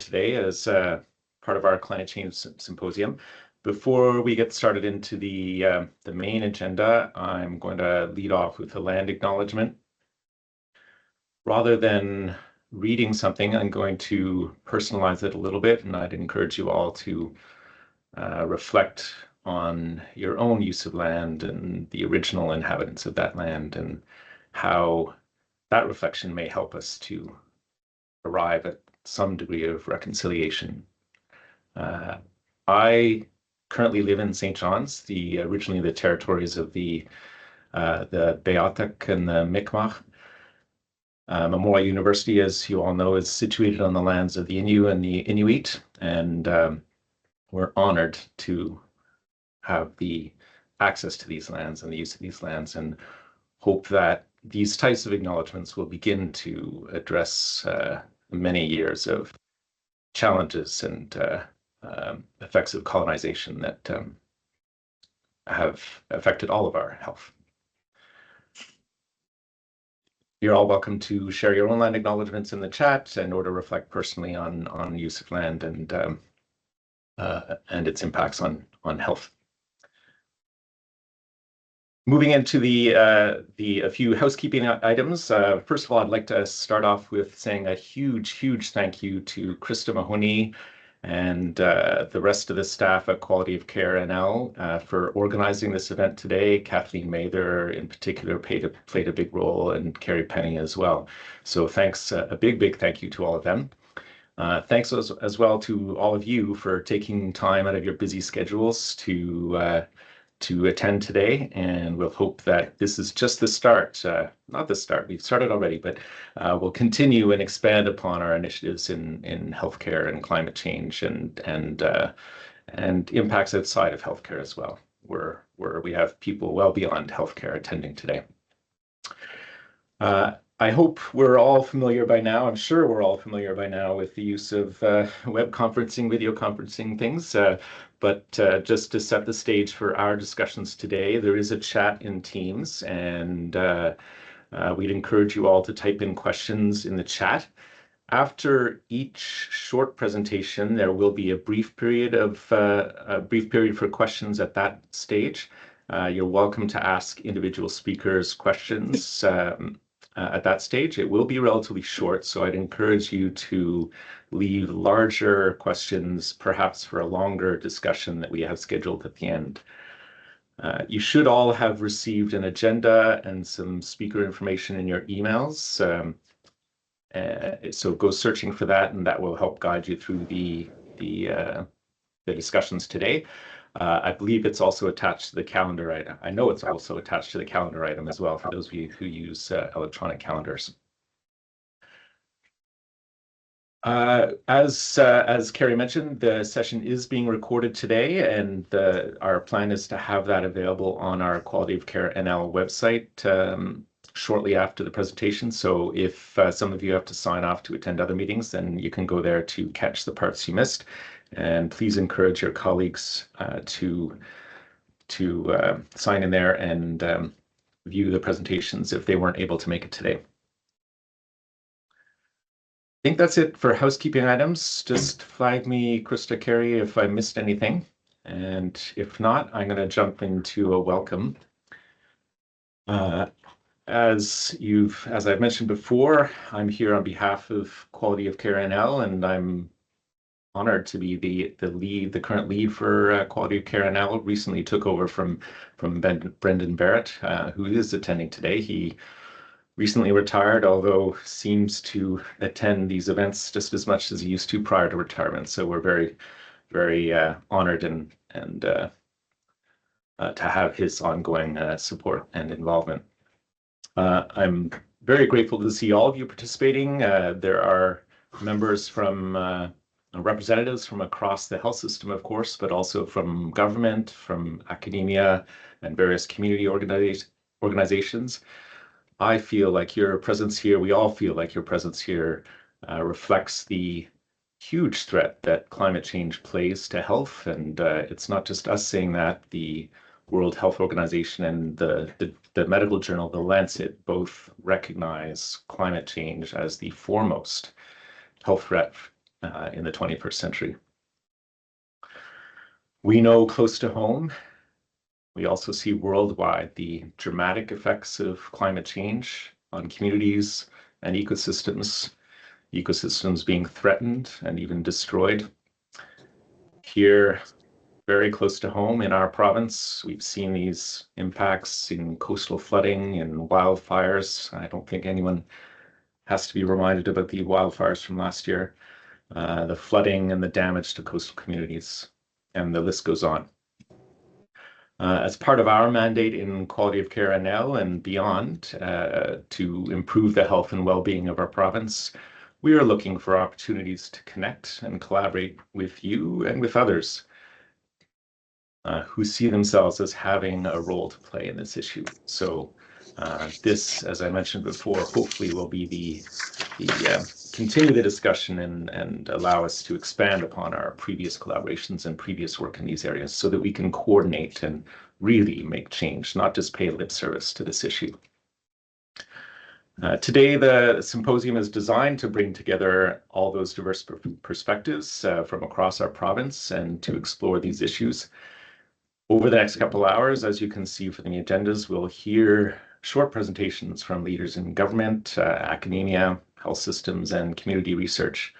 today as part of our Climate Change Symposium. Before we get started into the main agenda, I'm going to lead off with a land acknowledgement. Rather than reading something, I'm going to personalize it a little bit, and I'd encourage you all to reflect on your own use of land and the original inhabitants of that land and how that reflection may help us to arrive at some degree of reconciliation. I currently live in St. John's, originally the territories of the Beothuk and the Mi'kmaq. Memorial University, as you all know, is situated on the lands of the Innu and the Inuit, and we're honored to have the access to these lands and the use of these lands, and hope that these types of acknowledgements will begin to address many years of challenges and effects of colonization that have affected all of our health. You're all welcome to share your own land acknowledgements in the chat and or to reflect personally on use of land and its impacts on health. Moving into a few housekeeping items. First of all, I'd like to start off with saying a huge thank you to Krista Mahoney and the rest of the staff at Quality of Care NL for organizing this event today. Kathleen Mather in particular played a big role, and Carrie Penny as well. So thanks, a big thank you to all of them. Thanks as well to all of you for taking time out of your busy schedules to attend today, and we'll hope that this is just the start, not the start, we've started already, but we'll continue and expand upon our initiatives in healthcare and climate change and impacts outside of healthcare as well, where we have people well beyond healthcare attending today. I hope we're all familiar by now, I'm sure we're all familiar by now with the use of web conferencing, video conferencing things, but just to set the stage for our discussions today, there is a chat in Teams, and we'd encourage you all to type in questions in the chat. After each short presentation, there will be a brief period for questions at that stage. You're welcome to ask individual speakers questions at that stage. It will be relatively short, so I'd encourage you to leave larger questions, perhaps for a longer discussion that we have scheduled at the end. You should all have received an agenda and some speaker information in your emails. So go searching for that, and that will help guide you through the discussions today. I believe it's also attached to the calendar item. I know it's also attached to the calendar item as well for those of you who use electronic calendars. As Carrie mentioned, the session is being recorded today, and our plan is to have that available on our Quality of Care NL website shortly after the presentation. So if some of you have to sign off to attend other meetings, then you can go there to catch the parts you missed. And please encourage your colleagues to sign in there and view the presentations if they weren't able to make it today. I think that's it for housekeeping items. Just flag me, Krista, Carrie, if I missed anything. And if not, I'm going to jump into a welcome. As I've mentioned before, I'm here on behalf of Quality of Care NL, and I'm honored to be the current lead for Quality of Care NL. Recently took over from Brendan Barrett, who is attending today. He recently retired, although seems to attend these events just as much as he used to prior to retirement. So we're very honored and to have his ongoing support and involvement. I'm very grateful to see all of you participating. There are members from representatives from across the health system, of course, but also from government, from academia, and various community organizations. I feel like your presence here, we all feel like your presence here reflects the huge threat that climate change plays to health. And it's not just us saying that. The World Health Organization and the medical journal, The Lancet, both recognize climate change as the foremost health threat in the 21st century. We know close to home, we also see worldwide the dramatic effects of climate change on communities and ecosystems being threatened and even destroyed. Here, very close to home in our province, we've seen these impacts in coastal flooding and wildfires. I don't think anyone has to be reminded about the wildfires from last year, the flooding and the damage to coastal communities, and the list goes on. As part of our mandate in quality of care NL and beyond, to improve the health and well-being of our province, we are looking for opportunities to connect and collaborate with you and with others who see themselves as having a role to play in this issue. So this, as I mentioned before, hopefully will be the continue the discussion and allow us to expand upon our previous collaborations and previous work in these areas so that we can coordinate and really make change, not just pay lip service to this issue. Today, the symposium is designed to bring together all those diverse perspectives from across our province and to explore these issues. Over the next couple of hours, as you can see from the agendas, we'll hear short presentations from leaders in government, academia, health systems, and community research.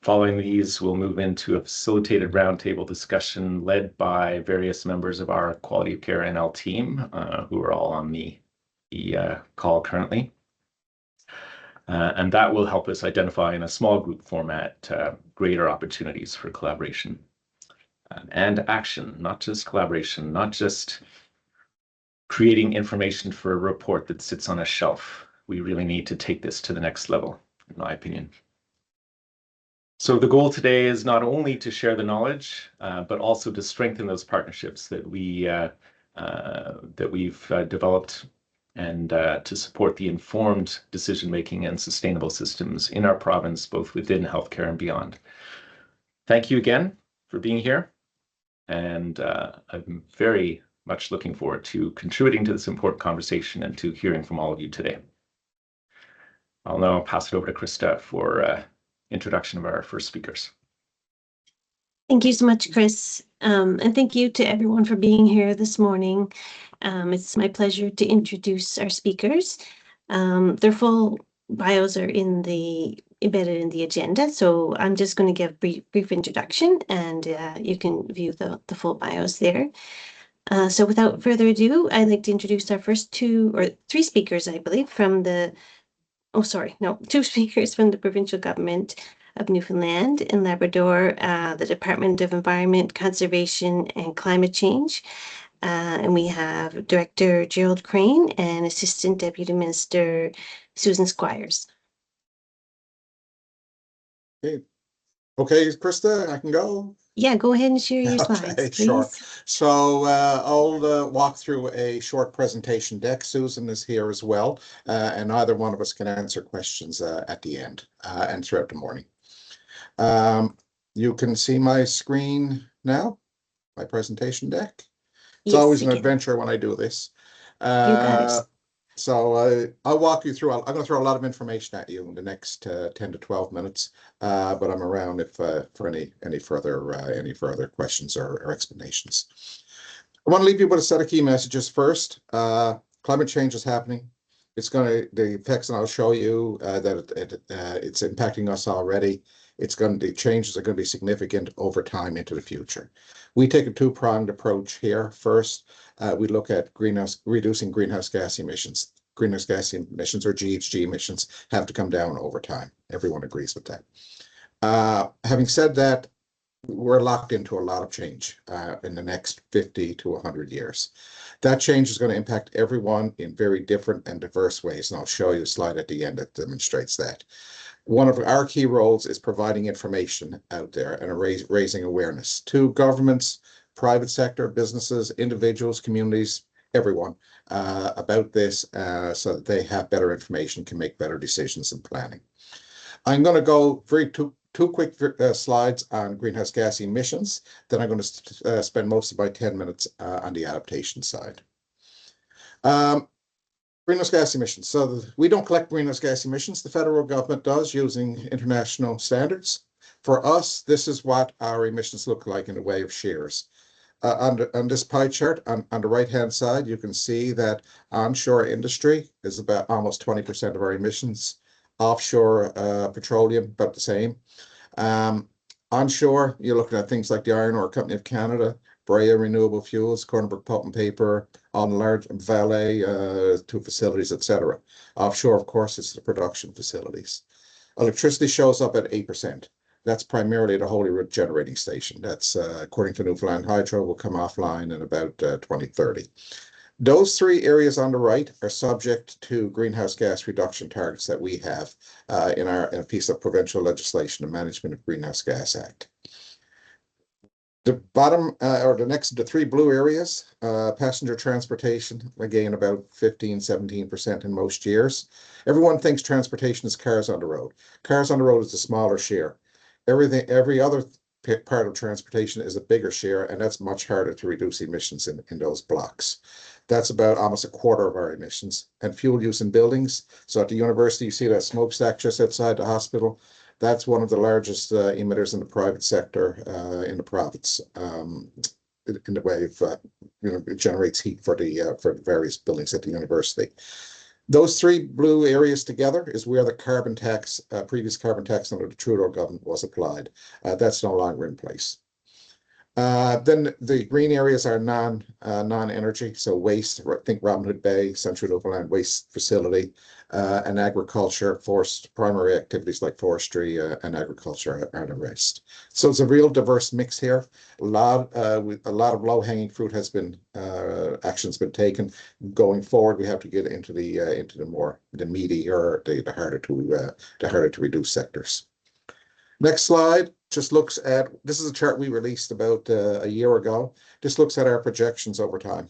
Following these, we'll move into a facilitated roundtable discussion led by various members of our Quality of Care NL team, who are all on the call currently. And that will help us identify in a small group format greater opportunities for collaboration and action, not just collaboration, not just creating information for a report that sits on a shelf. We really need to take this to the next level, in my opinion. So the goal today is not only to share the knowledge, but also to strengthen those partnerships that we've developed and to support the informed decision-making and sustainable systems in our province, both within healthcare and beyond. Thank you again for being here. And I'm very much looking forward to contributing to this important conversation and to hearing from all of you today. I'll now pass it over to Krista for introduction of our first speakers. Thank you so much, Chris. And thank you to everyone for being here this morning. It's my pleasure to introduce our speakers. Their full bios are embedded in the agenda, so I'm just going to give a brief introduction, and you can view the full bios there. So without further ado, I'd like to introduce our first three speakers, I believe, from two speakers from the provincial government of Newfoundland and Labrador, the Department of Environment, Conservation and Climate Change. And we have Director Gerald Crane and Assistant Deputy Minister Susan Squires. Okay, Krista, I can go? Yeah, go ahead and share your slides, Okay, please. sure. So I'll walk through a short presentation deck. Susan is here as well, and either one of us can answer questions at the end and throughout the morning. You can see my screen now, my presentation deck. It's always an adventure when I do this. You got it. So I'll walk you through. I'm going to throw a lot of information at you in the next 10 to 12 minutes, but I'm around if for any further questions or explanations. I want to leave you with a set of key messages first. Climate change is happening. The effects, and I'll show you that it's impacting us already. The changes are going to be significant over time into the future. We take a two-pronged approach here. First, we look at reducing greenhouse gas emissions. Greenhouse gas emissions, or GHG emissions, have to come down over time. Everyone agrees with that. Having said that, we're locked into a lot of change in the next 50 to 100 years. That change is going to impact everyone in very different and diverse ways, and I'll show you a slide at the end that demonstrates that. One of our key roles is providing information out there and raising awareness to governments, private sector, businesses, individuals, communities, everyone about this so that they have better information, can make better decisions and planning. I'm going to go two quick slides on greenhouse gas emissions. Then I'm going to spend most of my 10 minutes on the adaptation side. Greenhouse gas emissions. So we don't collect greenhouse gas emissions. The federal government does, using international standards. For us, this is what our emissions look like in a way of shares. On this pie chart, on the right-hand side, you can see that onshore industry is about almost 20% of our emissions. Offshore petroleum, about the same. Onshore, you're looking at things like the Iron Ore Company of Canada, Brea Renewable Fuels, Cornerbrook Pulp and Paper, on large Vale, two facilities, etc. Offshore, of course, it's the production facilities. Electricity shows up at 8%. That's primarily the Holyrood generating station. That's, according to Newfoundland Hydro, will come offline in about 2030. Those three areas on the right are subject to greenhouse gas reduction targets that we have in a piece of provincial legislation, the Management of Greenhouse Gas Act. The bottom, or the three blue areas, passenger transportation, again, about 15, 17% in most years. Everyone thinks transportation is cars on the road. Cars on the road is a smaller share. Every other part of transportation is a bigger share, and that's much harder to reduce emissions in those blocks. That's about almost a quarter of our emissions. And fuel use in buildings. So at the university, you see that smokestack just outside the hospital. That's one of the largest emitters in the private sector in the province. In the way of, it generates heat for the various buildings at the university. Those three blue areas together is where the carbon tax, previous carbon tax under the Trudeau government was applied. That's no longer in place. Then the green areas are non-energy, so waste. Think Robin Hood Bay, Central Newfoundland Waste Facility, and agriculture, primary activities like forestry and agriculture are the rest. So it's a real diverse mix here. A lot of low-hanging fruit has been actions been taken. Going forward, we have to get into the meaty or the harder to reduce sectors. Next slide just looks at, this is a chart we released about a year ago. This looks at our projections over time,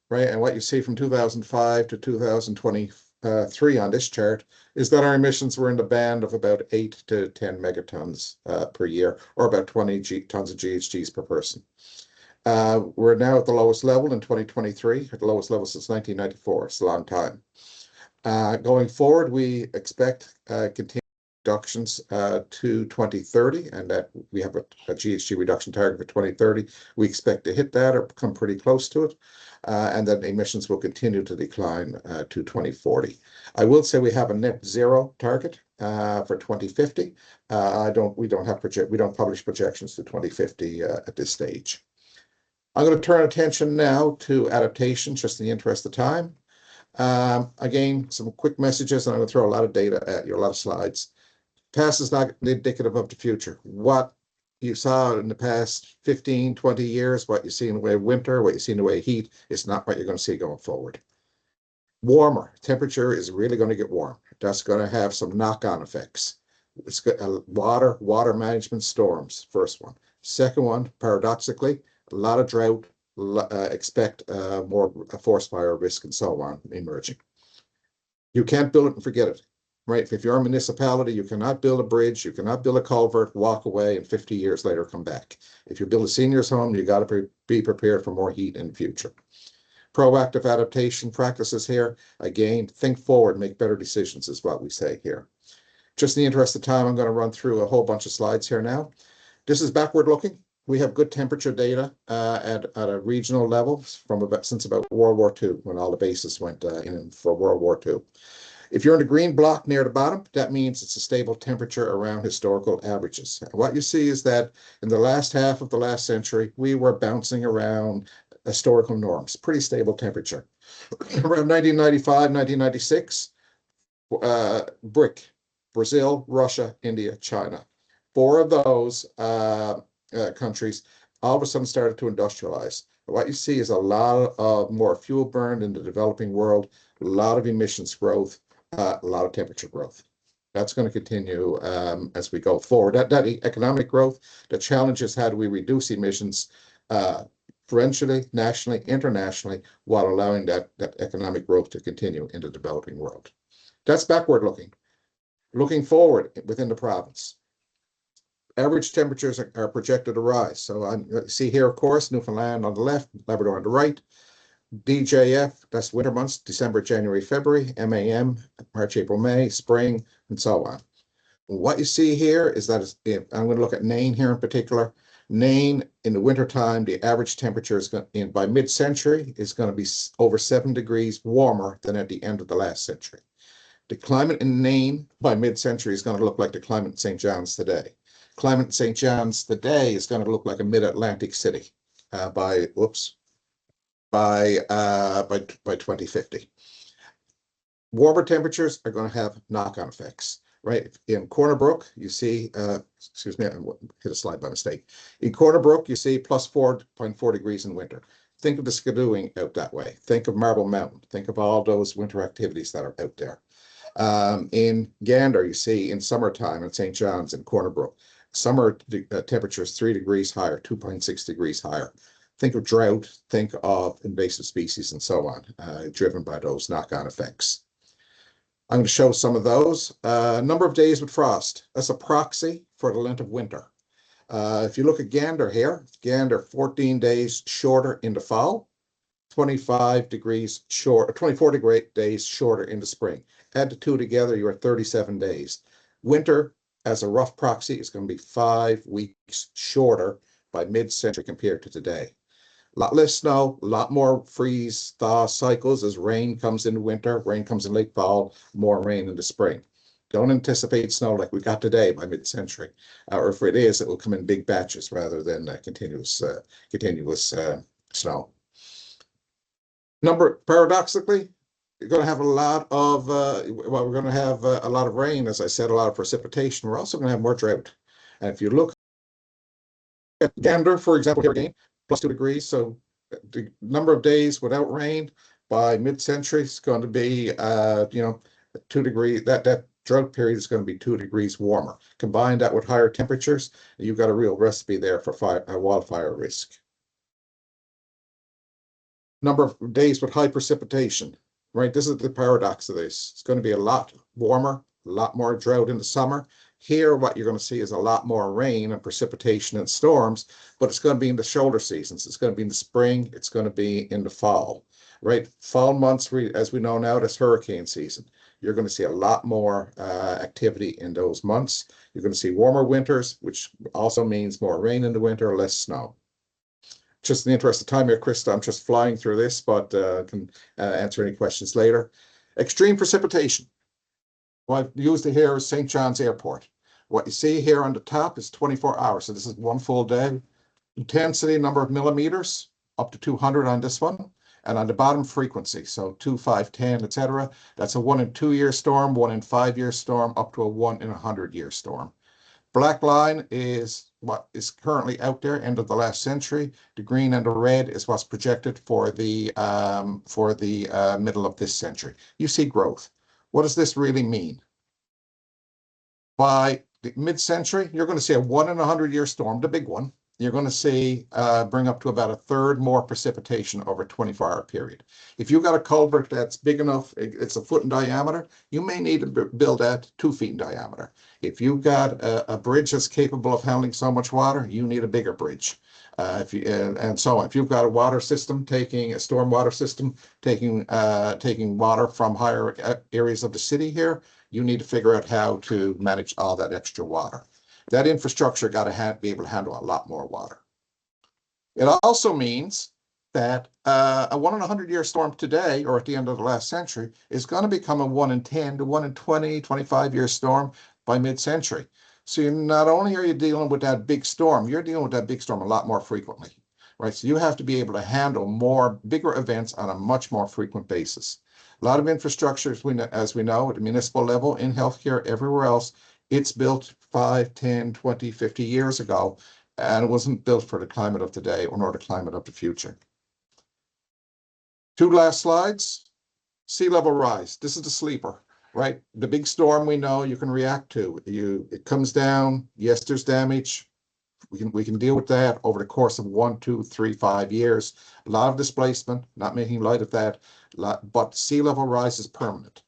right? And what you see from 2005 to 2023 on this chart is that our emissions were in the band of about 8 to 10 megatons per year, or about 20 tons of GHGs per person. We're now at the lowest level in 2023, at the lowest level since 1994. It's a long time. Going forward, we expect continued reductions to 2030, and that we have a GHG reduction target for 2030. We expect to hit that or come pretty close to it, and then emissions will continue to decline to 2040. I will say we have a net zero target for 2050. We don't publish projections to 2050 at this stage. I'm going to turn attention now to adaptation, just in the interest of time. Again, some quick messages, and I'm going to throw a lot of data at you, a lot of slides. Past is not indicative of the future. What you saw in the past 15, 20 years, what you see in the way of winter, what you see in the way of heat, is not what you're going to see going forward. Warmer. Temperature is really going to get warm. That's going to have some knock-on effects. It's got water management storms, first one. Second one, paradoxically, a lot of drought, expect more forest fire risk and so on emerging. You can't build it and forget it. Right? If you're a municipality, you cannot build a bridge, you cannot build a culvert, walk away, and 50 years later come back. If you build a senior's home, you got to be prepared for more heat in the future. Proactive adaptation practices here. Again, think forward, make better decisions is what we say here. Just in the interest of time, I'm going to run through a whole bunch of slides here now. This is backward looking. We have good temperature data at a regional level since about World War II, when all the bases went in for World War II. If you're in the green block near the bottom, that means it's a stable temperature around historical averages. And what you see is that in the last half of the last century, we were bouncing around historical norms, pretty stable temperature. Around 1995, 1996, BRIC, Brazil, Russia, India, China. 4 of those countries all of a sudden started to industrialize. What you see is a lot of more fuel burned in the developing world, a lot of emissions growth, a lot of temperature growth. That's going to continue as we go forward. That economic growth, the challenge is how do we reduce emissions provincially, nationally, internationally, while allowing that economic growth to continue in the developing world. That's backward looking. Looking forward within the province. Average temperatures are projected to rise. So I see here, of course, Newfoundland on the left, Labrador on the right. DJF, that's winter months, December, January, February. MAM, March, April, May, spring, and so on. What you see here is that I'm going to look at Nain here in particular. Nain in the wintertime, the average temperature is going by mid-century is going to be over 7 degrees warmer than at the end of the last century. The climate in Nain by mid-century is going to look like the climate in St. John's today. Climate in St. John's today is going to look like a mid-Atlantic city by 2050. Warmer temperatures are going to have knock-on effects, right? In Corner Brook, you see, excuse me, I hit a slide by mistake. In Corner Brook, you see plus 4.4 degrees in winter. Think of the skidooing out that way. Think of Marble Mountain. Think of all those winter activities that are out there. In Gander, you see in summertime in St. John's and Corner Brook, summer temperatures 3 degrees higher, 2.6 degrees higher. Think of drought, think of invasive species and so on, driven by those knock-on effects. I'm going to show some of those. Number of days with frost. That's a proxy for the length of winter. If you look at Gander here, Gander 14 days shorter in the fall, 25 degrees short, 24 days shorter in the spring. Add the two together, you're at 37 days. Winter, as a rough proxy, is going to be 5 weeks shorter by mid-century compared to today. A lot less snow, a lot more freeze thaw cycles as rain comes in winter, rain comes in late fall, more rain in the spring. Don't anticipate snow like we got today by mid-century, or if it is, it will come in big batches rather than continuous snow. Paradoxically, you're going to have a lot of we're going to have a lot of rain, as I said, a lot of precipitation. We're also going to have more drought. And if you look at Gander, for example, here again, plus 2 degrees. So the number of days without rain by mid-century is going to be, 2 degrees. That drought period is going to be 2 degrees warmer. Combine that with higher temperatures, you've got a real recipe there for wildfire risk. Number of days with high precipitation, right? This is the paradox of this. It's going to be a lot warmer, a lot more drought in the summer. Here, what you're going to see is a lot more rain and precipitation and storms, but it's going to be in the shoulder seasons. It's going to be in the spring. It's going to be in the fall, right? Fall months, as we know now, that's hurricane season. You're going to see a lot more activity in those months. You're going to see warmer winters, which also means more rain in the winter, less snow. Just in the interest of time here, Krista, I'm just flying through this, but can answer any questions later. Extreme precipitation. What I've used here is St. John's Airport. What you see here on the top is 24 hours. So this is one full day. Intensity, number of millimeters, up to 200 on this one. And on the bottom, frequency. So 2, 5, 10, etc. That's a 1 in 2 year storm, 1 in 5 year storm, up to a 1 in 100 year storm. Black line is what is currently out there, end of the last century. The green and the red is what's projected for the middle of this century. You see growth. What does this really mean? By the mid-century, you're going to see a 1 in 100 year storm, the big one. You're going to see bring up to about a third more precipitation over a 24-hour period. If you've got a culvert that's big enough, it's a foot in diameter, you may need to build that 2 feet in diameter. If you've got a bridge that's capable of handling so much water, you need a bigger bridge. And so on. If you've got a water system a storm water system taking water from higher areas of the city here, you need to figure out how to manage all that extra water. That infrastructure got to be able to handle a lot more water. It also means that a 1 in 100 year storm today, or at the end of the last century, is going to become a 1 in 10 to 1 in 20, 25 year storm by mid-century. So not only are you dealing with that big storm, you're dealing with that big storm a lot more frequently, right? So you have to be able to handle bigger events on a much more frequent basis. A lot of infrastructure, as we know, at the municipal level, in healthcare, everywhere else, it's built 5, 10, 20, 50 years ago, and it wasn't built for the climate of today or nor the climate of the future. 2 last slides. Sea level rise. This is the sleeper, right? The big storm we know you can react to. It comes down. Yes, there's damage. We can deal with that over the course of 1, 2, 3, 5 years. A lot of displacement, not making light of that, but sea level rise is permanent,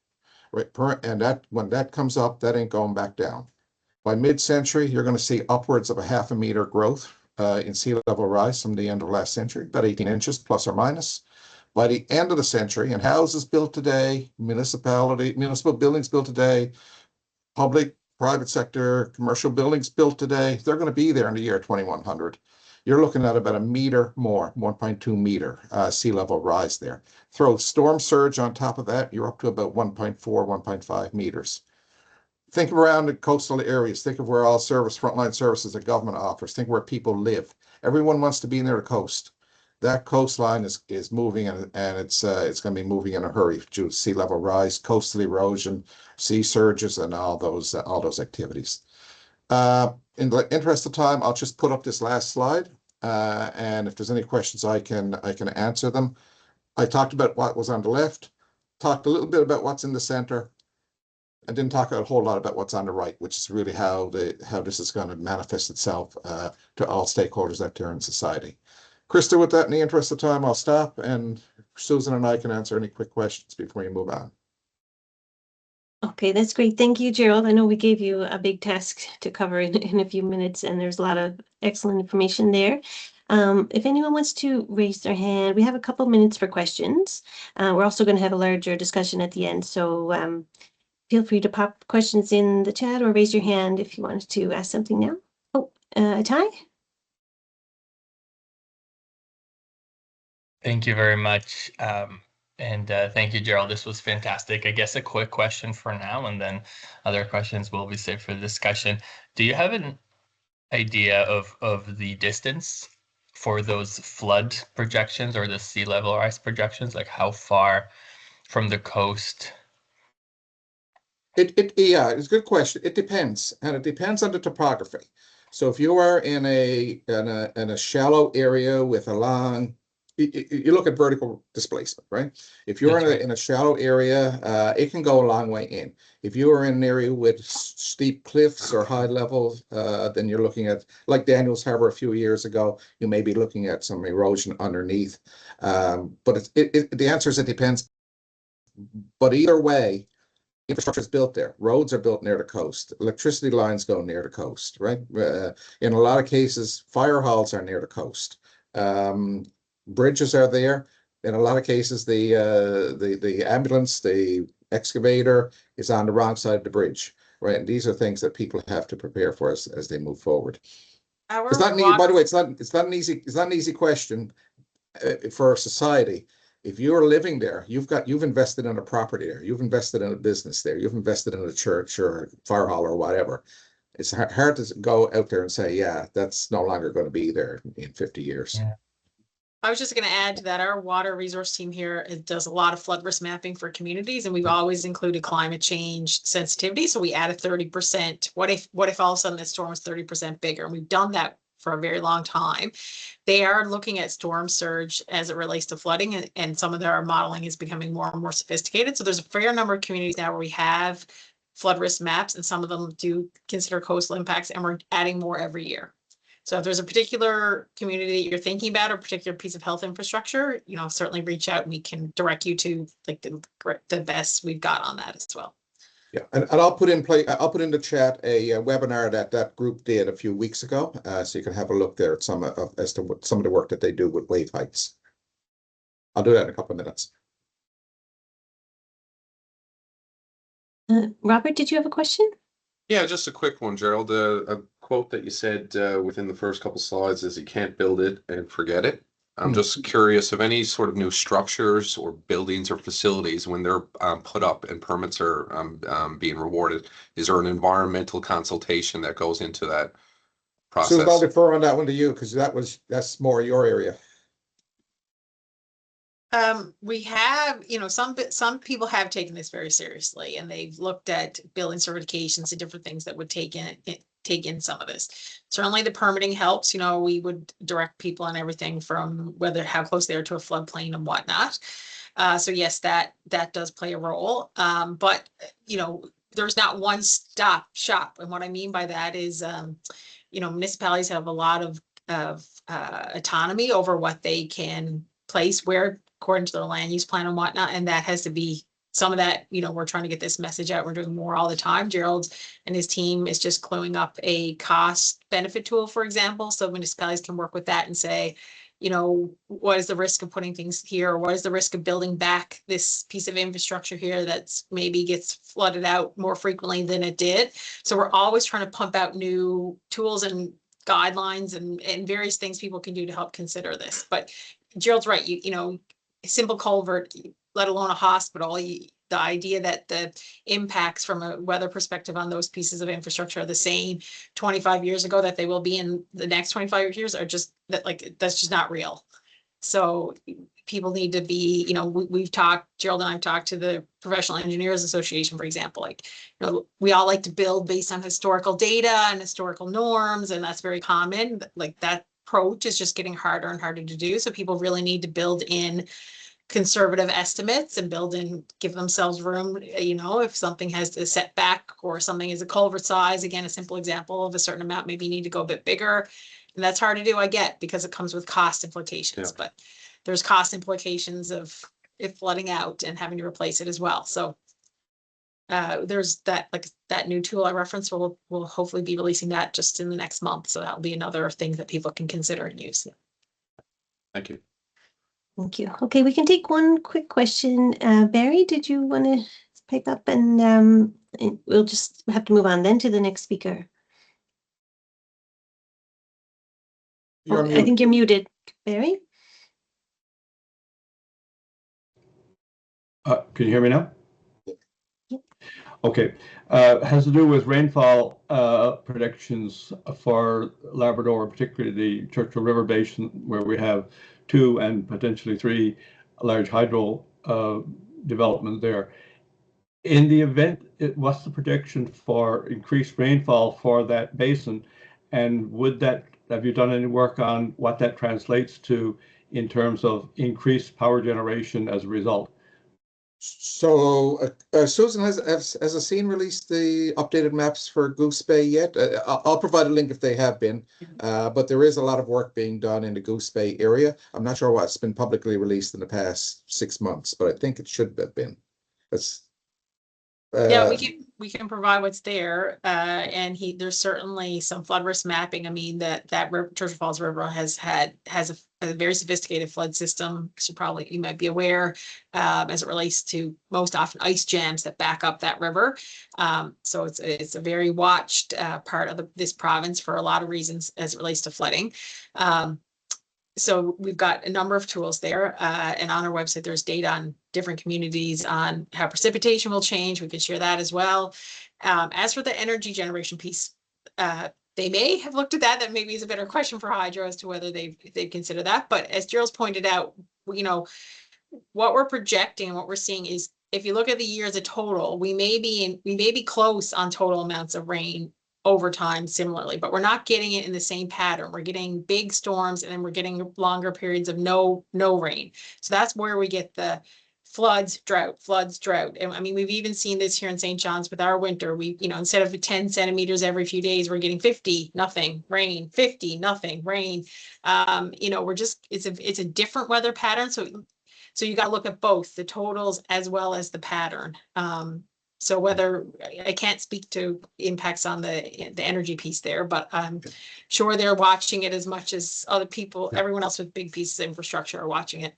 right? And when that comes up, that ain't going back down. By mid-century, you're going to see upwards of a 0.5 meter growth in sea level rise from the end of last century, about 18 inches plus or minus. By the end of the century, and houses built today, municipal buildings built today, public private sector, commercial buildings built today, they're going to be there in the year 2100. You're looking at about a meter more, 1.2 meter sea level rise there. Throw storm surge on top of that, you're up to about 1.4, 1.5 meters. Think around the coastal areas. Think of where all frontline services that government offers. Think where people live. Everyone wants to be near the coast. That coastline is moving, and it's going to be moving in a hurry due to sea level rise, coastal erosion, sea surges, and all those activities. In the interest of time, I'll just put up this last slide, and if there's any questions, I can answer them. I talked about what was on the left, talked a little bit about what's in the center. I didn't talk a whole lot about what's on the right, which is really how this is going to manifest itself to all stakeholders out there in society. Krista, with that, in the interest of time, I'll stop, and Susan and I can answer any quick questions before we move on. Okay, that's great. Thank you, Gerald. I know we gave you a big task to cover in a few minutes, and there's a lot of excellent information there. If anyone wants to raise their hand, we have a couple minutes for questions. We're also going to have a larger discussion at the end, so feel free to pop questions in the chat or raise your hand if you wanted to ask something now. Oh, Ty? Thank you very much. And thank you, Gerald. This was fantastic. I guess a quick question for now, and then other questions will be saved for the discussion. Do you have an idea of the distance for those flood projections or the sea level rise projections? Like how far from the coast? Yeah, it's a good question. It depends, and it depends on the topography. So if you are in a shallow area with a long, you look at vertical displacement, right? If you're in a shallow area, it can go a long way in. If you are in an area with steep cliffs or high levels, then you're looking at, like Daniels Harbor a few years ago, you may be looking at some erosion underneath. But the answer is it depends. But either way, infrastructure is built there. Roads are built near the coast. Electricity lines go near the coast, right? In a lot of cases, fire halls are near the coast. Bridges are there. In a lot of cases, the ambulance, the excavator is on the wrong side of the bridge, right? And these are things that people have to prepare for as they move forward. It's not by the way, it's not an easy question for society. If you're living there, you've invested in a property there, you've invested in a business there, you've invested in a church or a fire hall or whatever. It's hard to go out there and say, yeah, that's no longer going to be there in 50 years. Yeah. I was just going to add to that our water resource team here does a lot of flood risk mapping for communities, and we've always included climate change sensitivity. So we added 30%. What if all of a sudden this storm was 30% bigger? And we've done that for a very long time. They are looking at storm surge as it relates to flooding, and some of their modeling is becoming more and more sophisticated. So there's a fair number of communities now where we have flood risk maps, and some of them do consider coastal impacts, and we're adding more every year. So if there's a particular community that you're thinking about or a particular piece of health infrastructure, certainly reach out and we can direct you to like the best we've got on that as well. Yeah, and I'll put in the chat a webinar that group did a few weeks ago, so you can have a look there at some of the work that they do with wave heights. I'll do that in a couple of minutes. Robert, did you have a question? Yeah, just a quick one, Gerald. A quote that you said within the first couple slides is you can't build it and forget it. I'm just curious of any sort of new structures or buildings or facilities when they're put up and permits are being rewarded. Is there an environmental consultation that goes into that process? So I'll defer on that one to you because that's more your area. We have, some people have taken this very seriously, and they've looked at building certifications and different things that would take in some of this. Certainly the permitting helps. We would direct people on everything from how close they are to a floodplain and whatnot. So yes, that does play a role. But there's not one stop shop. And what I mean by that is, municipalities have a lot of autonomy over what they can place where according to their land use plan and whatnot. And that has to be some of that, we're trying to get this message out. We're doing more all the time. Gerald and his team is just cluing up a cost benefit tool, for example, so municipalities can work with that and say, you know, what is the risk of putting things here? Or what is the risk of building back this piece of infrastructure here that's maybe gets flooded out more frequently than it did? So we're always trying to pump out new tools and guidelines and various things people can do to help consider this. But Gerald's right, you know, a simple culvert, let alone a hospital, the idea that the impacts from a weather perspective on those pieces of infrastructure are the same 25 years ago that they will be in the next 25 years are just that, like, that's just not real. So people need to be, you know, we've talked, Gerald and I've talked to the Professional Engineers Association, for example, like, you know, we all like to build based on historical data and historical norms, and that's very common. Like, that approach is just getting harder and harder to do. So people really need to build in conservative estimates and build in, give themselves room, you know, if something has a setback or something is a culvert size, again, a simple example of a certain amount, maybe you need to go a bit bigger. And that's hard to do, I get, because it comes with cost implications, but there's cost implications of it flooding out and having to replace it as well. So there's that, like that new tool I referenced, we'll hopefully be releasing that just in the next month. So that'll be another thing that people can consider and use. Thank you. Thank you. Okay, we can take one quick question. Barry, did you want to pipe up and we'll just have to move on then to the next speaker. I think you're muted, Barry. Can you hear me now? Yep. Okay. Has to do with rainfall predictions for Labrador, particularly the Churchill River Basin, where we have 2 and potentially 3 large hydro developments there. In the event, what's the prediction for increased rainfall for that basin? And have you done any work on what that translates to in terms of increased power generation as a result? So Susan, has Ascene released the updated maps for Goose Bay yet? I'll provide a link if they have been, but there is a lot of work being done in the Goose Bay area. I'm not sure what's been publicly released in the past 6 months, but I think it should have been. Yeah, we can provide what's there, and there's certainly some flood risk mapping. I mean, that Churchill Falls River has a very sophisticated flood system. So you might be aware, as it relates to most often ice jams that back up that river. So it's a very watched part of this province for a lot of reasons as it relates to flooding. So we've got a number of tools there, and on our website, there's data on different communities on how precipitation will change. We can share that as well. As for the energy generation piece, they may have looked at that. That maybe is a better question for hydro as to whether they've considered that. But as Gerald's pointed out, you know, what we're projecting and what we're seeing is, if you look at the year as a total, we may be close on total amounts of rain over time similarly, but we're not getting it in the same pattern. We're getting big storms, and then we're getting longer periods of no rain. So that's where we get the floods, drought. And I mean, we've even seen this here in St. John's with our winter. We, you know, instead of 10 centimeters every few days, we're getting 50, nothing rain, 50, nothing rain. You know, it's a different weather pattern. So you got to look at both the totals as well as the pattern. So whether I can't speak to impacts on the energy piece there, but I'm sure they're watching it as much as other people, everyone else with big pieces of infrastructure are watching it.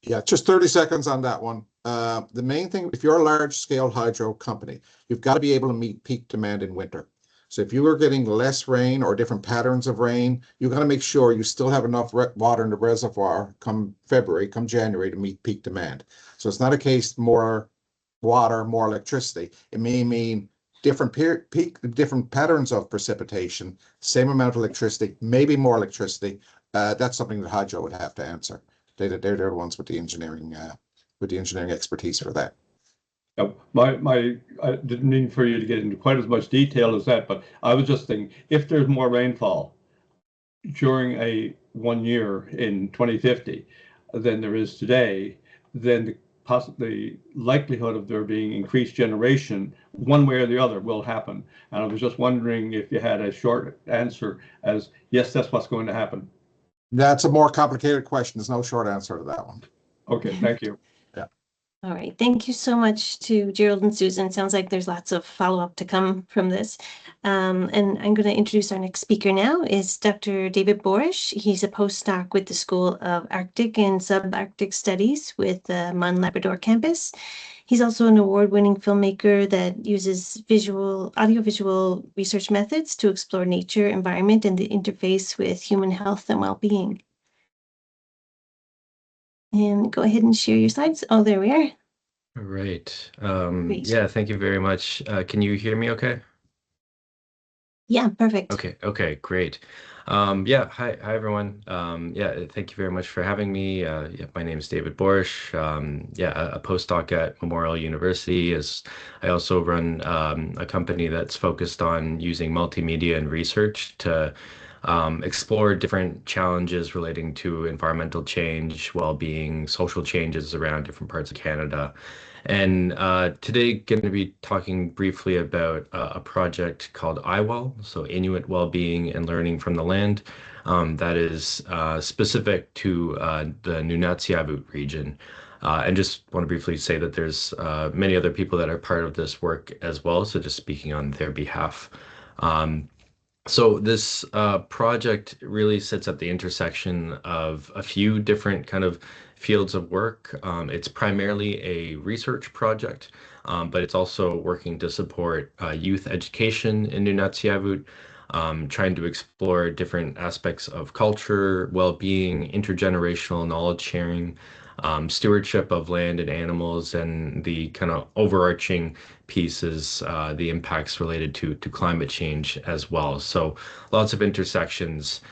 Yeah, just 30 seconds on that one. The main thing, if you're a large scale hydro company, you've got to be able to meet peak demand in winter. So if you are getting less rain or different patterns of rain, you've got to make sure you still have enough water in the reservoir come February, come January to meet peak demand. So it's not a case more water, more electricity. It may mean different different patterns of precipitation, same amount of electricity, maybe more electricity. That's something that hydro would have to answer. They're the ones with the engineering expertise for that. I didn't mean for you to get into quite as much detail as that, but I was just thinking, if there's more rainfall during 1 year in 2050 than there is today, then the likelihood of there being increased generation one way or the other will happen. And I was just wondering if you had a short answer as, yes, that's what's going to happen. That's a more complicated question. There's no short answer to that one. Okay, thank you. Yeah. All right, thank you so much to Gerald and Susan. Sounds like there's lots of follow-up to come from this. And I'm going to introduce our next speaker now is Dr. David Borish. He's a postdoc with the School of Arctic and Subarctic Studies with the MUN Labrador campus. He's also an award-winning filmmaker that uses audiovisual research methods to explore nature, environment, and the interface with human health and well-being. And go ahead and share your slides. Oh, there we are. All right. Great. Yeah, thank you very much. Can you hear me okay? Yeah, perfect. Okay, great. Yeah, hi everyone. Yeah, thank you very much for having me. Yeah, my name is David Borish. Yeah, a postdoc at Memorial University. I also run a company that's focused on using multimedia and research to explore different challenges relating to environmental change, well-being, social changes around different parts of Canada. And today, going to be talking briefly about a project called IWELL, so Inuit Wellbeing and Learning from the Land, that is specific to the Nunatsiavut region. And just want to briefly say that there's many other people that are part of this work as well, so just speaking on their behalf. So this project really sits at the intersection of a few different kind of fields of work. It's primarily a research project, but it's also working to support youth education in Nunatsiavut, trying to explore different aspects of culture, well-being, intergenerational knowledge sharing, stewardship of land and animals, and the kind of overarching pieces, the impacts related to climate change as well. So lots of intersections.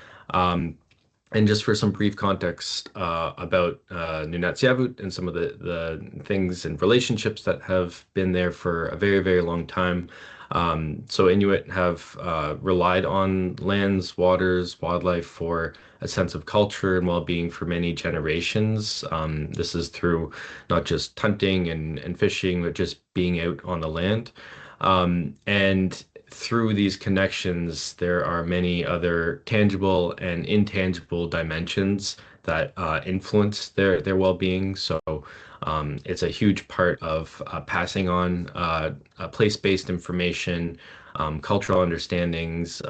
And just for some brief context about Nunatsiavut and some of the things and relationships that have been there for a very, very long time. So Inuit have relied on lands, waters, wildlife for a sense of culture and well-being for many generations. This is through not just hunting and fishing, but just being out on the land. And through these connections, there are many other tangible and intangible dimensions that influence their well-being. So it's a huge part of passing on place-based information, cultural understandings,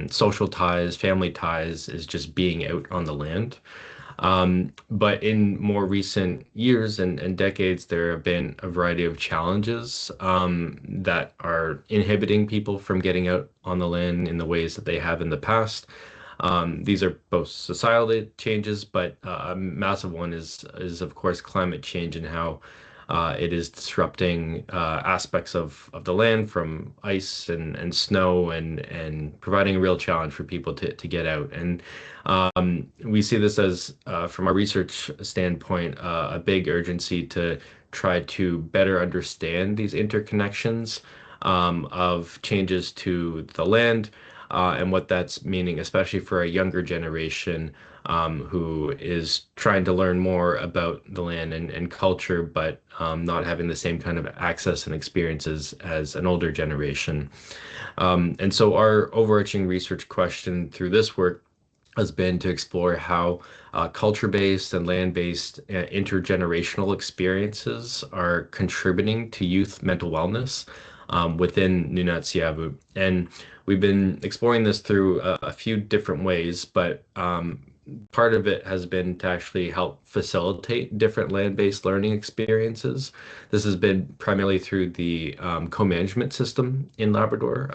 social ties, family ties, is just being out on the land. But in more recent years and decades, there have been a variety of challenges that are inhibiting people from getting out on the land in the ways that they have in the past. These are both societal changes, but a massive one is of course climate change and how it is disrupting aspects of the land, from ice and snow, and providing a real challenge for people to get out. And we see this as, from a research standpoint, a big urgency to try to better understand these interconnections of changes to the land and what that's meaning, especially for a younger generation who is trying to learn more about the land and culture, but not having the same kind of access and experiences as an older generation. And so our overarching research question through this work has been to explore how culture-based and land-based intergenerational experiences are contributing to youth mental wellness within Nunatsiavut. And we've been exploring this through a few different ways, but part of it has been to actually help facilitate different land-based learning experiences. This has been primarily through the co-management system in Labrador,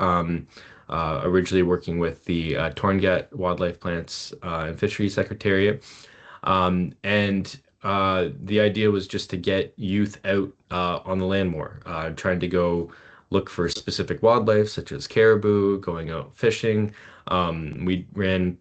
originally working with the Torngat Wildlife Plants and Fisheries Secretariat. And the idea was just to get youth out on the land more, trying to go look for specific wildlife such as caribou, going out fishing. We ran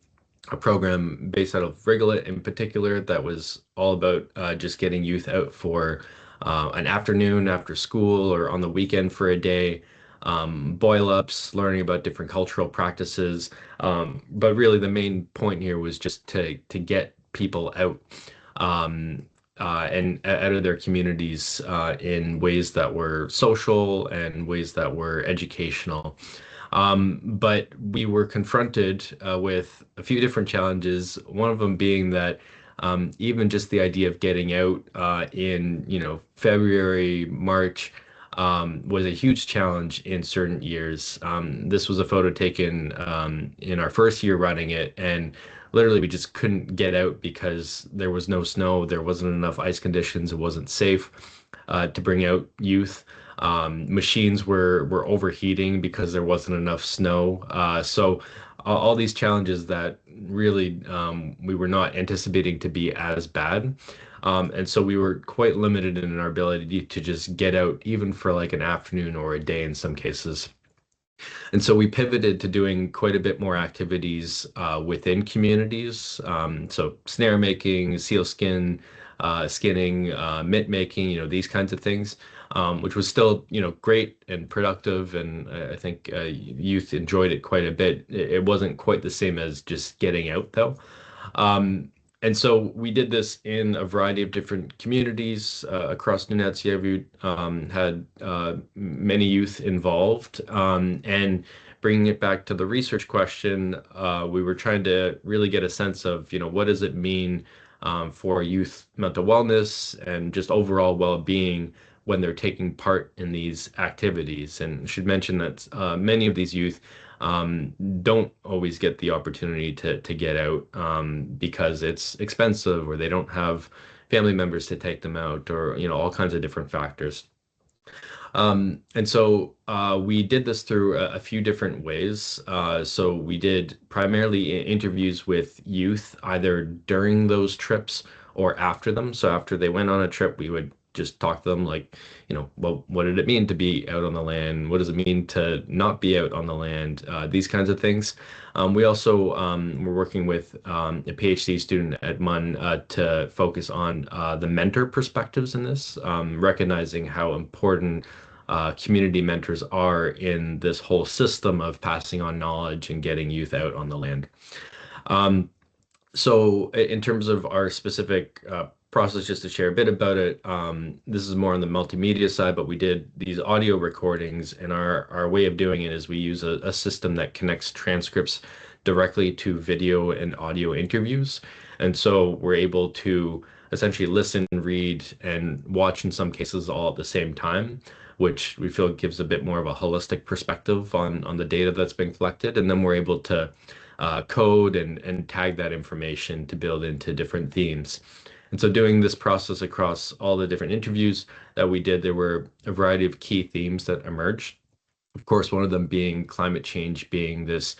a program based out of Rigolet in particular that was all about just getting youth out for an afternoon after school or on the weekend for a day, boil-ups, learning about different cultural practices. But really the main point here was just to get people out and out of their communities in ways that were social and ways that were educational. But we were confronted with a few different challenges, one of them being that Even just the idea of getting out in, February, March, was a huge challenge in certain years. This was a photo taken in our first year running it, and literally we just couldn't get out because there was no snow, there wasn't enough ice conditions, it wasn't safe to bring out youth. Machines were overheating because there wasn't enough snow. So all these challenges that really we were not anticipating to be as bad. And so we were quite limited in our ability to just get out, even for like an afternoon or a day in some cases. And so we pivoted to doing quite a bit more activities within communities. So snare making, seal skinning, mitt making, these kinds of things, which was still, great and productive. And I think youth enjoyed it quite a bit. It wasn't quite the same as just getting out, though. And so we did this in a variety of different communities across Nunatsiavut, had many youth involved. And bringing it back to the research question, we were trying to really get a sense of, what does it mean for youth mental wellness and just overall well-being when they're taking part in these activities. And I should mention that many of these youth don't always get the opportunity to get out because it's expensive, or they don't have family members to take them out, or all kinds of different factors. And so we did this through a few different ways. So we did primarily interviews with youth, either during those trips or after them. So after they went on a trip, we would just talk to them like, well, what did it mean to be out on the land? What does it mean to not be out on the land? These kinds of things. We also were working with a PhD student at MUN to focus on the mentor perspectives in this, recognizing how important community mentors are in this whole system of passing on knowledge and getting youth out on the land. So in terms of our specific process, just to share a bit about it, this is more on the multimedia side, but we did these audio recordings, and our way of doing it is we use a system that connects transcripts directly to video and audio interviews. And so we're able to essentially listen, read, and watch in some cases all at the same time, which we feel gives a bit more of a holistic perspective on the data that's been collected. And then we're able to code and tag that information to build into different themes. And so doing this process across all the different interviews that we did, there were a variety of key themes that emerged. Of course, one of them being climate change being this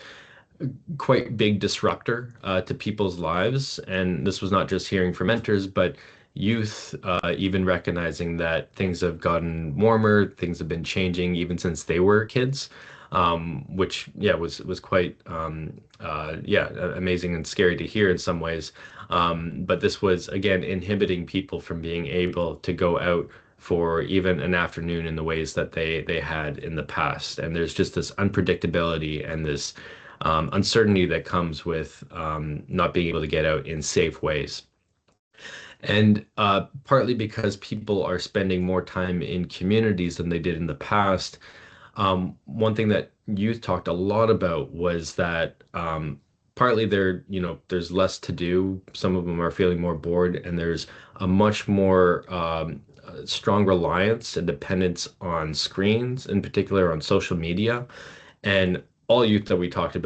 quite big disruptor to people's lives. And this was not just hearing from mentors, but youth even recognizing that things have gotten warmer, things have been changing even since they were kids. Which was quite amazing and scary to hear in some ways. But this was again inhibiting people from being able to go out for even an afternoon in the ways that they had in the past. And there's just this unpredictability and this uncertainty that comes with not being able to get out in safe ways. And partly because people are spending more time in communities than they did in the past. One thing that youth talked a lot about was that partly there's less to do. Some of them are feeling more bored, and there's a much more strong reliance and dependence on screens, in particular on social media. And all youth that we talked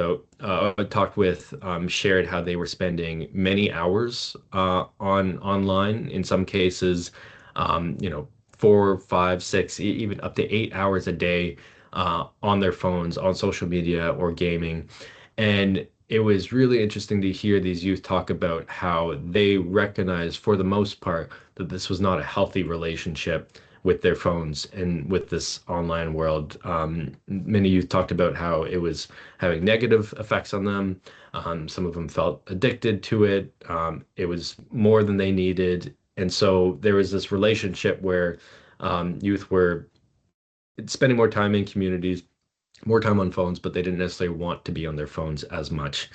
with shared how they were spending many hours online, in some cases, 4, 5, 6, even up to 8 hours a day on their phones, on social media or gaming. And it was really interesting to hear these youth talk about how they recognize, for the most part, that this was not a healthy relationship with their phones and with this online world. Many youth talked about how it was having negative effects on them. Some of them felt addicted to it. It was more than they needed. And so there was this relationship where youth were spending more time in communities, more time on phones, but they didn't necessarily want to be on their phones as much.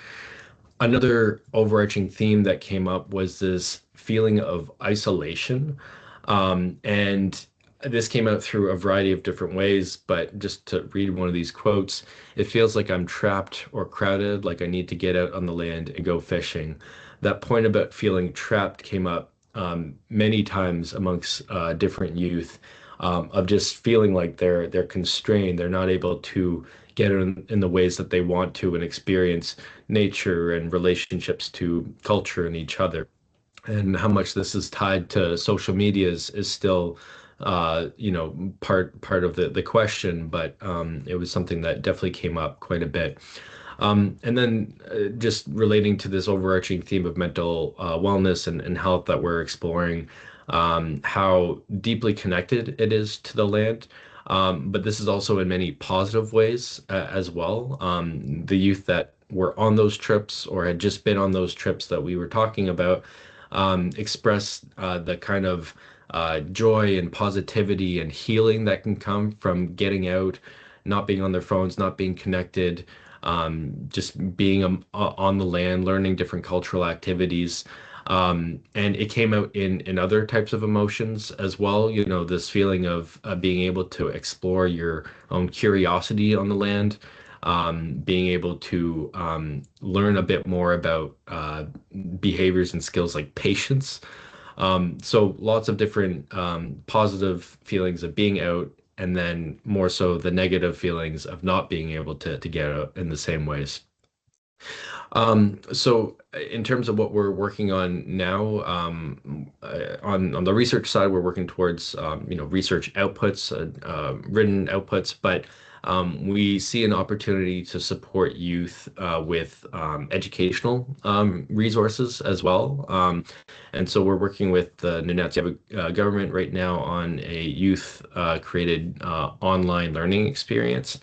Another overarching theme that came up was this feeling of isolation. And this came out through a variety of different ways, but just to read one of these quotes, it feels like I'm trapped or crowded, like I need to get out on the land and go fishing. That point about feeling trapped came up many times amongst different youth, of just feeling like they're constrained, they're not able to get in the ways that they want to and experience nature and relationships to culture and each other. And how much this is tied to social media is still part of the question, but it was something that definitely came up quite a bit. And then just relating to this overarching theme of mental wellness and health that we're exploring, how deeply connected it is to the land. But this is also in many positive ways as well. The youth that were on those trips or had just been on those trips that we were talking about expressed the kind of joy and positivity and healing that can come from getting out, not being on their phones, not being connected, just being on the land, learning different cultural activities. And it came out in other types of emotions as well. This feeling of being able to explore your own curiosity on the land, being able to learn a bit more about behaviors and skills like patience. So lots of different positive feelings of being out, and then more so the negative feelings of not being able to get out in the same ways. So in terms of what we're working on now, on the research side, we're working towards research outputs, written outputs, but we see an opportunity to support youth with educational resources as well. And so we're working with the Nunatsi government right now on a youth created online learning experience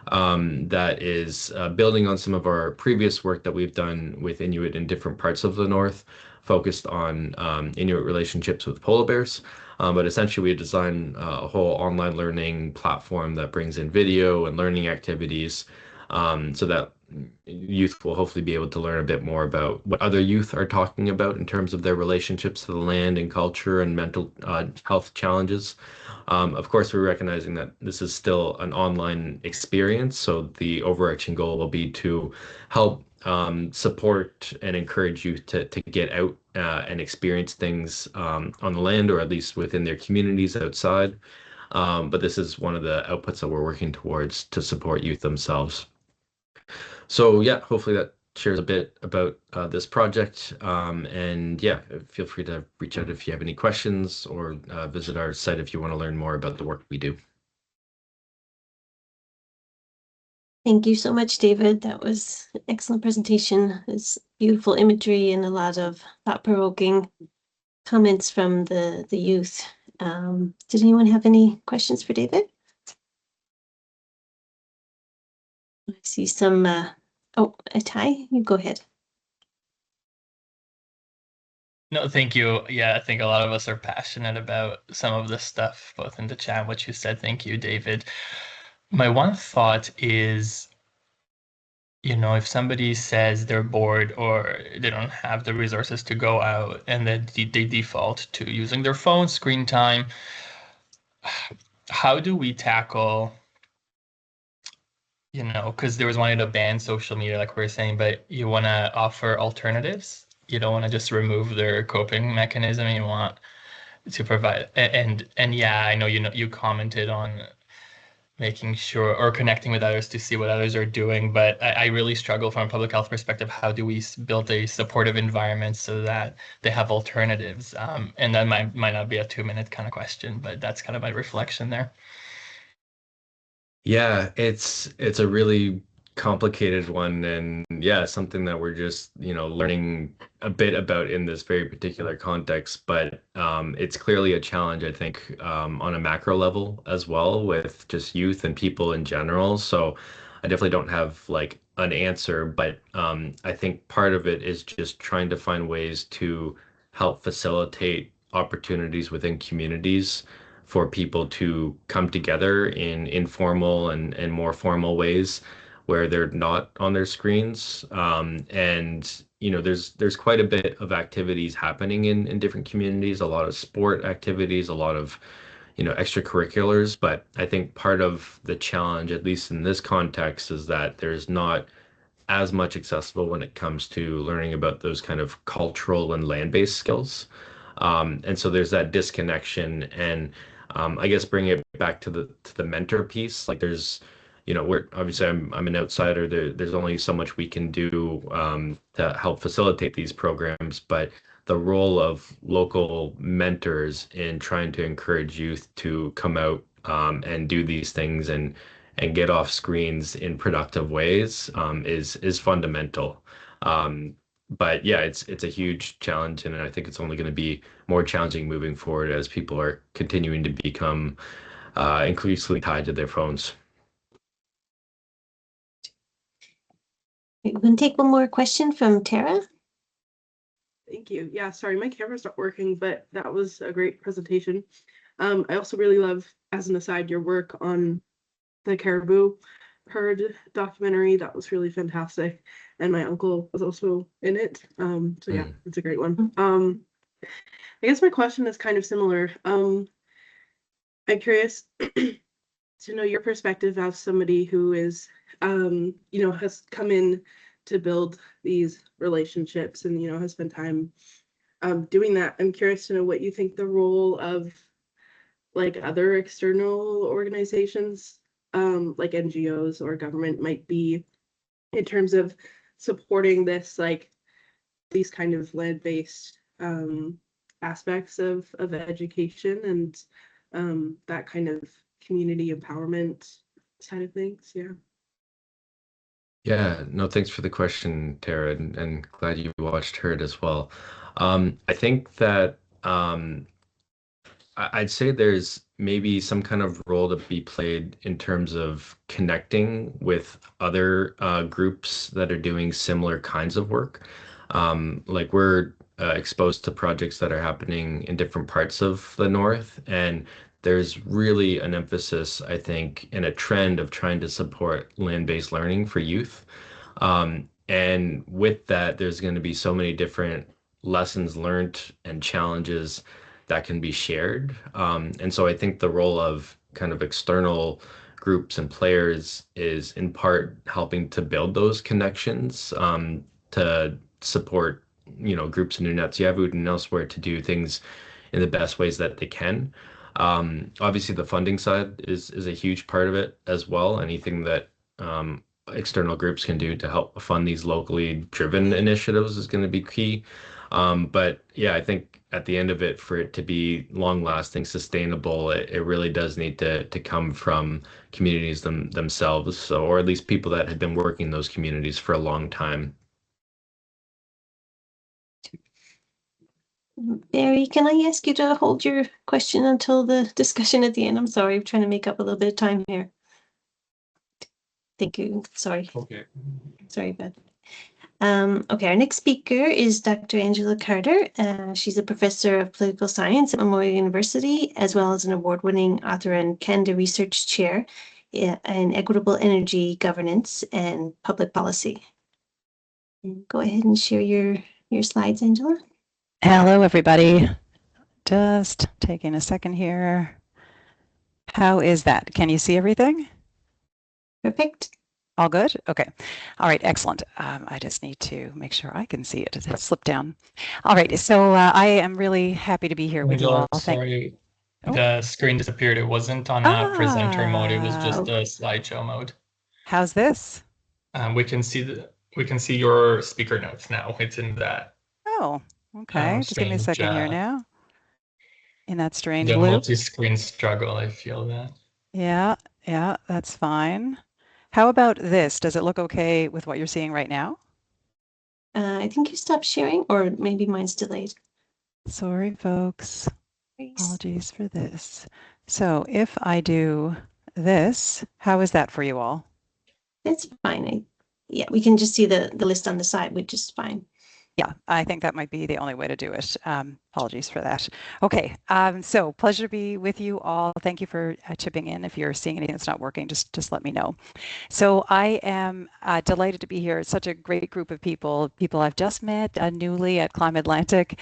that is building on some of our previous work that we've done with Inuit in different parts of the North, focused on Inuit relationships with polar bears. But essentially, we designed a whole online learning platform that brings in video and learning activities so that youth will hopefully be able to learn a bit more about what other youth are talking about in terms of their relationships to the land and culture and mental health challenges. Of course, we're recognizing that this is still an online experience, so the overarching goal will be to help support and encourage youth to get out and experience things on the land, or at least within their communities outside. But this is one of the outputs that we're working towards to support youth themselves. So yeah, hopefully that shares a bit about this project. And yeah, feel free to reach out if you have any questions, or visit our site if you want to learn more about the work we do. Thank you so much, David. That was an excellent presentation. It's beautiful imagery and a lot of thought-provoking comments from the youth. Did anyone have any questions for David? I see some, Ty, you go ahead. No, thank you. Yeah, I think a lot of us are passionate about some of this stuff, both in the chat, what you said. Thank you, David. My one thought is, if somebody says they're bored or they don't have the resources to go out, and then they default to using their phone screen time, how do we tackle, because there was wanting to ban social media, like we were saying, but you want to offer alternatives. You don't want to just remove their coping mechanism. You want to provide, and yeah, I know you commented on making sure, or connecting with others to see what others are doing, but I really struggle from a public health perspective. How do we build a supportive environment so that they have alternatives? And that might not be a 2-minute kind of question, but that's kind of my reflection there. Yeah, it's a really complicated one, and yeah, something that we're just, learning a bit about in this very particular context. But it's clearly a challenge, I think, on a macro level as well, with just youth and people in general. So I definitely don't have like an answer, but I think part of it is just trying to find ways to help facilitate opportunities within communities for people to come together in informal and more formal ways where they're not on their screens. And there's quite a bit of activities happening in different communities, a lot of sport activities, a lot of extracurriculars. But I think part of the challenge, at least in this context, is that there's not as much accessible when it comes to learning about those kind of cultural and land-based skills. And so there's that disconnection, and I guess bringing it back to the mentor piece, like there's, we're obviously I'm an outsider. There's only so much we can do to help facilitate these programs, but the role of local mentors in trying to encourage youth to come out and do these things and get off screens in productive ways is fundamental. But yeah, it's a huge challenge, and I think it's only going to be more challenging moving forward as people are continuing to become increasingly tied to their phones. We're going to take one more question from Tara. Thank you. Yeah, sorry, my camera's not working, but that was a great presentation. I also really love, as an aside, your work on the caribou herd documentary. That was really fantastic. And my uncle was also in it. So yeah, it's a great one. I guess my question is kind of similar. I'm curious to know your perspective as somebody who is, has come in to build these relationships and, has spent time doing that. I'm curious to know what you think the role of like other external organizations, like NGOs or government, might be in terms of supporting this, like these kind of land-based aspects of education and that kind of community empowerment side of things. Yeah, no, thanks for the question, Tara, and glad you watched Herd as well. I think that I'd say there's maybe some kind of role to be played in terms of connecting with other groups that are doing similar kinds of work. Like we're exposed to projects that are happening in different parts of the North, and there's really an emphasis, I think, and a trend of trying to support land-based learning for youth. And with that, there's going to be so many different lessons learned and challenges that can be shared. And so I think the role of kind of external groups and players is in part helping to build those connections to support, groups in Nunatsiavut and elsewhere to do things in the best ways that they can. Obviously, the funding side is a huge part of it as well. Anything that external groups can do to help fund these locally driven initiatives is going to be key. But yeah, I think at the end of it, for it to be long lasting, sustainable, it really does need to come from communities themselves, so, or at least people that have been working in those communities for a long time. Barry, can I ask you to hold your question until the discussion at the end? I'm sorry, I'm trying to make up a little bit of time here. Thank you. Sorry. Okay. Sorry, Beth. Okay, our next speaker is Dr. Angela Carter. She's a professor of political science at Memorial University, as well as an award-winning author and Canada Research Chair in equitable energy governance and public policy. Go ahead and share your slides, Angela. Hello, everybody. Just taking a second here. How is that? Can you see everything? Perfect. All good? Okay. All right. Excellent. I just need to make sure I can see it. It slipped down. All right. So I am really happy to be here with you all. Sorry, the screen disappeared. It wasn't on presenter mode. It was just a slideshow mode. How's this? We can see your speaker notes now. It's in that. Oh, okay. Just give me a second here now. In that strange the loop. Multi-screen struggle, I feel that. Yeah, that's fine. How about this? Does it look okay with what you're seeing right now? I think you stopped sharing, or maybe mine's delayed. Sorry, folks. Apologies for this. So if I do this, how is that for you all? That's fine. Yeah, we can just see the list on the side, which is fine. Yeah, I think that might be the only way to do it. Apologies for that. Okay, so pleasure to be with you all. Thank you for chipping in. If you're seeing anything that's not working, just let me know. So I am delighted to be here. It's such a great group of people I've just met newly at Climate Atlantic,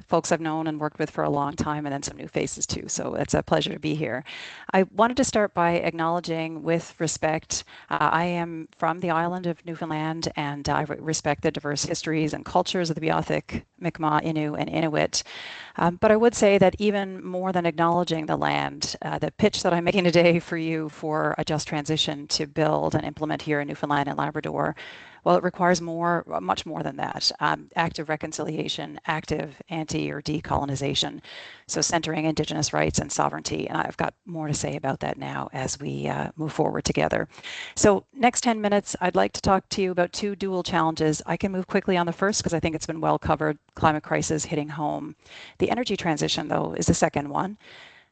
folks I've known and worked with for a long time, and then some new faces too. So it's a pleasure to be here. I wanted to start by acknowledging with respect, I am from the island of Newfoundland, and I respect the diverse histories and cultures of the Beothuk, Mi'kmaq, Innu, and Inuit. But I would say that even more than acknowledging the land, the pitch that I'm making today for you for a just transition to build and implement here in Newfoundland and Labrador, well, it requires much more than that. Active reconciliation, active anti or decolonization, so centering Indigenous rights and sovereignty. And I've got more to say about that now as we move forward together. So next 10 minutes, I'd like to talk to you about two dual challenges. I can move quickly on the first because I think it's been well covered, climate crisis hitting home. The energy transition, though, is the second one.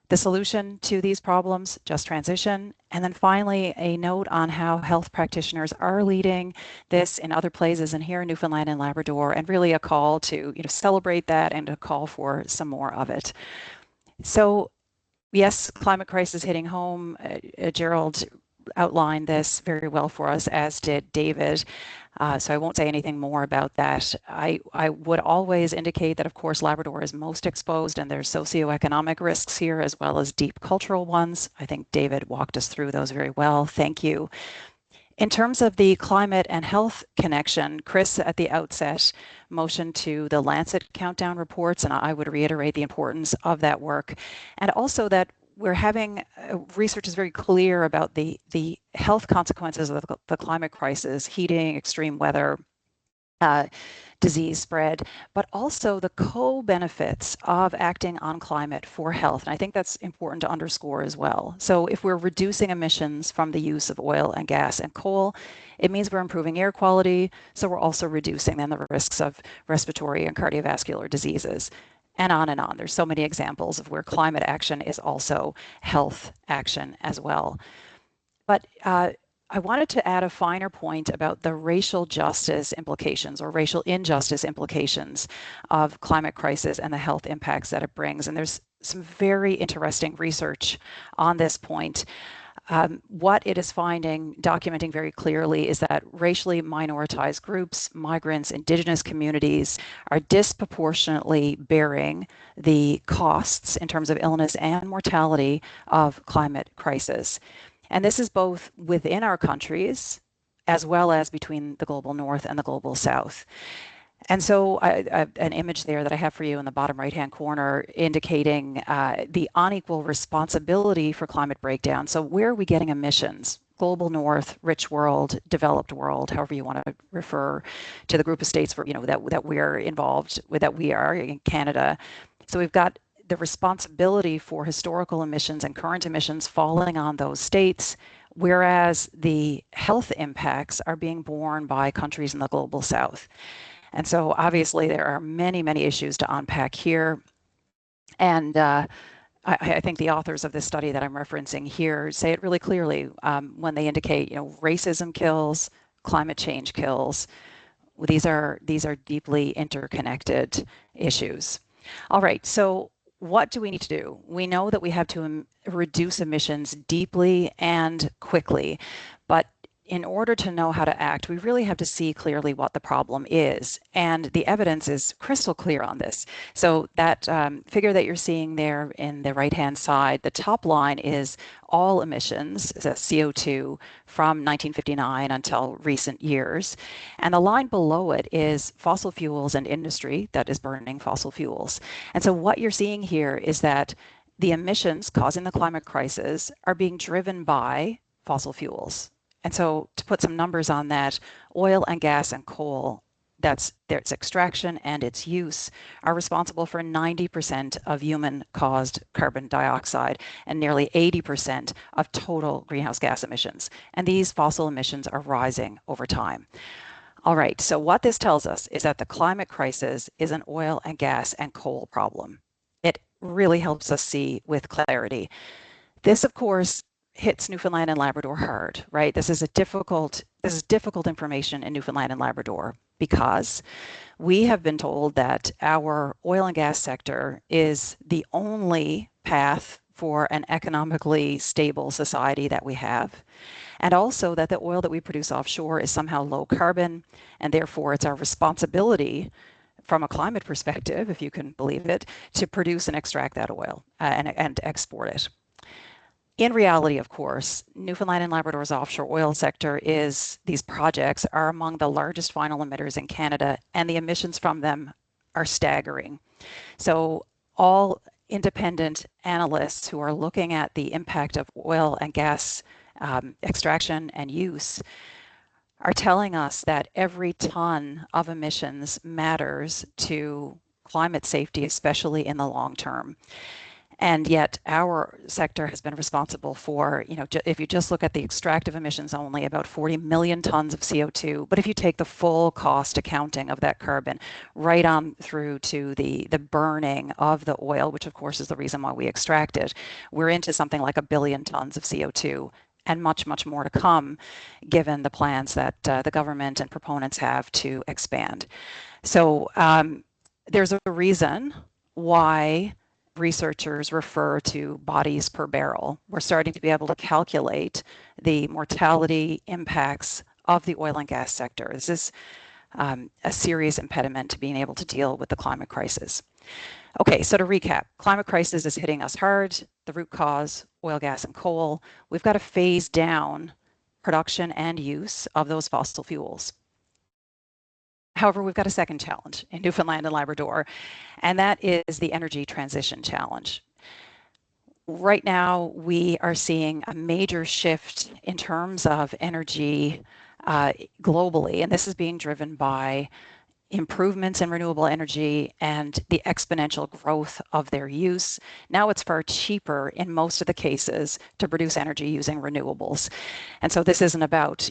The solution to these problems, just transition. And then finally, a note on how health practitioners are leading this in other places and here in Newfoundland and Labrador, and really a call to celebrate that and a call for some more of it. So yes, climate crisis hitting home. Gerald outlined this very well for us, as did David. So I won't say anything more about that. I would always indicate that, of course, Labrador is most exposed, and there's socioeconomic risks here as well as deep cultural ones. I think David walked us through those very well. Thank you. In terms of the climate and health connection, Chris at the outset motioned to the Lancet countdown reports, and I would reiterate the importance of that work, and also that we're having research is very clear about the health consequences of the climate crisis, heating, extreme weather, disease spread, but also the co-benefits of acting on climate for health. And I think that's important to underscore as well. So if we're reducing emissions from the use of oil and gas and coal, it means we're improving air quality. So we're also reducing then the risks of respiratory and cardiovascular diseases. And on and on. There's so many examples of where climate action is also health action as well. But I wanted to add a finer point about the racial justice implications or racial injustice implications of climate crisis and the health impacts that it brings. And there's some very interesting research on this point. What it is finding, documenting very clearly, is that racially minoritized groups, migrants, Indigenous communities are disproportionately bearing the costs in terms of illness and mortality of climate crisis. And this is both within our countries as well as between the global north and the global south. And so an image there that I have for you in the bottom right-hand corner indicating the unequal responsibility for climate breakdown. So where are we getting emissions? Global north, rich world, developed world, however you want to refer to the group of states for, that we're involved with, that we are in Canada. So we've got the responsibility for historical emissions and current emissions falling on those states, whereas the health impacts are being borne by countries in the global south. And so obviously there are many, many issues to unpack here. And I think the authors of this study that I'm referencing here say it really clearly when they indicate, racism kills, climate change kills. These are deeply interconnected issues. All right, so what do we need to do? We know that we have to reduce emissions deeply and quickly, but in order to know how to act, we really have to see clearly what the problem is. And the evidence is crystal clear on this. So that figure that you're seeing there in the right-hand side, the top line is all emissions, the CO2 from 1959 until recent years. And the line below it is fossil fuels and industry that is burning fossil fuels. And so what you're seeing here is that the emissions causing the climate crisis are being driven by fossil fuels. And so to put some numbers on that, oil and gas and coal, that's its extraction and its use, are responsible for 90% of human-caused carbon dioxide and nearly 80% of total greenhouse gas emissions. And these fossil emissions are rising over time. All right, so what this tells us is that the climate crisis is an oil and gas and coal problem. It really helps us see with clarity. This, of course, hits Newfoundland and Labrador hard, right? This is difficult information in Newfoundland and Labrador because we have been told that our oil and gas sector is the only path for an economically stable society that we have. And also that the oil that we produce offshore is somehow low carbon, and therefore it's our responsibility from a climate perspective, if you can believe it, to produce and extract that oil and export it. In reality, of course, Newfoundland and Labrador's offshore oil sector these projects are among the largest final emitters in Canada, and the emissions from them are staggering. So all independent analysts who are looking at the impact of oil and gas extraction and use are telling us that every ton of emissions matters to climate safety, especially in the long term. And yet our sector has been responsible for, if you just look at the extractive emissions only, about 40 million tons of CO2. But if you take the full cost accounting of that carbon right on through to the burning of the oil, which of course is the reason why we extract it, we're into something like 1 billion tons of CO2 and much, much more to come, given the plans that the government and proponents have to expand. So there's a reason why researchers refer to bodies per barrel. We're starting to be able to calculate the mortality impacts of the oil and gas sector. This is a serious impediment to being able to deal with the climate crisis. Okay, so to recap, climate crisis is hitting us hard. The root cause, oil, gas, and coal. We've got to phase down production and use of those fossil fuels. However, we've got a second challenge in Newfoundland and Labrador, and that is the energy transition challenge. Right now, we are seeing a major shift in terms of energy globally, and this is being driven by improvements in renewable energy and the exponential growth of their use. Now it's far cheaper in most of the cases to produce energy using renewables. And so this isn't about,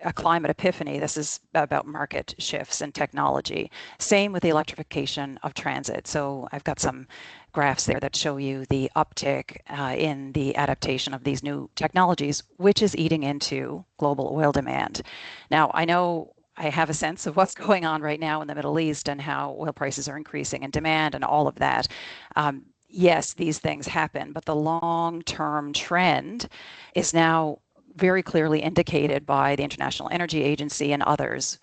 a climate epiphany. This is about market shifts and technology. Same with the electrification of transit. So I've got some graphs there that show you the uptick in the adaptation of these new technologies, which is eating into global oil demand. Now, I know I have a sense of what's going on right now in the Middle East and how oil prices are increasing in demand and all of that. Yes, these things happen, but the long-term trend is now very clearly indicated by the International Energy Agency and others,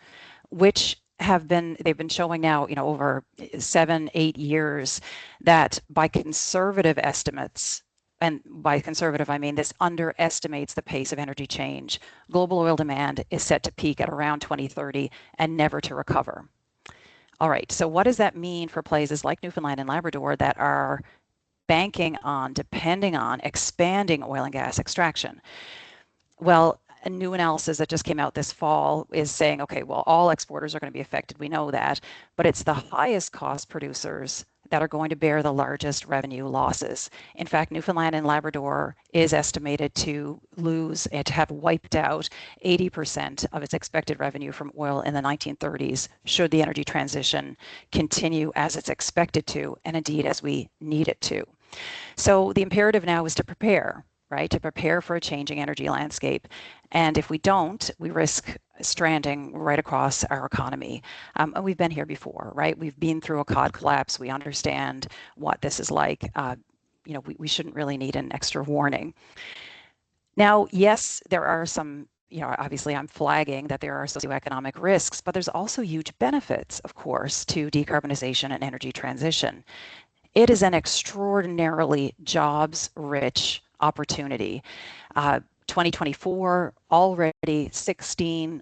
which they've been showing now, over 7-8 years, that by conservative estimates, and by conservative, I mean this underestimates the pace of energy change. Global oil demand is set to peak at around 2030 and never to recover. All right, so what does that mean for places like Newfoundland and Labrador that are depending on expanding oil and gas extraction? Well, a new analysis that just came out this fall is saying, okay, well, all exporters are going to be affected. We know that, but it's the highest cost producers that are going to bear the largest revenue losses. In fact, Newfoundland and Labrador is estimated to have wiped out 80% of its expected revenue from oil in the 1930s, should the energy transition continue as it's expected to, and indeed as we need it to. So the imperative now is to prepare. Right, to prepare for a changing energy landscape. And if we don't, we risk stranding right across our economy. And we've been here before, right? We've been through a COD collapse. We understand what this is like. We shouldn't really need an extra warning. Now, yes, there are some, obviously I'm flagging that there are socioeconomic risks, but there's also huge benefits, of course, to decarbonization and energy transition. It is an extraordinarily jobs-rich opportunity. 2024, already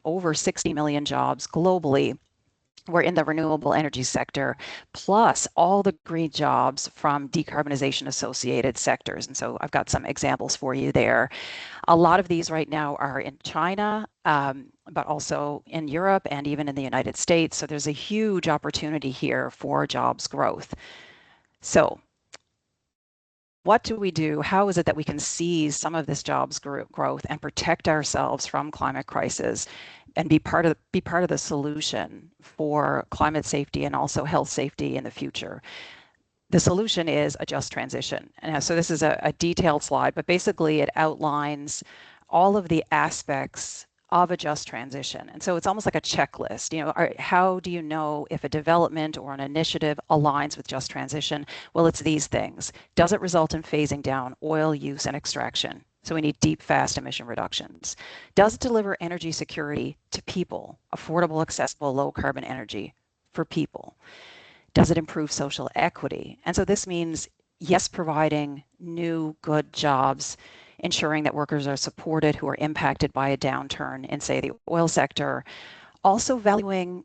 over 60 million jobs globally were in the renewable energy sector, plus all the green jobs from decarbonization associated sectors. And so I've got some examples for you there. A lot of these right now are in China, but also in Europe and even in the United States. So there's a huge opportunity here for jobs growth. So what do we do? How is it that we can seize some of this jobs growth and protect ourselves from climate crisis and be part of the solution for climate safety and also health safety in the future? the solution is a just transition. And so this is a detailed slide, but basically it outlines all of the aspects of a just transition. And so it's almost like a checklist. How do you know if a development or an initiative aligns with just transition? Well, it's these things. Does it result in phasing down oil use and extraction? So we need deep, fast emission reductions. Does it deliver energy security to people, affordable, accessible, low carbon energy for people? Does it improve social equity? And so this means, yes, providing new, good jobs, ensuring that workers are supported who are impacted by a downturn in, say, the oil sector, also valuing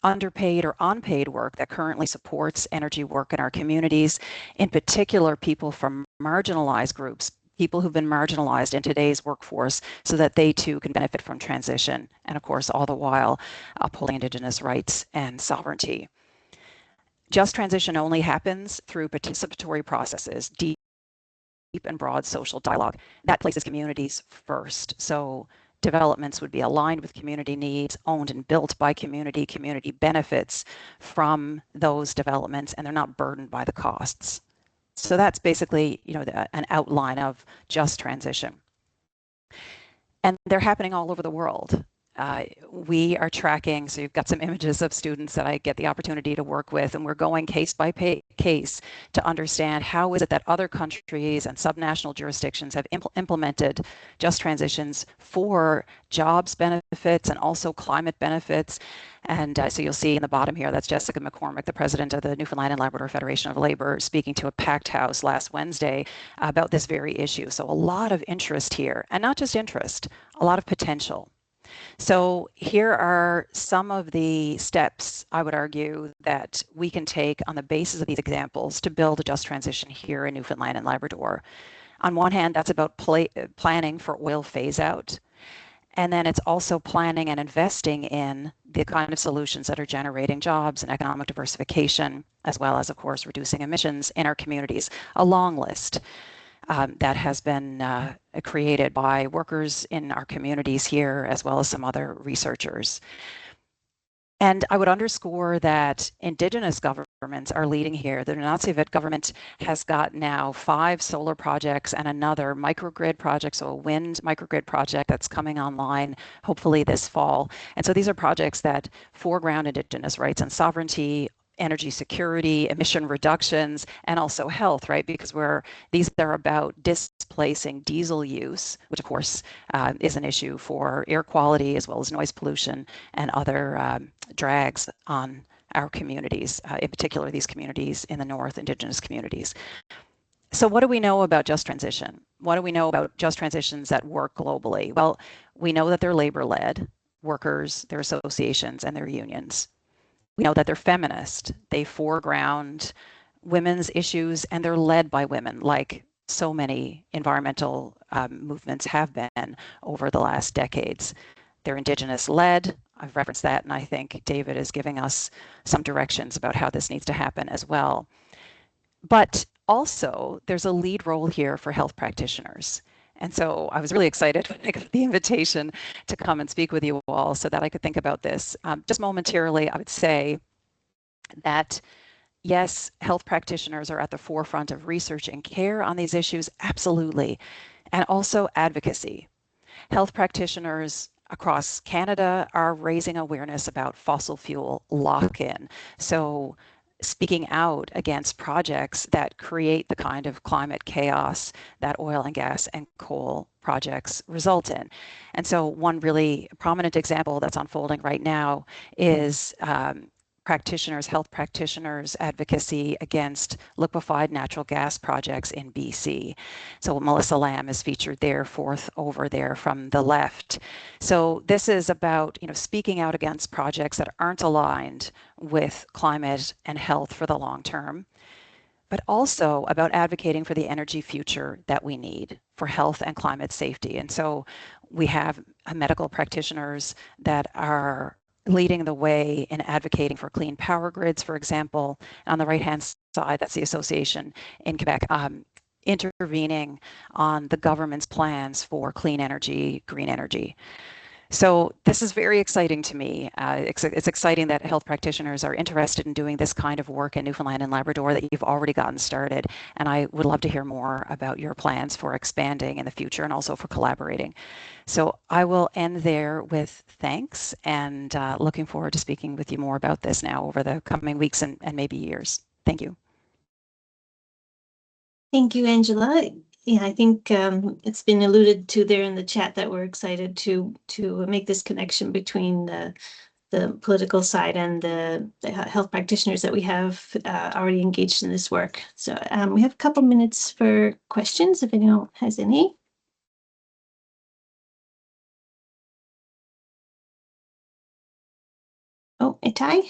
underpaid or unpaid work that currently supports energy work in our communities, in particular people from marginalized groups, people who've been marginalized in today's workforce so that they too can benefit from transition, and of course all the while upholding Indigenous rights and sovereignty. Just transition only happens through participatory processes, deep and broad social dialogue. That places communities first. So developments would be aligned with community needs, owned and built by community benefits from those developments, and they're not burdened by the costs. So that's basically, an outline of just transition. And they're happening all over the world. We are tracking, so you've got some images of students that I get the opportunity to work with, and we're going case by case to understand how is it that other countries and subnational jurisdictions have implemented just transitions for jobs benefits and also climate benefits. And so you'll see in the bottom here, that's Jessica McCormick, the president of the Newfoundland and Labrador Federation of Labor, speaking to a packed house last Wednesday about this very issue. So a lot of interest here, and not just interest, a lot of potential. So here are some of the steps, I would argue, that we can take on the basis of these examples to build a just transition here in Newfoundland and Labrador. On one hand, that's about planning for oil phase out. And then it's also planning and investing in the kind of solutions that are generating jobs and economic diversification, as well as, of course, reducing emissions in our communities. A long list that has been created by workers in our communities here, as well as some other researchers. And I would underscore that Indigenous governments are leading here. The Nunavut government has got now 5 solar projects and another microgrid project, so a wind microgrid project that's coming online hopefully this fall. And so these are projects that foreground Indigenous rights and sovereignty, energy security, emission reductions, and also health, right? Because these are about displacing diesel use, which of course is an issue for air quality as well as noise pollution and other drags on our communities, in particular these communities in the north, Indigenous communities. So what do we know about just transition? What do we know about just transitions that work globally? Well, we know that they're labor-led, workers, their associations, and their unions. We know that they're feminist. They foreground women's issues and they're led by women, like so many environmental movements have been over the last decades. They're Indigenous led. I've referenced that, and I think David is giving us some directions about how this needs to happen as well. But also, there's a lead role here for health practitioners. And so I was really excited when I got the invitation to come and speak with you all so that I could think about this. Just momentarily, I would say that, yes, health practitioners are at the forefront of research and care on these issues, absolutely, and also advocacy. Health practitioners across Canada are raising awareness about fossil fuel lock-in. So speaking out against projects that create the kind of climate chaos that oil and gas and coal projects result in. And so one really prominent example that's unfolding right now is health practitioners' advocacy against liquefied natural gas projects in BC. So Melissa Lamb is featured there, fourth over there from the left. So this is about, speaking out against projects that aren't aligned with climate and health for the long term, but also about advocating for the energy future that we need for health and climate safety. And so we have medical practitioners that are leading the way in advocating for clean power grids, for example. On the right-hand side, that's the association in Quebec, intervening on the government's plans for clean energy, green energy. So this is very exciting to me. It's exciting that health practitioners are interested in doing this kind of work in Newfoundland and Labrador, that you've already gotten started. And I would love to hear more about your plans for expanding in the future and also for collaborating. So I will end there with thanks, and looking forward to speaking with you more about this now over the coming weeks and maybe years. Thank you. Thank you, Angela. Yeah, I think it's been alluded to there in the chat that we're excited to make this connection between the political side and the health practitioners that we have already engaged in this work. So we have a couple minutes for questions if anyone has any. Oh, Itai?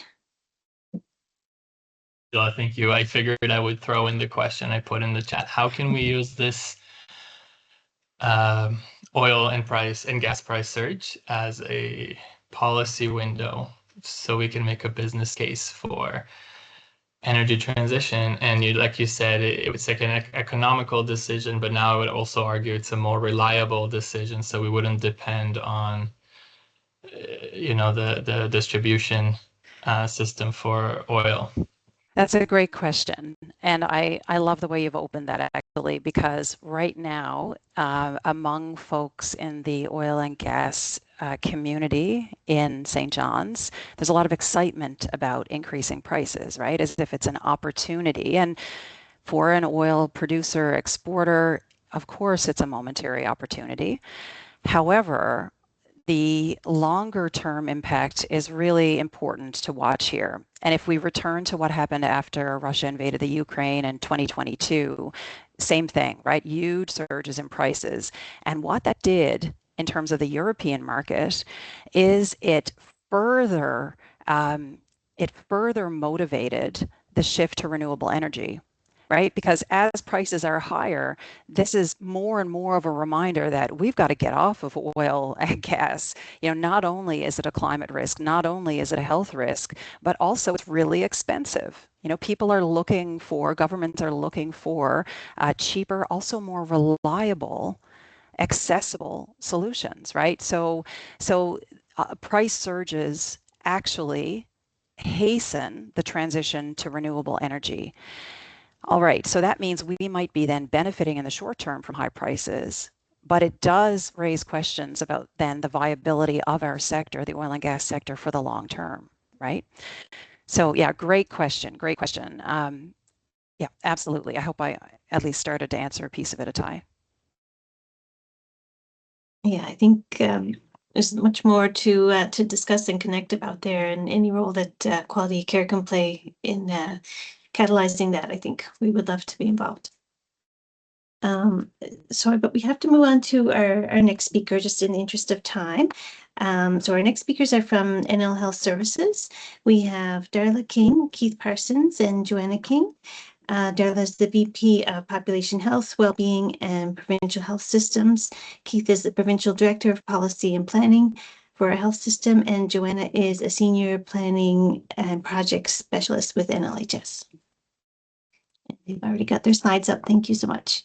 Thank you. I figured I would throw in the question I put in the chat. How can we use this oil and gas price surge as a policy window so we can make a business case for energy transition? And like you said, it was like an economical decision, but now I would also argue it's a more reliable decision, so we wouldn't depend on the distribution system for oil. That's a great question. And I love the way you've opened that, actually, because right now, among folks in the oil and gas community in St. John's, there's a lot of excitement about increasing prices, right? As if it's an opportunity. And for an oil producer, exporter, of course, it's a momentary opportunity. However, the longer term impact is really important to watch here. And if we return to what happened after Russia invaded the Ukraine in 2022, same thing, right? Huge surges in prices. And what that did in terms of the European market is it further motivated the shift to renewable energy. Right? Because as prices are higher, this is more and more of a reminder that we've got to get off of oil and gas. Not only is it a climate risk, not only is it a health risk, but also it's really expensive. People are looking for, governments are looking for cheaper, also more reliable, accessible solutions, right? So price surges actually hasten the transition to renewable energy. All right, so that means we might be then benefiting in the short term from high prices, but it does raise questions about then the viability of our sector, the oil and gas sector, for the long term, right? So yeah, great question, great question. Yeah, absolutely. I hope I at least started to answer a piece of it, Itai. Yeah, I think there's much more to discuss and connect about there, and any role that quality care can play in catalyzing that. I think we would love to be involved. Sorry, but we have to move on to our next speaker just in the interest of time. So our next speakers are from NL Health Services. We have Darla King, Keith Parsons, and Joanna King. Darla is the VP of Population Health, Wellbeing, and Provincial Health Systems. Keith is the Provincial Director of Policy and Planning for our health system, and Joanna is a Senior Planning and Project Specialist with NLHS. They've already got their slides up. Thank you so much.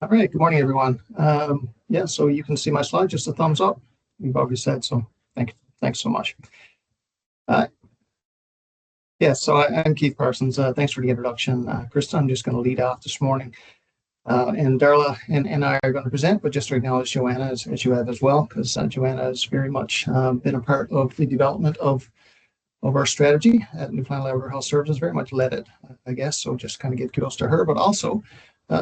All right, good morning, everyone. Yeah, so you can see my slide, just a thumbs up. You've already said so. Thanks so much. Yeah, so I'm Keith Parsons. Thanks for the introduction. Krista, I'm just going to lead off this morning. And Darla and I are going to present, but just to acknowledge Joanna as you have as well, because Joanna has very much been a part of the development of our strategy at Newfoundland and Labrador Health Services, very much led it, I guess. So just kind of give kudos to her, but also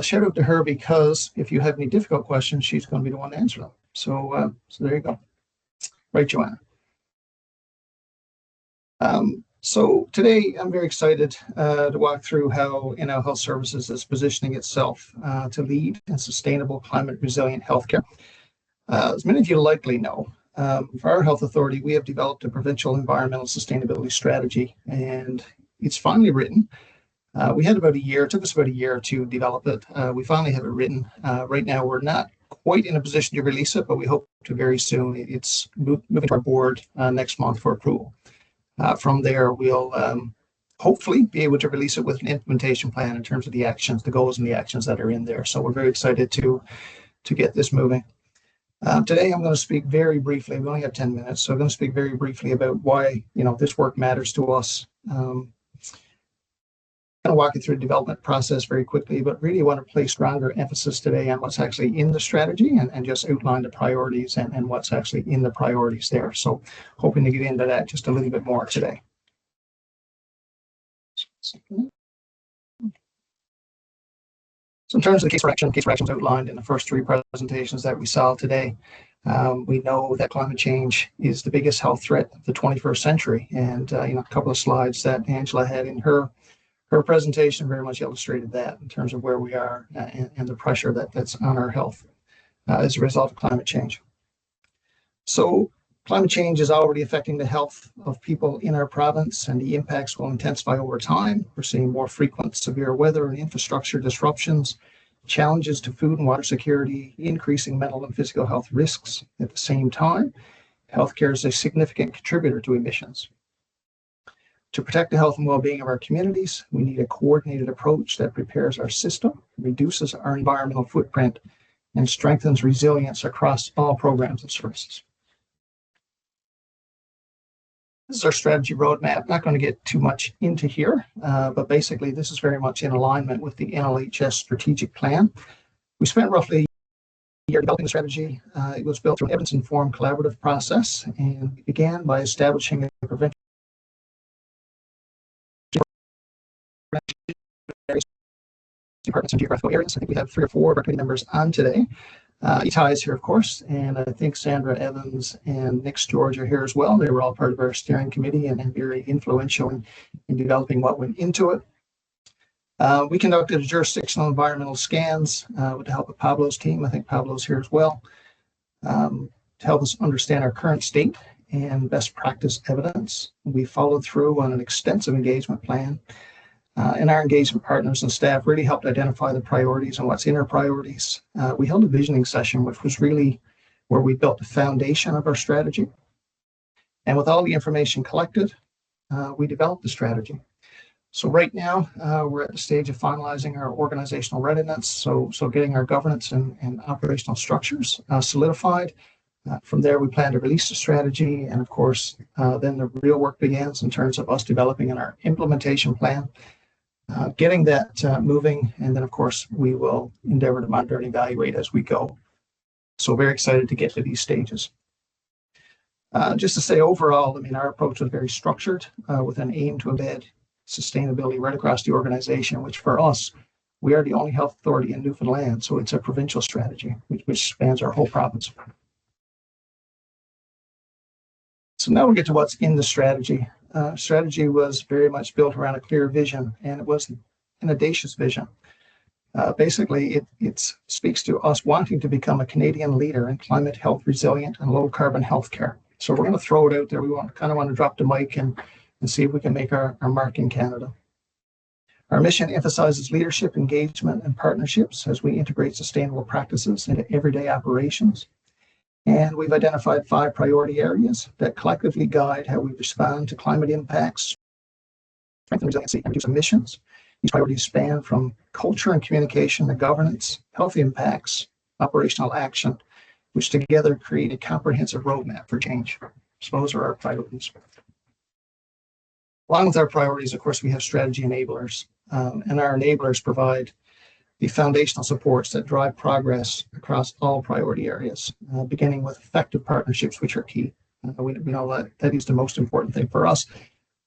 shout out to her, because if you have any difficult questions, she's going to be the one to answer them. So there you go. Right, Joanna. So today I'm very excited to walk through how NL Health Services is positioning itself to lead in sustainable, climate resilient healthcare. As many of you likely know, for our health authority, we have developed a provincial environmental sustainability strategy, and it's finally written. We had about a year, it took us about a year to develop it. We finally have it written. Right now, we're not quite in a position to release it, but we hope to very soon. It's moving to our board next month for approval. From there, we'll hopefully be able to release it with an implementation plan in terms of the actions, the goals and the actions that are in there. So we're very excited to get this moving. Today, I'm going to speak very briefly. We only have 10 minutes, so I'm going to speak very briefly about why this work matters to us. I'm going to walk you through the development process very quickly, but really want to place stronger emphasis today on what's actually in the strategy and just outline the priorities and what's actually in the priorities there. So hoping to get into that just a little bit more today. So in terms of the case for action is outlined in the first three presentations that we saw today. We know that climate change is the biggest health threat of the 21st century. And a couple of slides that Angela had in her presentation very much illustrated that in terms of where we are and the pressure that's on our health as a result of climate change. So climate change is already affecting the health of people in our province, and the impacts will intensify over time. We're seeing more frequent severe weather and infrastructure disruptions, challenges to food and water security, increasing mental and physical health risks. At the same time, healthcare is a significant contributor to emissions. To protect the health and well-being of our communities, we need a coordinated approach that prepares our system, reduces our environmental footprint, and strengthens resilience across all programs and services. This is our strategy roadmap. Not going to get too much into here, but basically this is very much in alignment with the NLHS strategic plan. We spent roughly a year developing the strategy. It was built through an evidence-informed collaborative process, and we began by establishing a prevention departments and geographical areas. I think we have 3 or 4 of our committee members on today. Itai is here, of course, and I think Sandra Evans and Nick George are here as well. They were all part of our steering committee and very influential in developing what went into it. We conducted jurisdictional environmental scans with the help of Pablo's team. I think Pablo's here as well, to help us understand our current state and best practice evidence. We followed through on an extensive engagement plan. And our engagement partners and staff really helped identify the priorities and what's in our priorities. We held a visioning session, which was really where we built the foundation of our strategy. And with all the information collected, we developed the strategy. So right now, we're at the stage of finalizing our organizational readiness. So getting our governance and operational structures solidified. From there, we plan to release the strategy. And of course, then the real work begins in terms of us developing our implementation plan. Getting that moving, and then of course we will endeavor to monitor and evaluate as we go. So very excited to get to these stages. Just to say overall, I mean, our approach was very structured with an aim to embed sustainability right across the organization, which for us, we are the only health authority in Newfoundland, so it's a provincial strategy which spans our whole province. So now we get to what's in the strategy. Strategy was very much built around a clear vision, and it was an audacious vision. Basically, it speaks to us wanting to become a Canadian leader in climate health resilient and low carbon healthcare. So we're going to throw it out there. We kind of want to drop the mic and see if we can make our mark in Canada. Our mission emphasizes leadership, engagement, and partnerships as we integrate sustainable practices into everyday operations. And we've identified 5 priority areas that collectively guide how we respond to climate impacts, strengthen resiliency, and reduce emissions. These priorities span from culture and communication to governance, health impacts, operational action, which together create a comprehensive roadmap for change. So those are our priorities. Along with our priorities, of course, we have strategy enablers, and our enablers provide the foundational supports that drive progress across all priority areas, beginning with effective partnerships, which are key. We know that is the most important thing for us.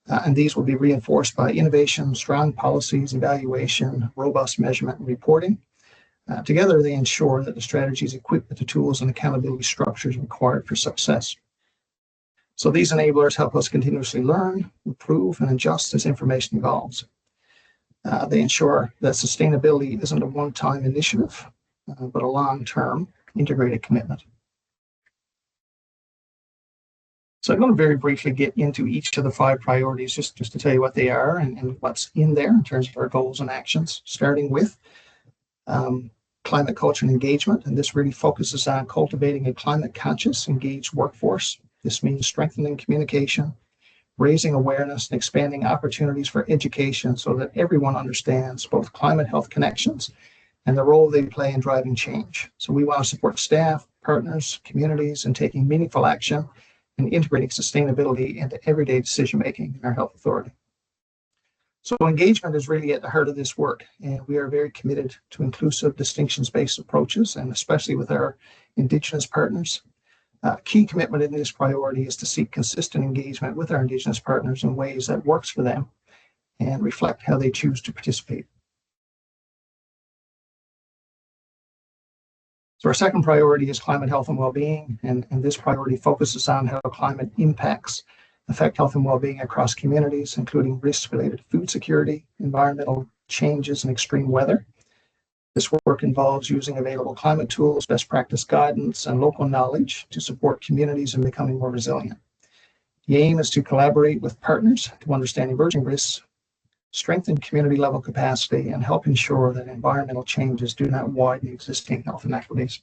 And these will be reinforced by innovation, strong policies, evaluation, robust measurement, and reporting. Together, they ensure that the strategy is equipped with the tools and accountability structures required for success. So these enablers help us continuously learn, improve, and adjust as information evolves. They ensure that sustainability isn't a one-time initiative, but a long-term integrated commitment. So I'm going to very briefly get into each of the 5 priorities, just to tell you what they are and what's in there in terms of our goals and actions, starting with climate culture and engagement. And this really focuses on cultivating a climate conscious, engaged workforce. This means strengthening communication, raising awareness, and expanding opportunities for education so that everyone understands both climate health connections and the role they play in driving change. So we want to support staff, partners, communities, and taking meaningful action and integrating sustainability into everyday decision-making in our health authority. So engagement is really at the heart of this work, and we are very committed to inclusive, distinctions-based approaches, and especially with our Indigenous partners. Key commitment in this priority is to seek consistent engagement with our Indigenous partners in ways that works for them and reflect how they choose to participate. So our second priority is climate health and well-being, and this priority focuses on how climate impacts affect health and well-being across communities, including risks related to food security, environmental changes, and extreme weather. This work involves using available climate tools, best practice guidance, and local knowledge to support communities in becoming more resilient. The aim is to collaborate with partners to understand emerging risks, strengthen community-level capacity, and help ensure that environmental changes do not widen existing health inequities.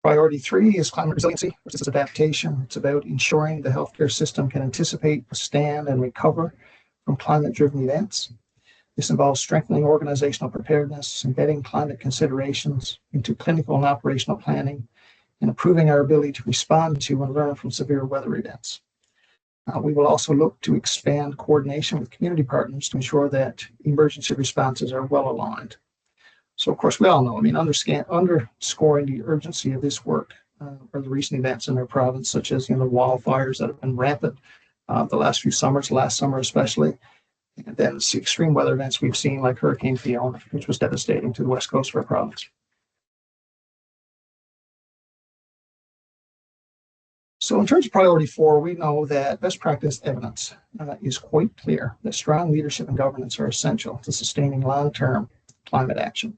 Priority 3 is climate resiliency, which is adaptation. It's about ensuring the healthcare system can anticipate, withstand, and recover from climate-driven events. This involves strengthening organizational preparedness, embedding climate considerations into clinical and operational planning, and improving our ability to respond to and learn from severe weather events. We will also look to expand coordination with community partners to ensure that emergency responses are well aligned. So, of course, we all know, underscoring the urgency of this work are the recent events in our province, such as the wildfires that have been rampant the last few summers, last summer especially, and then the extreme weather events we've seen, like Hurricane Fiona, which was devastating to the west coast of our province. So in terms of priority 4, we know that best practice evidence is quite clear that strong leadership and governance are essential to sustaining long-term climate action.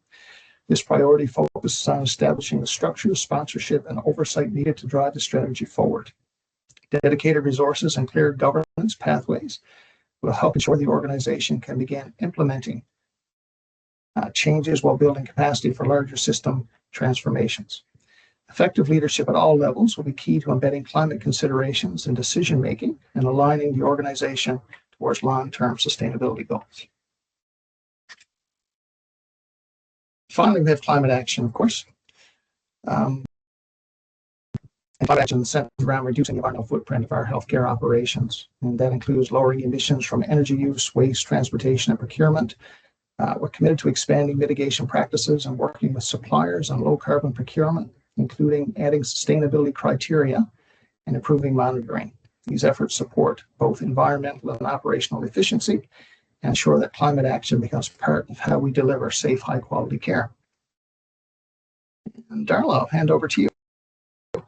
This priority focuses on establishing the structure, sponsorship, and oversight needed to drive the strategy forward. Dedicated resources and clear governance pathways will help ensure the organization can begin implementing changes while building capacity for larger system transformations. Effective leadership at all levels will be key to embedding climate considerations in decision-making and aligning the organization towards long-term sustainability goals. Finally, we have climate action, of course. And climate action is centered around reducing the environmental footprint of our healthcare operations. And that includes lowering emissions from energy use, waste, transportation, and procurement. We're committed to expanding mitigation practices and working with suppliers on low carbon procurement, including adding sustainability criteria and improving monitoring. These efforts support both environmental and operational efficiency and ensure that climate action becomes part of how we deliver safe, high-quality care. And Darla, I'll hand over to you. All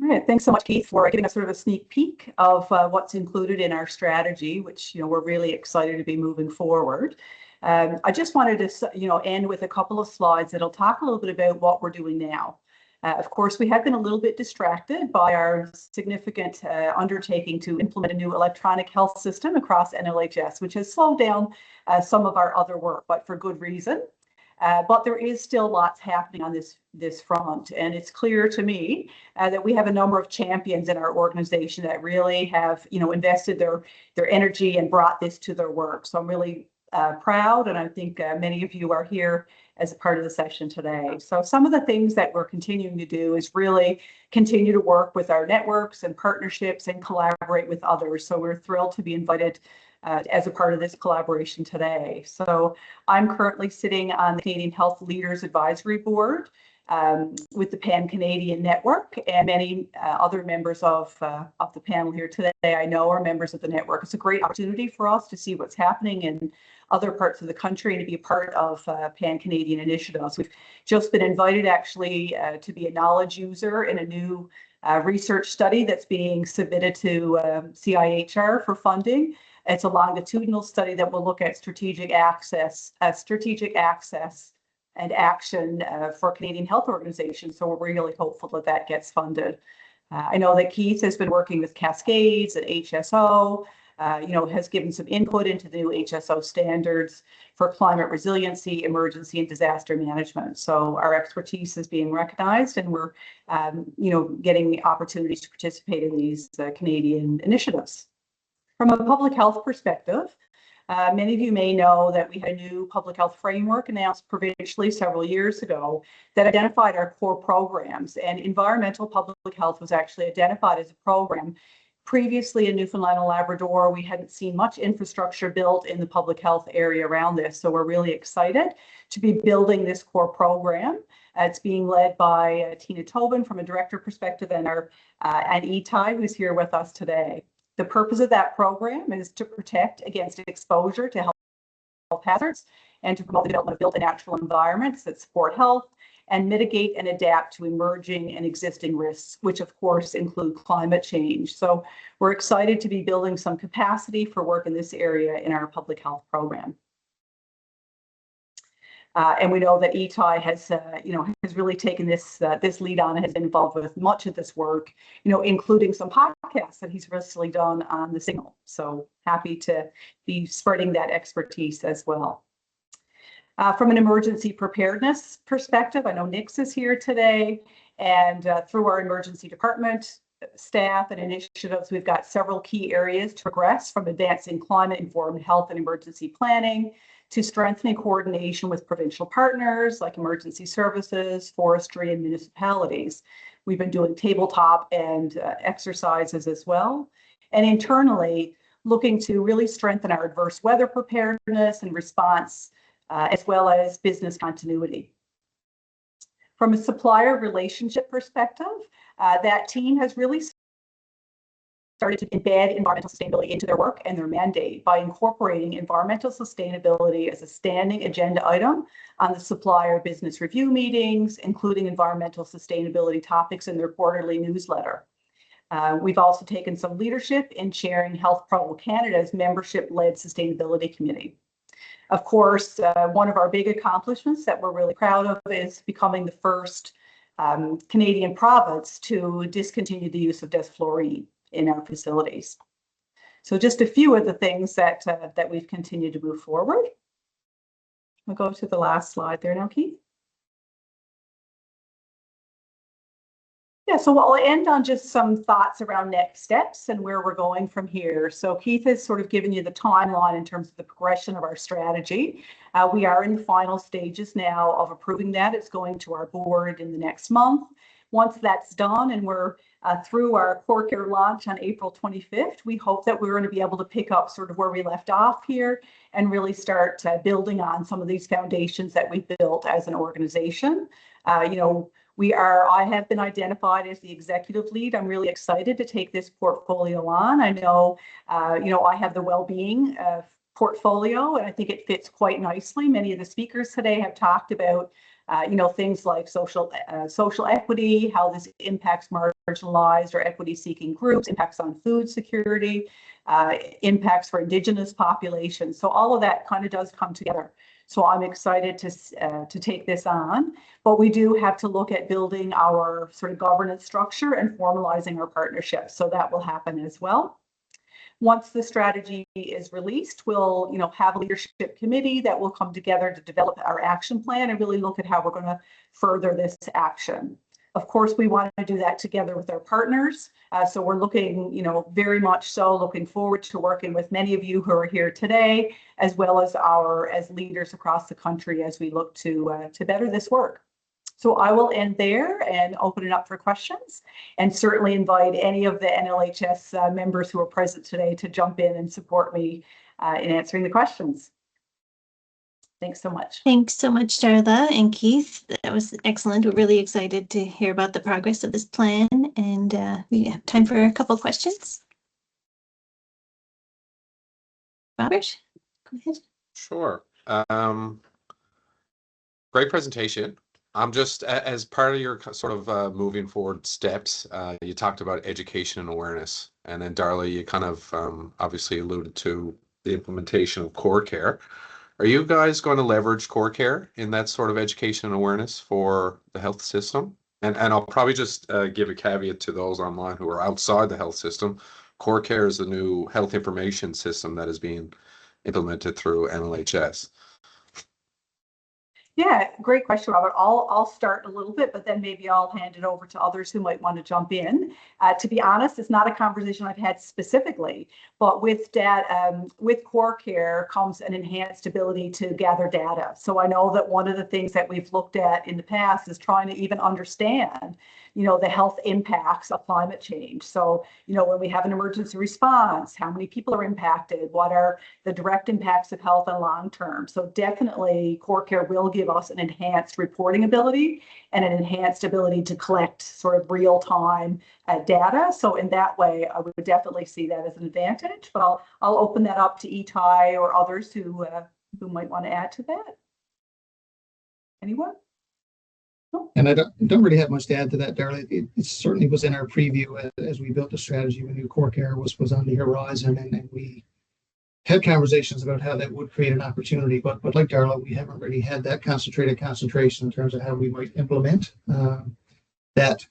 right, thanks so much, Keith, for giving us sort of a sneak peek of what's included in our strategy, which we're really excited to be moving forward. I just wanted to end with a couple of slides that'll talk a little bit about what we're doing now. Of course, we have been a little bit distracted by our significant undertaking to implement a new electronic health system across NLHS, which has slowed down some of our other work, but for good reason. But there is still lots happening on this front, and it's clear to me that we have a number of champions in our organization that really have invested their energy and brought this to their work. So I'm really proud, and I think many of you are here as a part of the session today. So some of the things that we're continuing to do is really continue to work with our networks and partnerships and collaborate with others. So we're thrilled to be invited as a part of this collaboration today. So I'm currently sitting on the Canadian Health Leaders Advisory Board with the Pan-Canadian Network, and many other members of the panel here today I know are members of the network. It's a great opportunity for us to see what's happening in other parts of the country and to be a part of Pan-Canadian initiatives. We've just been invited actually to be a knowledge user in a new research study that's being submitted to CIHR for funding. It's a longitudinal study that will look at strategic access and action for Canadian health organizations. So we're really hopeful that that gets funded. I know that Keith has been working with Cascades and HSO, has given some input into the new HSO standards for climate resiliency, emergency, and disaster management. So our expertise is being recognized, and we're, getting opportunities to participate in these Canadian initiatives. From a public health perspective, Many of you may know that we had a new public health framework announced provincially several years ago that identified our core programs, and environmental public health was actually identified as a program. Previously in Newfoundland and Labrador, we hadn't seen much infrastructure built in the public health area around this, so we're really excited to be building this core program. It's being led by Tina Tobin from a director perspective, and Itai, who's here with us today. The purpose of that program is to protect against exposure to health hazards and to promote the development of built and natural environments that support health and mitigate and adapt to emerging and existing risks, which of course include climate change. So we're excited to be building some capacity for work in this area in our public health program. And we know that Itai has really taken this lead on and has been involved with much of this work, including some podcasts that he's recently done on the signal. So happy to be spreading that expertise as well. From an emergency preparedness perspective, I know Nix is here today, and through our emergency department staff and initiatives, we've got several key areas to progress, from advancing climate-informed health and emergency planning to strengthening coordination with provincial partners like emergency services, forestry, and municipalities. We've been doing tabletop and exercises as well. And internally, looking to really strengthen our adverse weather preparedness and response, as well as business continuity. From a supplier relationship perspective, that team has really started to embed environmental sustainability into their work and their mandate by incorporating environmental sustainability as a standing agenda item on the supplier business review meetings, including environmental sustainability topics in their quarterly newsletter. We've also taken some leadership in chairing Health Pro Canada's membership-led sustainability committee. Of course, one of our big accomplishments that we're really proud of is becoming the first Canadian province to discontinue the use of desflurane in our facilities. So just a few of the things that we've continued to move forward. I'll go to the last slide there now, Keith. Yeah, so I'll end on just some thoughts around next steps and where we're going from here. So Keith has sort of given you the timeline in terms of the progression of our strategy. We are in the final stages now of approving that. It's going to our board in the next month. Once that's done and we're through our core care launch on April 25th, we hope that we're going to be able to pick up sort of where we left off here and really start building on some of these foundations that we've built as an organization. I have been identified as the executive lead. I'm really excited to take this portfolio on. I know, I have the wellbeing portfolio, and I think it fits quite nicely. Many of the speakers today have talked about, things like social equity, how this impacts marginalized or equity-seeking groups, impacts on food security, impacts for Indigenous populations. So all of that kind of does come together. So I'm excited to take this on, but we do have to look at building our sort of governance structure and formalizing our partnerships. So that will happen as well. Once the strategy is released, we'll have a leadership committee that will come together to develop our action plan and really look at how we're going to further this action. Of course, we want to do that together with our partners. So we're looking, very much so looking forward to working with many of you who are here today, as well as as leaders across the country as we look to better this work. So I will end there and open it up for questions, and certainly invite any of the NLHS members who are present today to jump in and support me in answering the questions. Thanks so much. Thanks so much, Darla and Keith. That was excellent. We're really excited to hear about the progress of this plan, and we have time for a couple of questions. Robert, go ahead. Sure. Great presentation. I'm just, as part of your sort of moving forward steps, you talked about education and awareness, and then Darla, you kind of obviously alluded to the implementation of core care. Are you guys going to leverage core care in that sort of education and awareness for the health system? And I'll probably just give a caveat to those online who are outside the health system. Core care is the new health information system that is being implemented through NLHS. Yeah, great question, Robert. I'll start a little bit, but then maybe I'll hand it over to others who might want to jump in. To be honest, it's not a conversation I've had specifically, but with core care comes an enhanced ability to gather data. So I know that one of the things that we've looked at in the past is trying to even understand, the health impacts of climate change. So, when we have an emergency response, how many people are impacted? What are the direct impacts of health and long term? So definitely core care will give us an enhanced reporting ability and an enhanced ability to collect sort of real time data. So in that way, I would definitely see that as an advantage, but I'll open that up to Itai or others who might want to add to that. Anyone? And I don't really have much to add to that, Darla. It certainly was in our preview as we built the strategy. We knew core care was on the horizon, and we had conversations about how that would create an opportunity. But like Darla, we haven't really had that concentration in terms of how we might implement that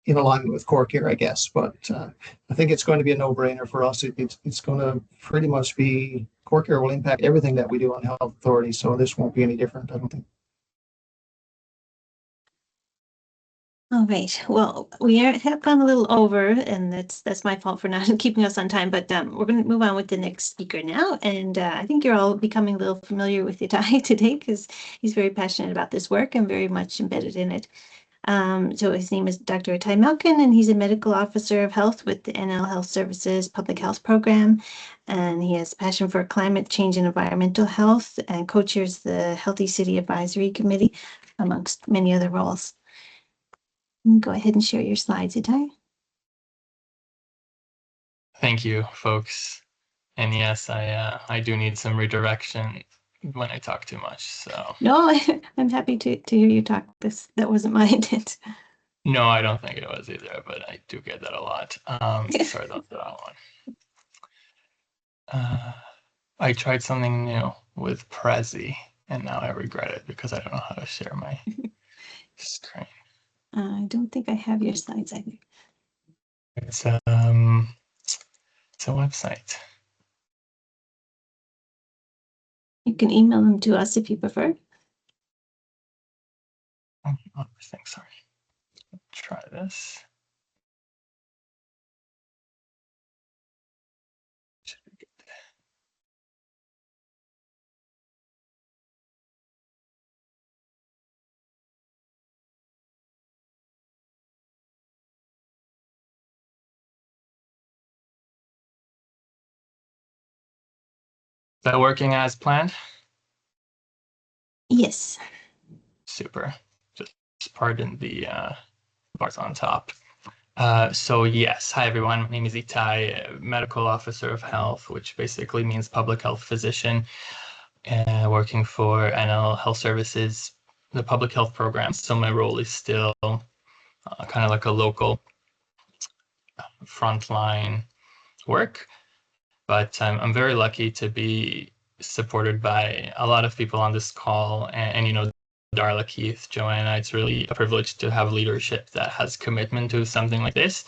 in alignment with core care, I guess. But I think it's going to be a no-brainer for us. It's going to pretty much be core care will impact everything that we do on health authority. So this won't be any different, I don't think. All right. Well, we have gone a little over, and that's my fault for not keeping us on time. But we're going to move on with the next speaker now, and I think you're all becoming a little familiar with Itai today because he's very passionate about this work and very much embedded in it. So his name is Dr. Itai Malkin, and he's a medical officer of health with the NL Health Services Public Health Program, and he has passion for climate change and environmental health, and co-chairs the Healthy City Advisory Committee, amongst many other roles. Go ahead and share your slides, Itai. Thank you, folks. And yes, I do need some redirection when I talk too much. So no, I'm happy to hear you talk. That wasn't my intent. No, I don't think it was either, but I do get that a lot. Sorry about that one. I tried something new with Prezi, and now I regret it because I don't know how to share my screen. I don't think I have your slides either. It's a website. You can email them to us if you prefer. Sorry. Try this. Is that working as planned? Yes. Super. Just pardon the bars on top. So yes, hi everyone. My name is Itai, medical officer of health, which basically means public health physician, working for NL Health Services, the public health program. So my role is still kind of like a local frontline work, but I'm very lucky to be supported by a lot of people on this call, and Darla, Keith, Joanna. It's really a privilege to have leadership that has commitment to something like this.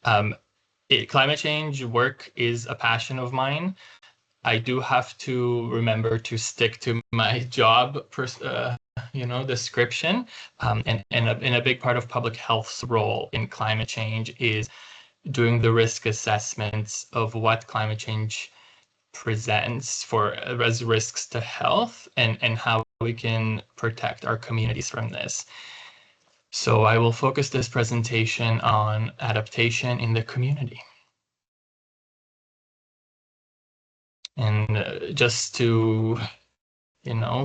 Climate change work is a passion of mine. I do have to remember to stick to my job, description. And a big part of public health's role in climate change is doing the risk assessments of what climate change presents as risks to health and how we can protect our communities from this. So I will focus this presentation on adaptation in the community. And just to,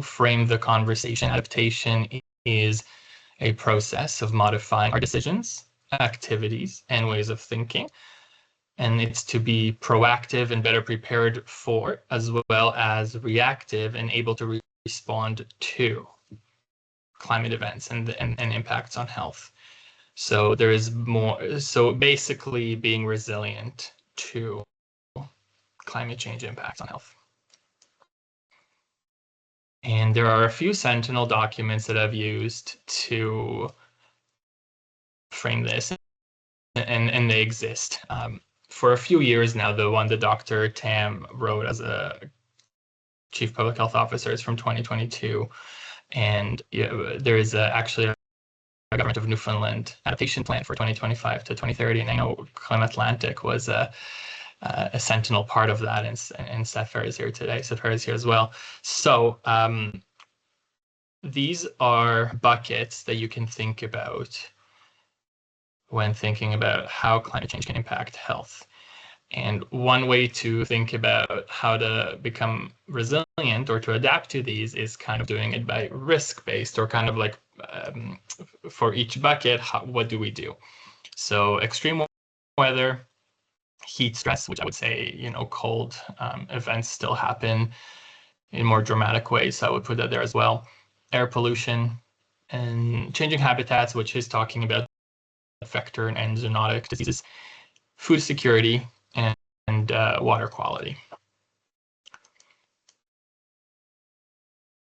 frame the conversation, adaptation is a process of modifying our decisions, activities, and ways of thinking. And it's to be proactive and better prepared for, as well as reactive and able to respond to climate events and impacts on health. So there is more. So basically being resilient to climate change impacts on health. And there are a few Sentinel documents that I've used to frame this, and they exist. For a few years now, the one that Dr. Tam wrote as a chief public health officers from 2022. And there is actually a government of Newfoundland adaptation plan for 2025 to 2030. And I know Climate Atlantic was a sentinel part of that, and Sapphire is here today. Sapphire is here as well. So these are buckets that you can think about when thinking about how climate change can impact health. And one way to think about how to become resilient or to adapt to these is kind of doing it by risk-based, or kind of like for each bucket, what do we do? So extreme weather, heat stress, which I would say, you know, cold events still happen in more dramatic ways, so I would put that there as well. Air pollution and changing habitats, which is talking about vector and zoonotic diseases, food security, and water quality.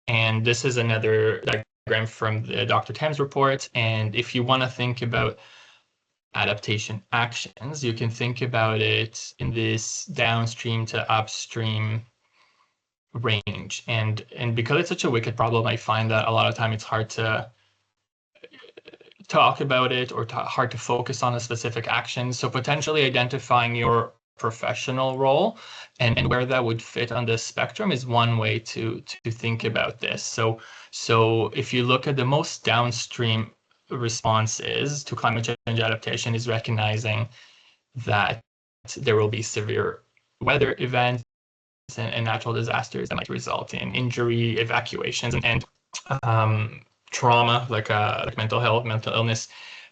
And this is another diagram from the Dr. Thames report. And if you want to think about adaptation actions, you can think about it in this downstream to upstream range. And because it's such a wicked problem, I find that a lot of time it's hard to talk about it, or hard to focus on a specific action. So potentially identifying your professional role and where that would fit on the spectrum is one way to think about this. So if you look at the most downstream responses to climate change adaptation, is recognizing that there will be severe weather events and natural disasters that might result in injury, evacuations, and trauma, like mental health, mental illness,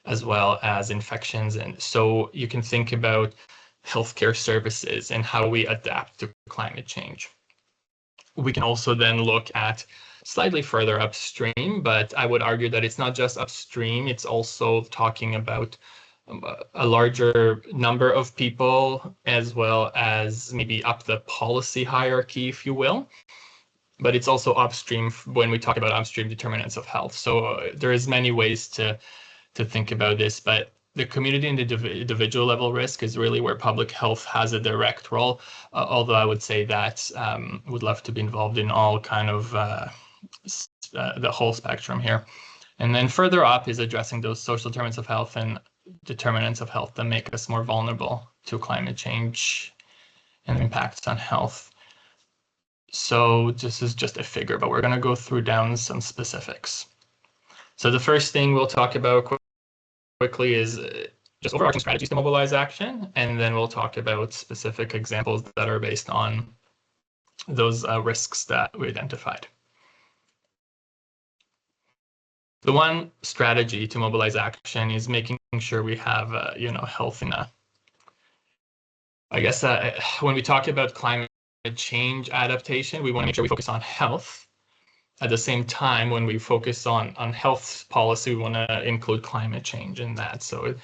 as well as infections. And so you can think about healthcare services and how we adapt to climate change. We can also then look at slightly further upstream, but I would argue that it's not just upstream, it's also talking about a larger number of people, as well as maybe up the policy hierarchy, if you will. But it's also upstream when we talk about upstream determinants of health. So there is many ways to think about this, but the community and the individual level risk is really where public health has a direct role, although I would say that would love to be involved in all kind of the whole spectrum here. And then further up is addressing those social determinants of health and determinants of health that make us more vulnerable to climate change and impacts on health. So this is just a figure, but we're going to go through down some specifics. So the first thing we'll talk about quickly is just overarching strategies to mobilize action, and then we'll talk about specific examples that are based on those risks that we identified. The one strategy to mobilize action is making sure we have, health in a, I guess when we talk about climate change adaptation, we want to make sure we focus on health. At the same time, when we focus on health policy, we want to include climate change in that. So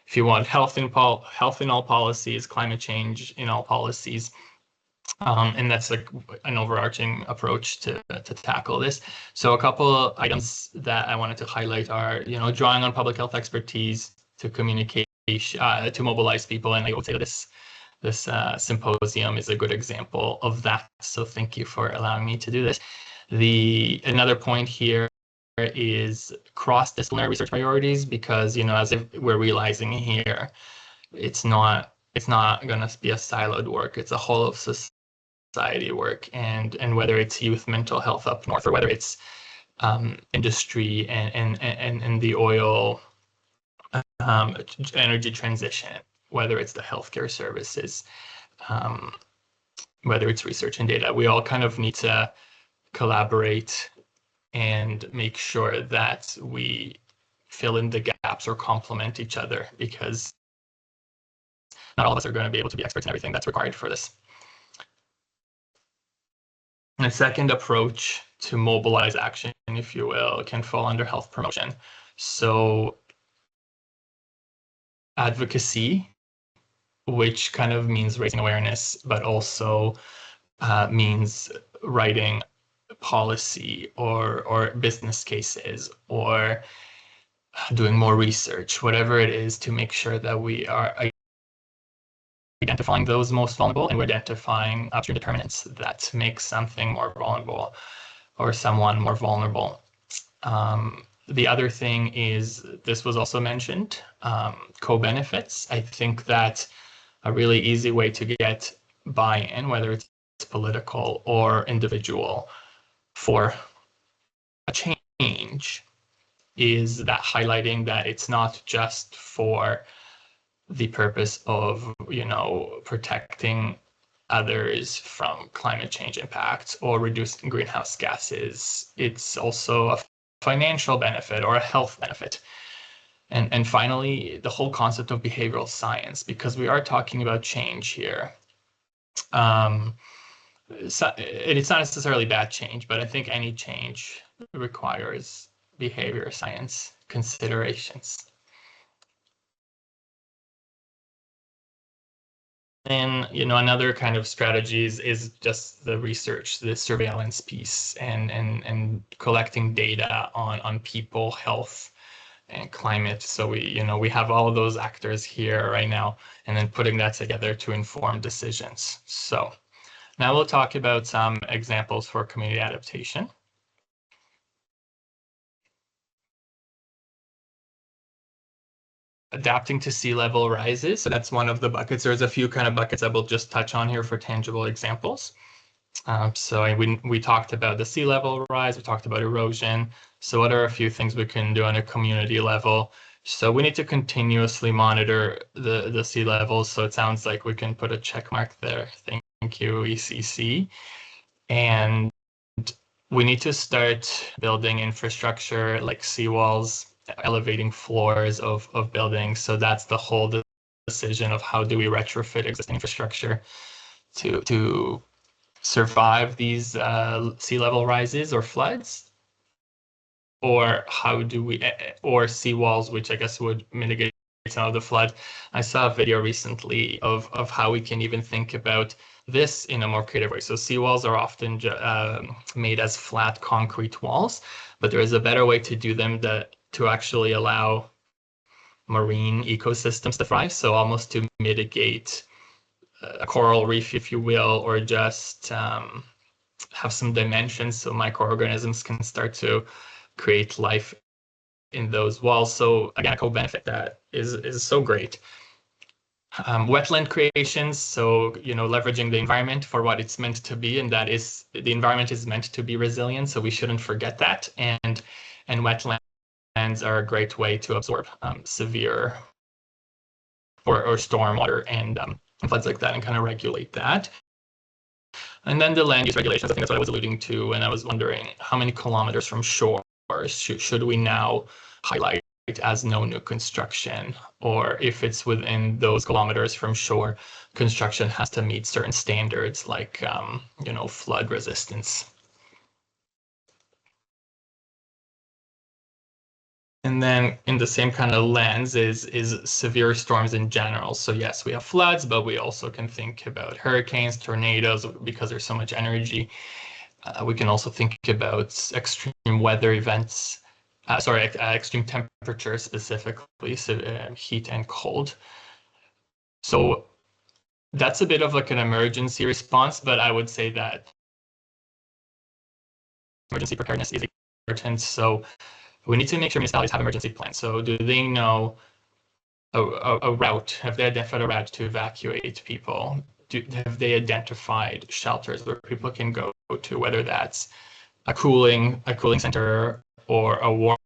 if you want health in all policies, climate change in all policies, and that's like an overarching approach to tackle this. So a couple of items that I wanted to highlight are, drawing on public health expertise to communicate, to mobilize people. And I would say this symposium is a good example of that. So thank you for allowing me to do this. Another point here is cross-disciplinary research priorities, because, as if we're realizing here, it's not going to be a siloed work. It's a whole of society work, and whether it's youth mental health up north, or whether it's industry and the oil energy transition, whether it's the healthcare services, whether it's research and data, we all kind of need to collaborate and make sure that we fill in the gaps or complement each other, because not all of us are going to be able to be experts in everything that's required for this. And a second approach to mobilize action, if you will, can fall under health promotion. So advocacy, which kind of means raising awareness, but also means writing policy or business cases, or doing more research, whatever it is, to make sure that we are identifying those most vulnerable, and we're identifying upstream determinants that make something more vulnerable or someone more vulnerable. The other thing is, this was also mentioned, co-benefits. I think that a really easy way to get buy-in, whether it's political or individual, for a change, is that highlighting that it's not just for the purpose of, you know, protecting others from climate change impacts or reducing greenhouse gases. It's also a financial benefit or a health benefit. And finally, the whole concept of behavioral science, because we are talking about change here. So it's not necessarily bad change, but I think any change requires behavior science considerations. And, you know, another kind of strategies is just the research, the surveillance piece, and collecting data on people, health, and climate. So we have all of those actors here right now, and then putting that together to inform decisions. So now we'll talk about some examples for community adaptation. Adapting to sea level rises. So that's one of the buckets. There's a few kind of buckets I will just touch on here for tangible examples. So we talked about the sea level rise, we talked about erosion. So what are a few things we can do on a community level? So we need to continuously monitor the sea levels. So it sounds like we can put a check mark there. Thank you, ECC. And we need to start building infrastructure like seawalls, elevating floors of buildings. So that's the whole decision of how do we retrofit existing infrastructure to survive these sea level rises or floods, or how do we, or seawalls, which I guess would mitigate some of the flood. I saw a video recently of how we can even think about this in a more creative way. So seawalls are often made as flat concrete walls, but there is a better way to do them to actually allow marine ecosystems to thrive. So almost to mitigate a coral reef, if you will, or just have some dimensions so microorganisms can start to create life in those walls. So again, a co-benefit that is so great. Wetland creations, so leveraging the environment for what it's meant to be, and that is the environment is meant to be resilient, so we shouldn't forget that. And wetlands are a great way to absorb severe or storm water and floods like that, and kind of regulate that. And then the land use regulations, I think that's what I was alluding to, and I was wondering how many kilometers from shore should we now highlight as no new construction, or if it's within those kilometers from shore, construction has to meet certain standards like flood resistance. And then in the same kind of lens is severe storms in general. So yes, we have floods, but we also can think about hurricanes, tornadoes, because there's so much energy. We can also think about extreme weather events, extreme temperature specifically, so heat and cold. So that's a bit of like an emergency response, but I would say that emergency preparedness is important. So we need to make sure municipalities have emergency plans. So do they know a route? Have they identified a route to evacuate people? Have they identified shelters where people can go to, whether that's a cooling center or a warm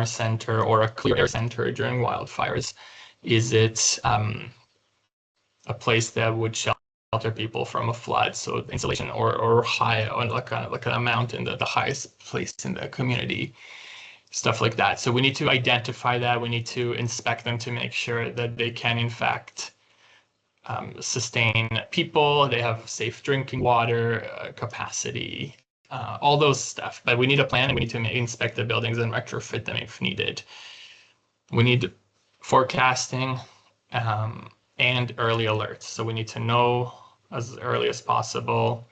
center or a clear air center during wildfires? Is it a place that would shelter people from a flood? So insulation or high on like a mountain, the highest place in the community, stuff like that. So we need to identify that. We need to inspect them to make sure that they can in fact sustain people, they have safe drinking water, capacity, all those stuff. But we need a plan, and we need to inspect the buildings and retrofit them if needed. We need forecasting and early alerts. So we need to know as early as possible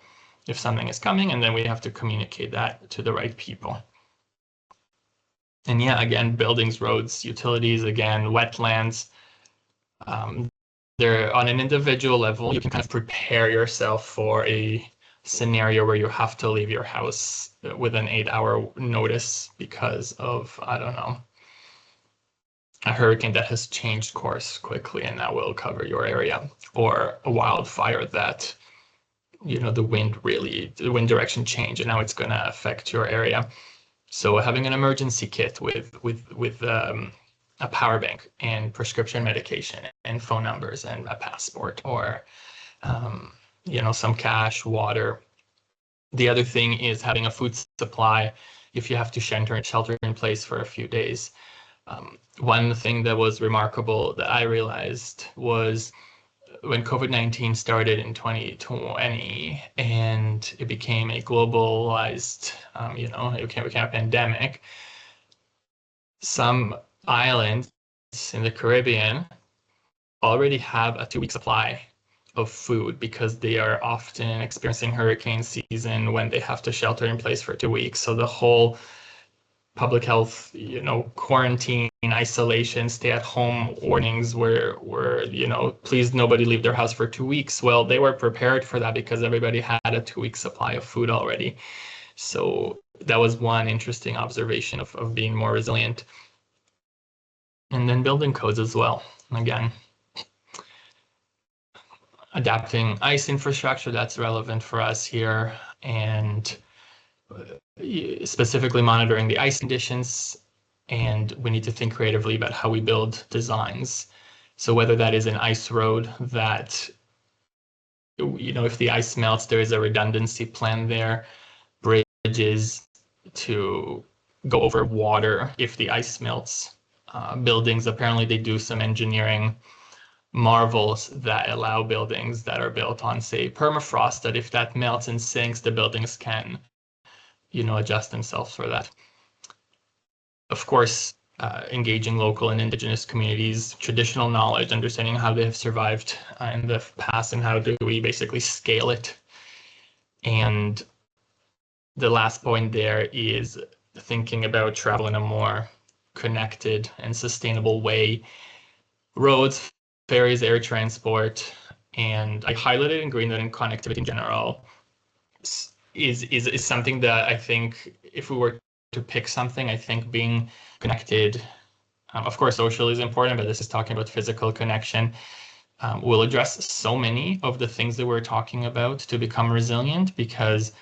if something is coming, and then we have to communicate that to the right people. And yeah, again, buildings, roads, utilities, again, wetlands. there, on an individual level, you can kind of prepare yourself for a scenario where you have to leave your house with an 8-hour notice because of, I don't know, a hurricane that has changed course quickly and now will cover your area, or a wildfire that, you know, the wind direction changed and now it's going to affect your area. So having an emergency kit with a power bank and prescription medication and phone numbers and a passport, or you know, some cash, water. The other thing is having a food supply if you have to shelter in place for a few days. One thing that was remarkable that I realized was when COVID-19 started in 2020 and it became a globalized, you know, it became a pandemic, some islands in the Caribbean already have a 2-week supply of food because they are often experiencing hurricane season when they have to shelter in place for 2 weeks. So the whole public health, you know, quarantine, isolation, stay at home warnings were, you know, please nobody leave their house for 2 weeks. Well, they were prepared for that because everybody had a 2-week supply of food already. So that was one interesting observation of being more resilient. And then building codes as well. Again, adapting ice infrastructure, that's relevant for us here, and specifically monitoring the ice conditions. And we need to think creatively about how we build designs. So whether that is an ice road that, you know, if the ice melts, there is a redundancy plan there, bridges to go over water if the ice melts. Buildings, apparently they do some engineering marvels that allow buildings that are built on, say, permafrost, that if that melts and sinks, the buildings can, you know, adjust themselves for that. Of course, engaging local and Indigenous communities, traditional knowledge, understanding how they have survived in the past and how do we basically scale it. And the last point there is thinking about travel in a more connected and sustainable way. Roads, ferries, air transport, and I highlighted in green that in connectivity in general is something that I think if we were to pick something, I think being connected, of course, social is important, but this is talking about physical connection, will address so many of the things that we're talking about to become resilient, because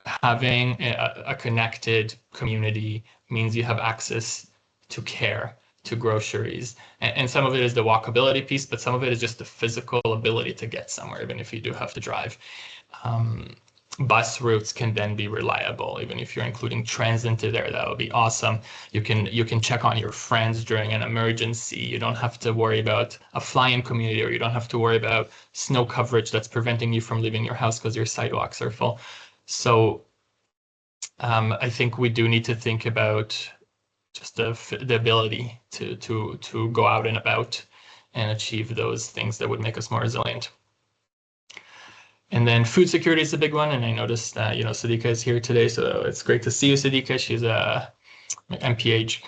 having a connected community means you have access to care, to groceries, and some of it is the walkability piece, but some of it is just the physical ability to get somewhere, even if you do have to drive. Bus routes can then be reliable, even if you're including trains into there. That would be awesome. You can check on your friends during an emergency. You don't have to worry about a fly-in community, or you don't have to worry about snow coverage that's preventing you from leaving your house because your sidewalks are full. So I think we do need to think about just the ability to go out and about and achieve those things that would make us more resilient. And then food security is a big one. And I noticed that, you know, Sadika is here today, so it's great to see you, Sadika. She's a MPH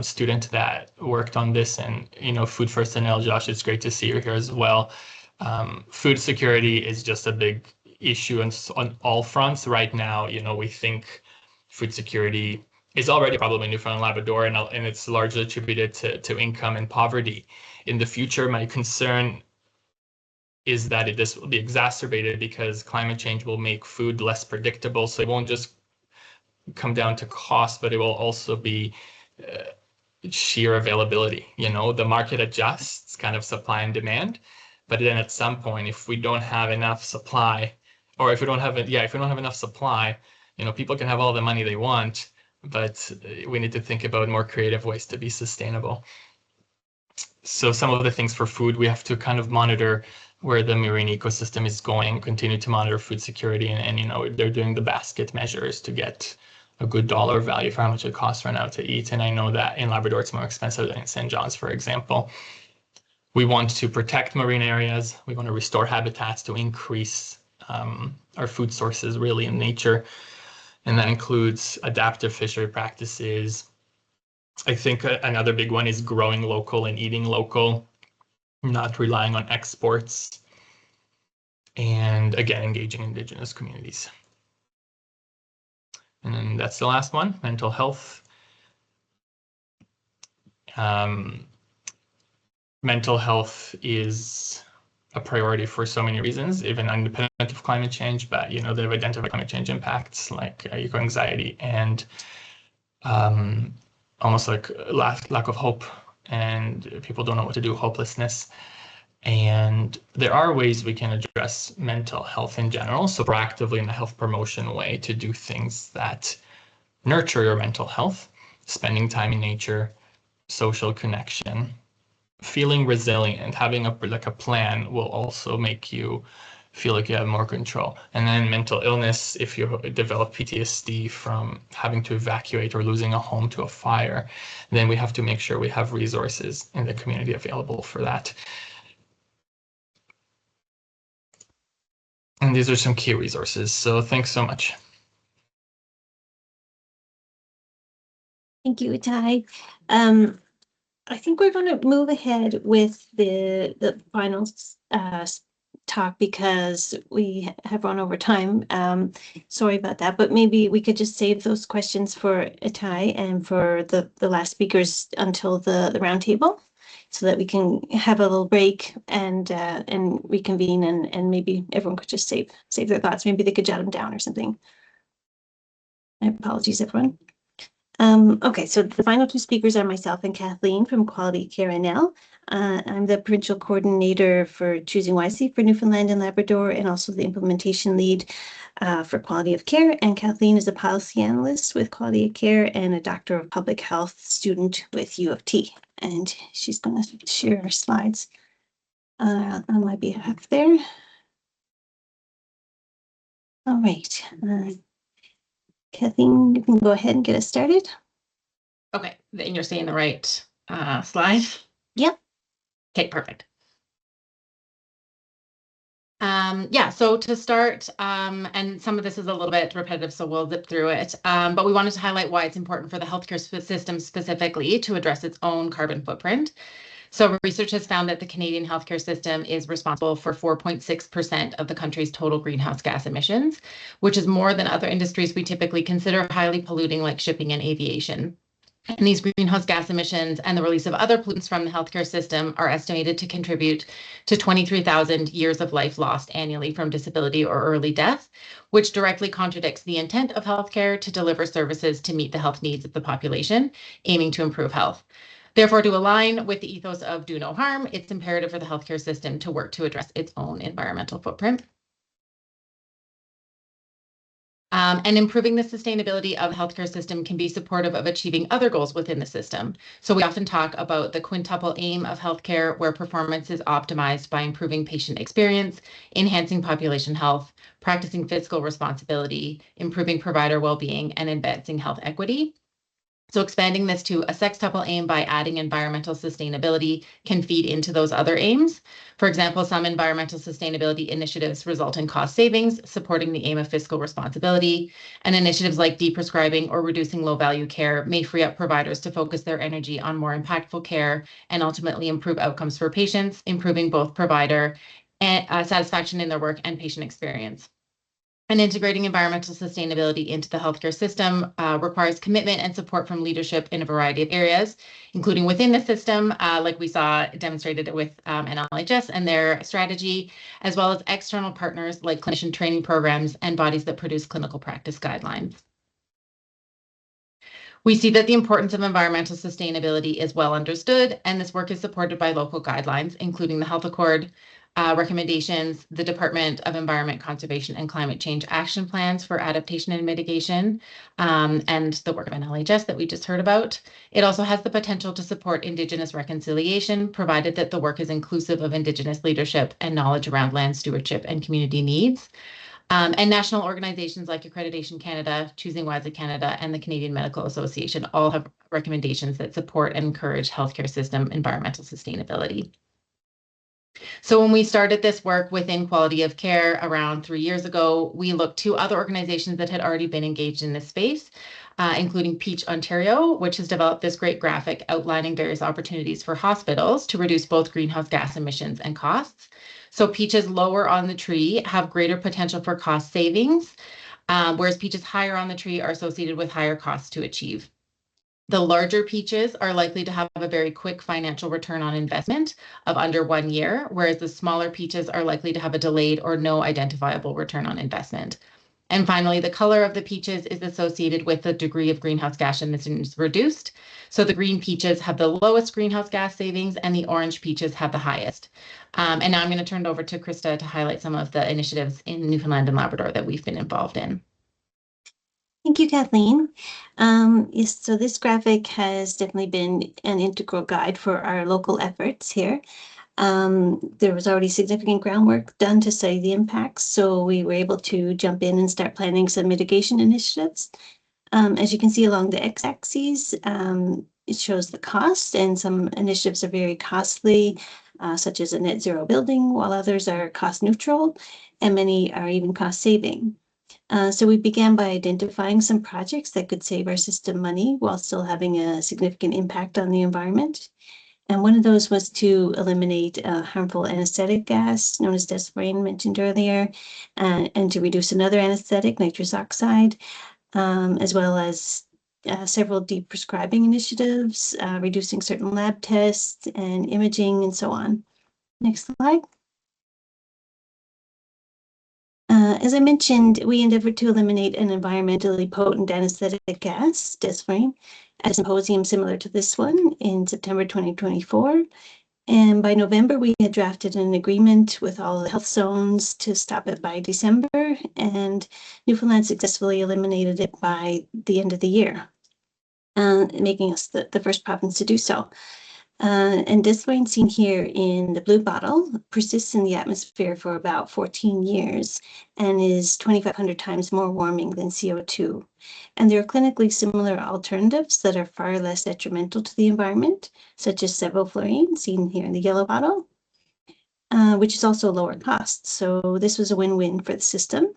student that worked on this, and, you know, Food First NL, Josh, it's great to see you here as well. Food security is just a big issue on all fronts right now. You know, we think food security is already a problem in Newfoundland and Labrador, and it's largely attributed to income and poverty. In the future, my concern is that this will be exacerbated because climate change will make food less predictable. So it won't just come down to cost, but it will also be sheer availability. You know, the market adjusts kind of supply and demand, but then at some point, if we don't have enough supply, or if we don't have enough supply, you know, people can have all the money they want, but we need to think about more creative ways to be sustainable. So some of the things for food, we have to kind of monitor where the marine ecosystem is going, continue to monitor food security, and you know, they're doing the basket measures to get a good dollar value for how much it costs right now to eat. And I know that in Labrador, it's more expensive than in St. John's, for example. We want to protect marine areas. We want to restore habitats to increase our food sources really in nature. And that includes adaptive fishery practices. I think another big one is growing local and eating local. not relying on exports, and again, engaging Indigenous communities. And then that's the last one, mental health. Mental health is a priority for so many reasons, even independent of climate change, but you know, they've identified climate change impacts like eco-anxiety and almost like lack of hope, and people don't know what to do, hopelessness. And there are ways we can address mental health in general, so proactively in a health promotion way to do things that nurture your mental health, spending time in nature, social connection, feeling resilient, having a plan will also make you feel like you have more control. And then mental illness, if you develop PTSD from having to evacuate or losing a home to a fire, then we have to make sure we have resources in the community available for that. And these are some key resources. So thanks so much. Thank you, Itai. I think we're going to move ahead with the final talk because we have run over time. Sorry about that, but maybe we could just save those questions for Itai and for the last speakers until the roundtable, so that we can have a little break and reconvene, and maybe everyone could just save their thoughts. Maybe they could jot them down or something. My apologies, everyone. Okay, so the final two speakers are myself and Kathleen from Quality Care NL. I'm the provincial coordinator for Choosing Wisely for Newfoundland and Labrador, and also the implementation lead for quality of care. And Kathleen is a policy analyst with Quality of Care and a doctor of public health student with U of T. And she's going to share her slides on my behalf there. All right. Kathleen, you can go ahead and get us started. Okay, and you're seeing the right slide? Yep. Okay, perfect. Yeah, so to start, and some of this is a little bit repetitive, so we'll zip through it, but we wanted to highlight why it's important for the healthcare system specifically to address its own carbon footprint. So research has found that the Canadian healthcare system is responsible for 4.6% of the country's total greenhouse gas emissions, which is more than other industries we typically consider highly polluting, like shipping and aviation. And these greenhouse gas emissions and the release of other pollutants from the healthcare system are estimated to contribute to 23,000 years of life lost annually from disability or early death, which directly contradicts the intent of healthcare to deliver services to meet the health needs of the population, aiming to improve health. Therefore, to align with the ethos of do no harm, it's imperative for the healthcare system to work to address its own environmental footprint. And improving the sustainability of the healthcare system can be supportive of achieving other goals within the system. So we often talk about the quintuple aim of healthcare, where performance is optimized by improving patient experience, enhancing population health, practicing fiscal responsibility, improving provider well-being, and advancing health equity. So expanding this to a sextuple aim by adding environmental sustainability can feed into those other aims. For example, some environmental sustainability initiatives result in cost savings, supporting the aim of fiscal responsibility, and initiatives like deprescribing or reducing low-value care may free up providers to focus their energy on more impactful care and ultimately improve outcomes for patients, improving both provider and satisfaction in their work and patient experience. And integrating environmental sustainability into the healthcare system requires commitment and support from leadership in a variety of areas, including within the system, like we saw demonstrated with NLHS and their strategy, as well as external partners like clinician training programs and bodies that produce clinical practice guidelines. We see that the importance of environmental sustainability is well understood, and this work is supported by local guidelines, including the Health Accord, recommendations, the Department of Environment, Conservation and Climate Change action plans for adaptation and mitigation, and the work of NLHS that we just heard about. It also has the potential to support Indigenous reconciliation, provided that the work is inclusive of Indigenous leadership and knowledge around land stewardship and community needs. And national organizations like Accreditation Canada, Choosing Wisely Canada, and the Canadian Medical Association all have recommendations that support and encourage healthcare system environmental sustainability. So when we started this work within Quality of Care around 3 years ago, we looked to other organizations that had already been engaged in this space. including Peach Ontario, which has developed this great graphic outlining various opportunities for hospitals to reduce both greenhouse gas emissions and costs. So peaches lower on the tree have greater potential for cost savings, whereas peaches higher on the tree are associated with higher costs to achieve. The larger peaches are likely to have a very quick financial return on investment of under 1 year, whereas the smaller peaches are likely to have a delayed or no identifiable return on investment. And finally, the color of the peaches is associated with the degree of greenhouse gas emissions reduced. So the green peaches have the lowest greenhouse gas savings and the orange peaches have the highest. And now I'm going to turn it over to Krista to highlight some of the initiatives in Newfoundland and Labrador that we've been involved in. Thank you, Kathleen. Yes, so this graphic has definitely been an integral guide for our local efforts here. There was already significant groundwork done to study the impacts, so we were able to jump in and start planning some mitigation initiatives. As you can see along the x-axis, it shows the cost, and some initiatives are very costly, such as a net zero building, while others are cost neutral, and many are even cost saving. So we began by identifying some projects that could save our system money while still having a significant impact on the environment. And one of those was to eliminate a harmful anesthetic gas known as desflurane mentioned earlier, and to reduce another anesthetic, nitrous oxide, as well as several deprescribing initiatives, reducing certain lab tests and imaging and so on. Next slide. As I mentioned, we endeavored to eliminate an environmentally potent anesthetic gas, desflurane, at a symposium similar to this one in September 2024. And by November, we had drafted an agreement with all the health zones to stop it by December, and Newfoundland successfully eliminated it by the end of the year, making us the first province to do so. And desflurane seen here in the blue bottle persists in the atmosphere for about 14 years and is 2,500 times more warming than CO2. And there are clinically similar alternatives that are far less detrimental to the environment, such as sevoflurane, seen here in the yellow bottle, which is also lower cost. So this was a win-win for the system.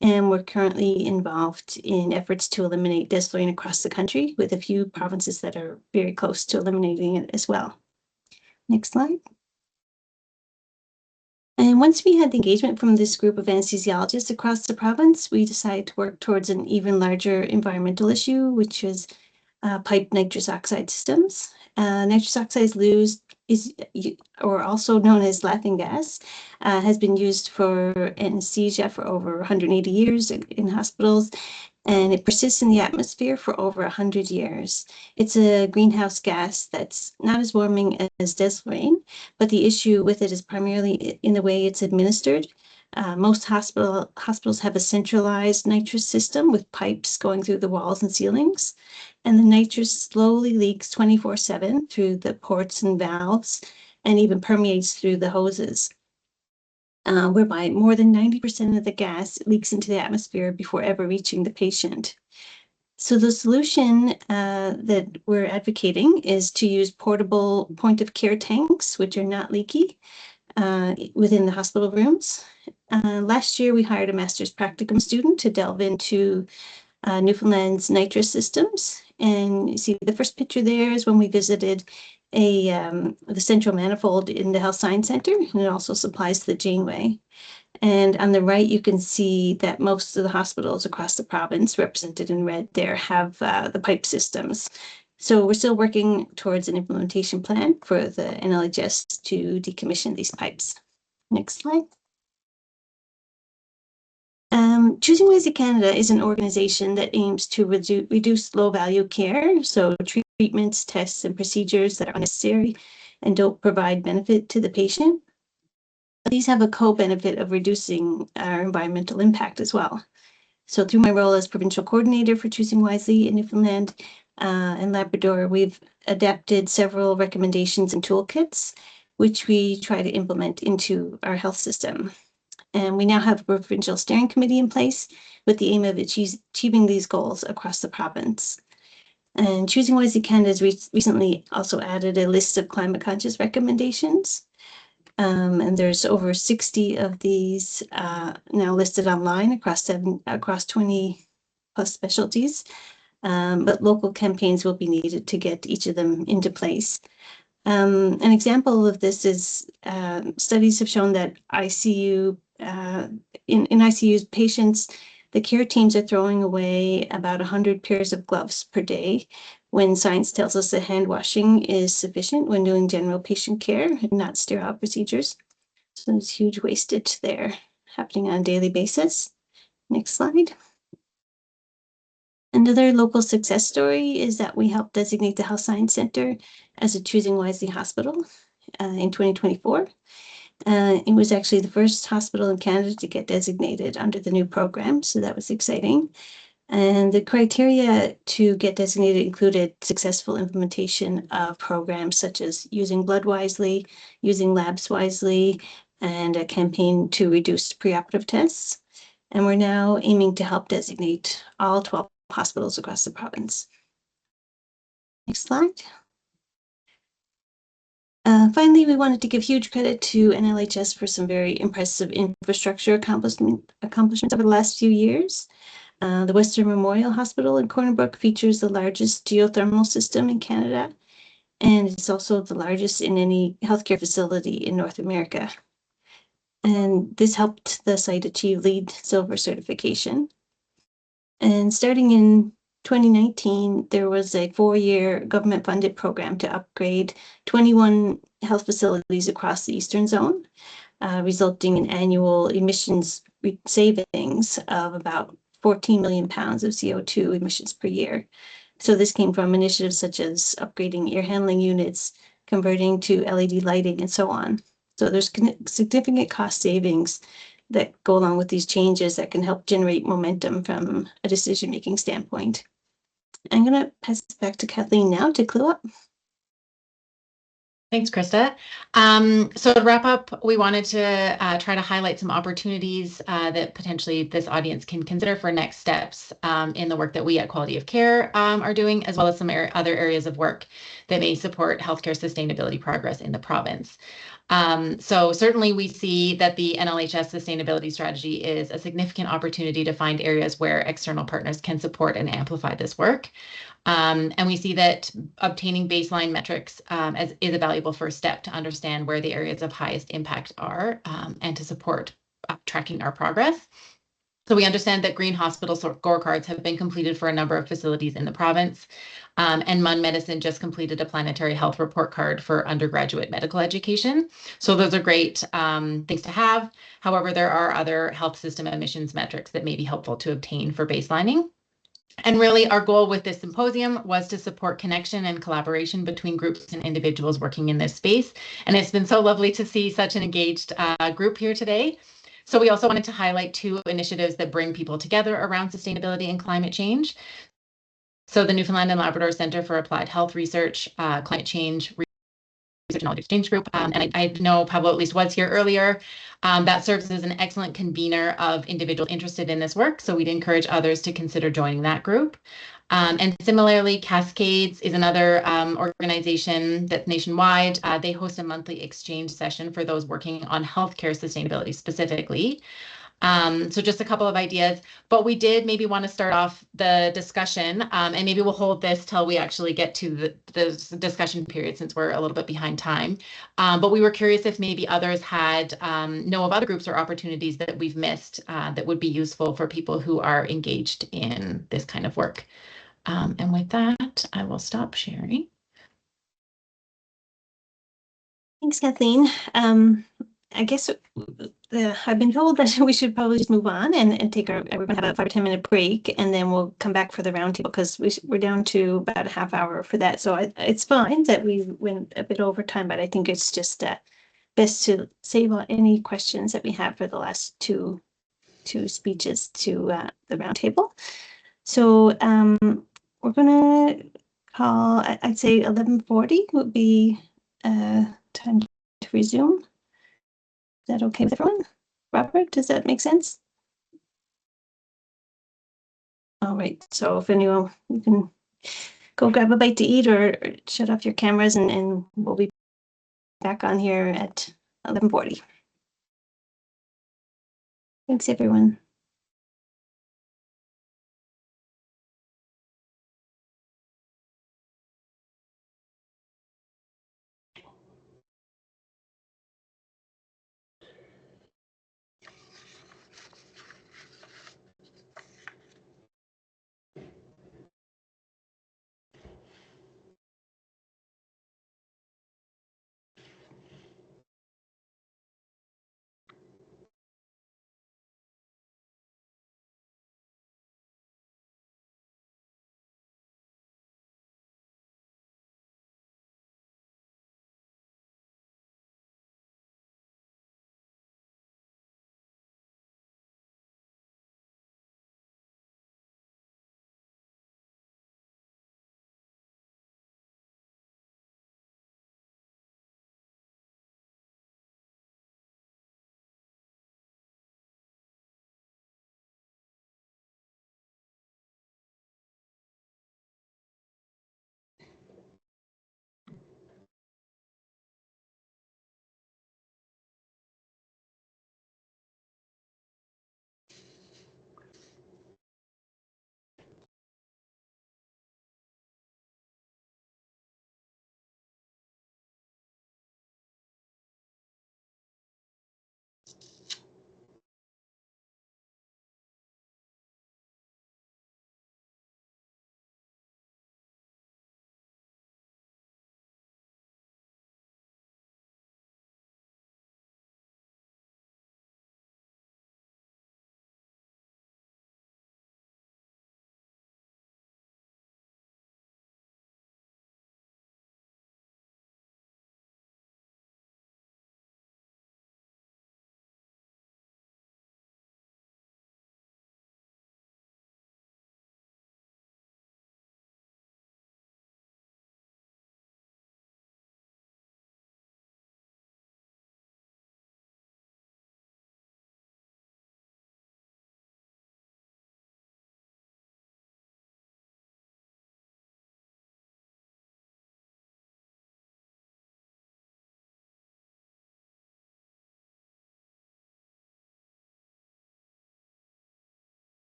And we're currently involved in efforts to eliminate desflurane across the country, with a few provinces that are very close to eliminating it as well. Next slide. And once we had the engagement from this group of anesthesiologists across the province, we decided to work towards an even larger environmental issue, which was piped nitrous oxide systems. Nitrous oxide is or also known as laughing gas, has been used for anesthesia for over 180 years in hospitals, and it persists in the atmosphere for over 100 years. It's a greenhouse gas that's not as warming as desflurane, but the issue with it is primarily in the way it's administered. Most hospitals have a centralized nitrous system with pipes going through the walls and ceilings, and the nitrous slowly leaks 24/7 through the ports and valves and even permeates through the hoses, whereby more than 90% of the gas leaks into the atmosphere before ever reaching the patient. So the solution that we're advocating is to use portable point-of-care tanks, which are not leaky, within the hospital rooms. Last year, we hired a master's practicum student to delve into Newfoundland's nitrous systems. And you see the first picture there is when we visited the central manifold in the Health Science Center, and it also supplies the Janeway. And on the right, you can see that most of the hospitals across the province, represented in red there, have the pipe systems. So we're still working towards an implementation plan for the NLHS to decommission these pipes. Next slide. Choosing Wisely Canada is an organization that aims to reduce low-value care, so treatments, tests, and procedures that are unnecessary and don't provide benefit to the patient. These have a co-benefit of reducing our environmental impact as well. So through my role as provincial coordinator for Choosing Wisely in Newfoundland and Labrador, we've adapted several recommendations and toolkits, which we try to implement into our health system. And we now have a provincial steering committee in place with the aim of achieving these goals across the province. And Choosing Wisely Canada has recently also added a list of climate conscious recommendations. And there's over 60 of these now listed online across 20 plus specialties. but local campaigns will be needed to get each of them into place. An example of this is studies have shown that ICU in ICU patients, the care teams are throwing away about 100 pairs of gloves per day, when science tells us that hand washing is sufficient when doing general patient care and not sterile procedures. So there's huge wastage there happening on a daily basis. Next slide. Another local success story is that we helped designate the Health Science Center as a Choosing Wisely hospital in 2024. It was actually the first hospital in Canada to get designated under the new program, so that was exciting. And the criteria to get designated included successful implementation of programs such as using blood wisely, using labs wisely, and a campaign to reduce preoperative tests. And we're now aiming to help designate all 12 hospitals across the province. Next slide. Finally, we wanted to give huge credit to NLHS for some very impressive infrastructure accomplishments over the last few years. The Western Memorial Hospital in Corner Brook features the largest geothermal system in Canada, and it's also the largest in any healthcare facility in North America. And this helped the site achieve LEED Silver certification. And starting in 2019, there was a 4-year government-funded program to upgrade 21 health facilities across the Eastern Zone, resulting in annual emissions savings of about 14 million pounds of CO2 emissions per year. So this came from initiatives such as upgrading air handling units, converting to LED lighting, and so on. So there's significant cost savings that go along with these changes that can help generate momentum from a decision-making standpoint. I'm going to pass it back to Kathleen now to clue up. Thanks, Krista. So to wrap up, we wanted to try to highlight some opportunities that potentially this audience can consider for next steps in the work that we at Quality of Care are doing, as well as some other areas of work that may support healthcare sustainability progress in the province. So certainly we see that the NLHS sustainability strategy is a significant opportunity to find areas where external partners can support and amplify this work. And we see that obtaining baseline metrics is a valuable first step to understand where the areas of highest impact are and to support tracking our progress. So we understand that green hospital scorecards have been completed for a number of facilities in the province. And MUN Medicine just completed a planetary health report card for undergraduate medical education. So those are great things to have. However, there are other health system emissions metrics that may be helpful to obtain for baselining. And really, our goal with this symposium was to support connection and collaboration between groups and individuals working in this space. And it's been so lovely to see such an engaged group here today. So we also wanted to highlight 2 initiatives that bring people together around sustainability and climate change. So the Newfoundland and Labrador Centre for Applied Health Research, Climate Change Research Knowledge Exchange Group, and I know Pablo at least was here earlier. That serves as an excellent convener of individuals interested in this work, so we'd encourage others to consider joining that group. And similarly, Cascades is another organization that's nationwide. They host a monthly exchange session for those working on healthcare sustainability specifically. So just a couple of ideas, but we did maybe want to start off the discussion and maybe we'll hold this till we actually get to the discussion period since we're a little bit behind time. But we were curious if maybe others had know of other groups or opportunities that we've missed that would be useful for people who are engaged in this kind of work. And with that, I will stop sharing. Thanks, Kathleen. I guess I've been told that we should probably just move on and take we're going to have a 5 or 10 minute break, and then we'll come back for the roundtable because we're down to about a half hour for that. So it's fine that we went a bit over time, but I think it's just best to save any questions that we have for the last two speeches to the roundtable. So we're going to call, I'd say 11:40 would be time to resume. Is that okay with everyone? Robert, does that make sense? All right, so if anyone, you can go grab a bite to eat or shut off your cameras and we'll be back on here at 11:40. Thanks, everyone.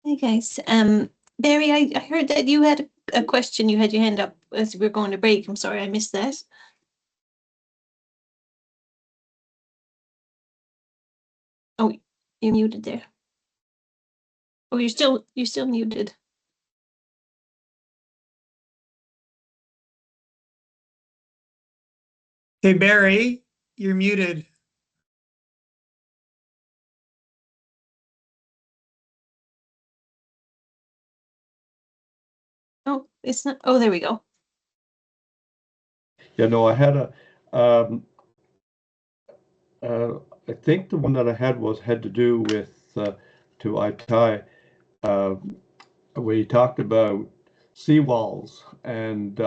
Hey guys, Barry, I heard that you had a question. You had your hand up as we were going to break. I'm sorry, I missed that. Oh, you're muted there. Oh, you're still muted. Hey, Barry, you're muted. Oh, it's not. Oh, there we go. Yeah, no, I had a, I think the one that I had to do with, to Itai, where he talked about seawalls and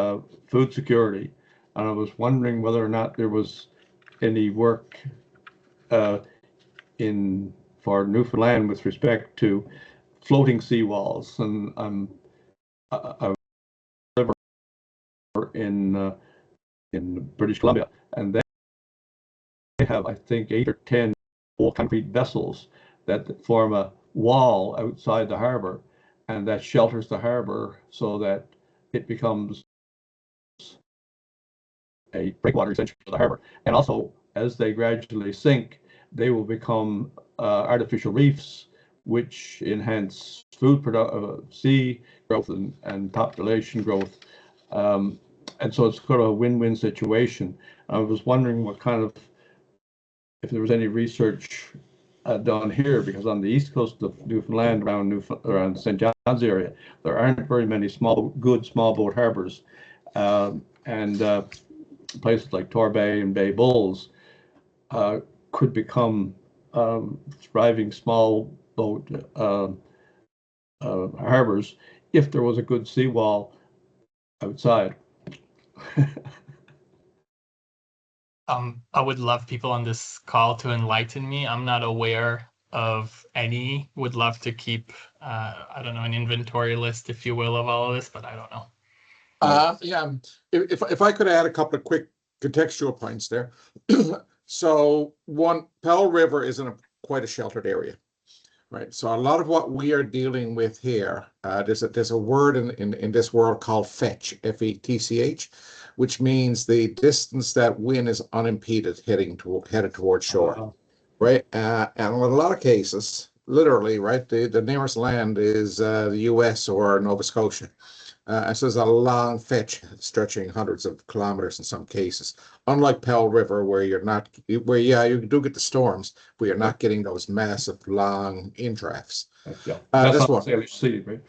food security. And I was wondering whether or not there was any work for Newfoundland with respect to floating seawalls. And I live in British Columbia, and they have, I think, 8 or 10 old concrete vessels that form a wall outside the harbor, and that shelters the harbor so that it becomes a breakwater essentially for the harbor. And also, as they gradually sink, they will become artificial reefs, which enhance sea growth and population growth. And so it's kind of a win-win situation. I was wondering what kind of, if there was any research done here, because on the east coast of Newfoundland, around St. John's area, there aren't very many good small boat harbors, and places like Torbay and Bay Bulls could become thriving small boat harbors if there was a good seawall outside. I would love people on this call to enlighten me. I'm not aware of any. Would love to keep, I don't know, an inventory list, if you will, of all of this, but I don't know. Yeah, if I could add a couple of quick contextual points there. So one, Pell River is in quite a sheltered area, right? So a lot of what we are dealing with here, there's a word in this world called fetch, F-E-T-C-H, which means the distance that wind is unimpeded headed towards shore, right? And in a lot of cases, literally, right, the nearest land is the US or Nova Scotia. And so there's a long fetch stretching hundreds of kilometers in some cases. Unlike Pell River, where you do get the storms, but you're not getting those massive long indrafts. Yeah, that's one. Right?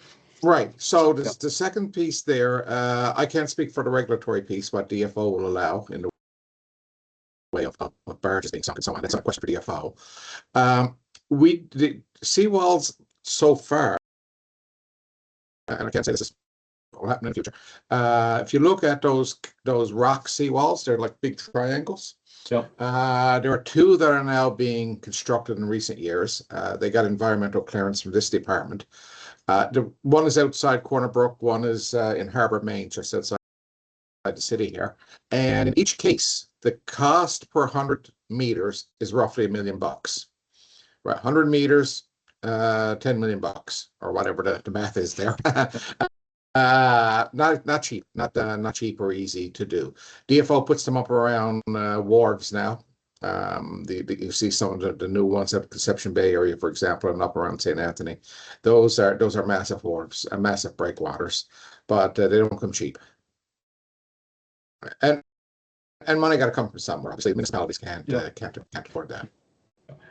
Right. So the second piece there, I can't speak for the regulatory piece, what DFO will allow in the way of barges being sunk and so on. That's not a question for DFO. The seawalls so far, and I can't say this is what will happen in the future. If you look at those rock seawalls, they're like big triangles. Yep. There are 2 that are now being constructed in recent years. They got environmental clearance from this department. The one is outside Corner Brook, one is in Harbour, Maine, just outside the city here. And in each case, the cost per 100 meters is roughly $1 million. Right, 100 meters, $10 million, or whatever the math is there. Not cheap, not cheap or easy to do. DFO puts them up around wharves now. You see some of the new ones at Conception Bay area, for example, and up around St. Anthony. Those are massive wharves, massive breakwaters, but they don't come cheap. And money got to come from somewhere. Obviously, municipalities can't afford that.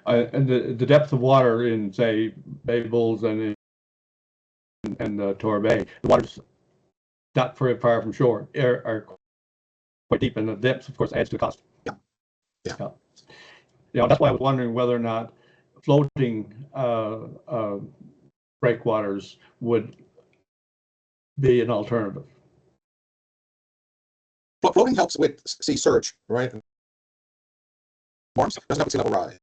And the depth of water in, say, Bay Bulls and Torbay, the water's not very far from shore, are quite deep, and the depth, of course, adds to the cost. Yeah. That's why I was wondering whether or not floating breakwaters would be an alternative. But floating helps with sea surge, right? Doesn't help with sea level rise,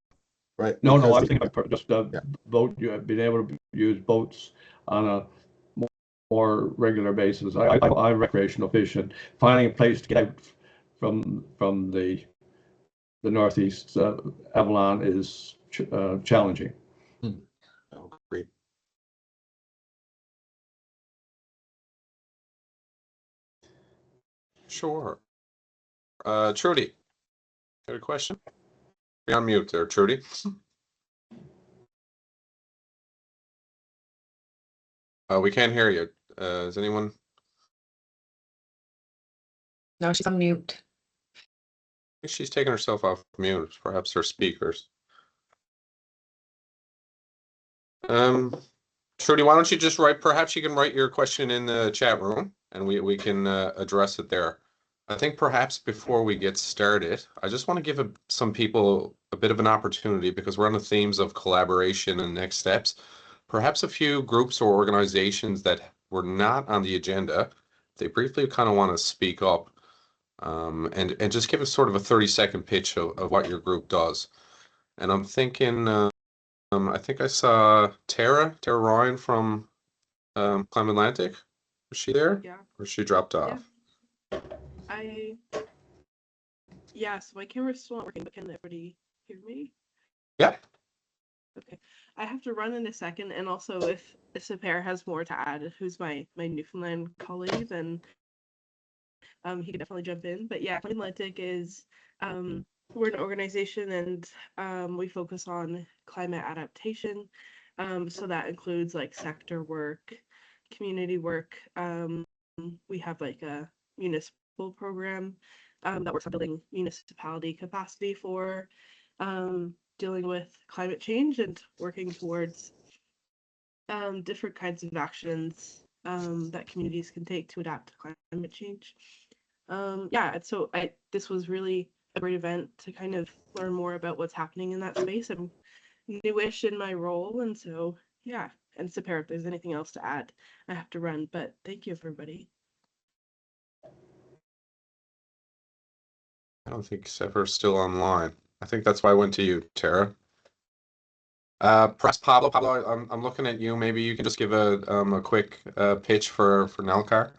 right? No, I was thinking about just boat. You have been able to use boats on a more regular basis. I'm recreational fishing. Finding a place to get out from the northeast Avalon is challenging. Agreed. Sure. Trudy, got a question? You're on mute there, Trudy. We can't hear you. Is anyone? No, she's on mute. I think she's taking herself off mute, perhaps her speakers. Trudy, why don't you just perhaps you can write your question in the chat room and we can address it there. I think perhaps before we get started, I just want to give some people a bit of an opportunity because we're on the themes of collaboration and next steps. Perhaps a few groups or organizations that were not on the agenda, they briefly kind of want to speak up and just give us sort of a 30-second pitch of what your group does. And I'm thinking, I think I saw Tara Ryan from Climate Atlantic. Was she there? Yeah. Or she dropped off? Yeah, so my camera's still not working, but can everybody hear me? Yeah. Okay. I have to run in a second, and also if Sapir has more to add, who's my Newfoundland colleague, then he can definitely jump in. But yeah, Climate Atlantic is we're an organization and we focus on climate adaptation. So that includes like sector work, community work. We have like a municipal program that works on building municipality capacity for dealing with climate change and working towards different kinds of actions that communities can take to adapt to climate change. Yeah, so this was really a great event to kind of learn more about what's happening in that space. I'm newish in my role, and so yeah. And Sapir, if there's anything else to add, I have to run, but thank you, everybody. I don't think Sapir's still online. I think that's why I went to you, Tara. Perhaps Pablo, I'm looking at you. Maybe you can just give a quick pitch for Nalcar.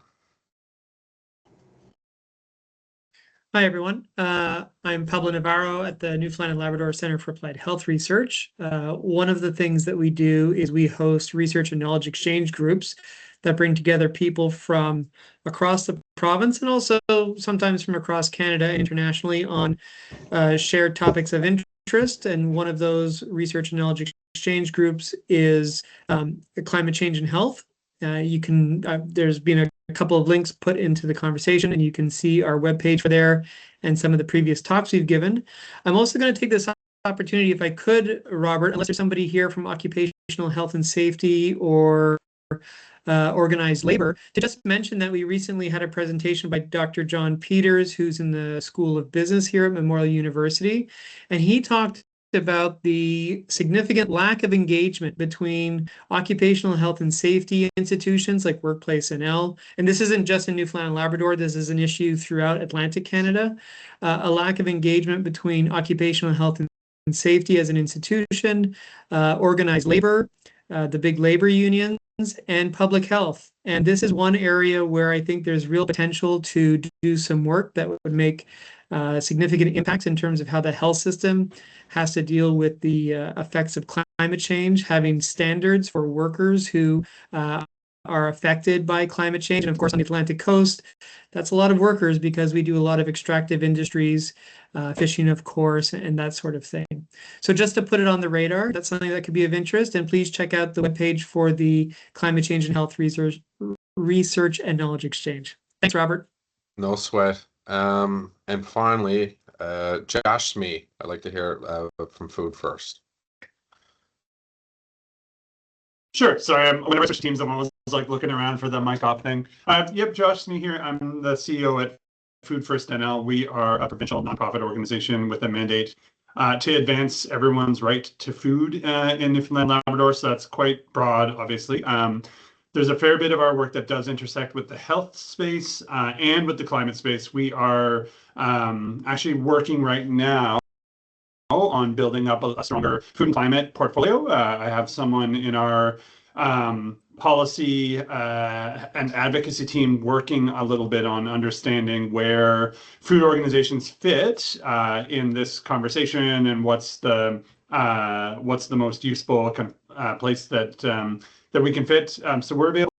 Hi, everyone. I'm Pablo Navarro at the Newfoundland and Labrador Center for Applied Health Research. One of the things that we do is we host research and knowledge exchange groups that bring together people from across the province and also sometimes from across Canada internationally on shared topics of interest. And one of those research and knowledge exchange groups is climate change and health. There's been a couple of links put into the conversation, and you can see our webpage for there and some of the previous talks we've given. I'm also going to take this opportunity, if I could, Robert, unless there's somebody here from occupational health and safety or organized labor, to just mention that we recently had a presentation by Dr. John Peters, who's in the School of Business here at Memorial University, and he talked about the significant lack of engagement between occupational health and safety institutions like Workplace NL. And this isn't just in Newfoundland and Labrador, this is an issue throughout Atlantic Canada. A lack of engagement between occupational health and safety as an institution, organized labor, the big labor unions, and public health. And this is one area where I think there's real potential to do some work that would make significant impacts in terms of how the health system has to deal with the effects of climate change, having standards for workers who are affected by climate change. And of course, on the Atlantic coast, that's a lot of workers because we do a lot of extractive industries, fishing, of course, and that sort of thing. So just to put it on the radar, that's something that could be of interest. And please check out the webpage for the Climate Change and Health Research and Knowledge Exchange. Thanks, Robert. No sweat. And finally, Josh Smee, I'd like to hear from Food First. Sure. Sorry, whenever I switch teams, I'm always like looking around for the mic off thing. Yep, Josh Smee here. I'm the CEO at Food First NL. We are a provincial nonprofit organization with a mandate to advance everyone's right to food in Newfoundland and Labrador. So that's quite broad, obviously. There's a fair bit of our work that does intersect with the health space and with the climate space. We are actually working right now on building up a stronger food and climate portfolio. I have someone in our policy and advocacy team working a little bit on understanding where food organizations fit in this conversation and what's the most useful kind of place that we can fit. So we're able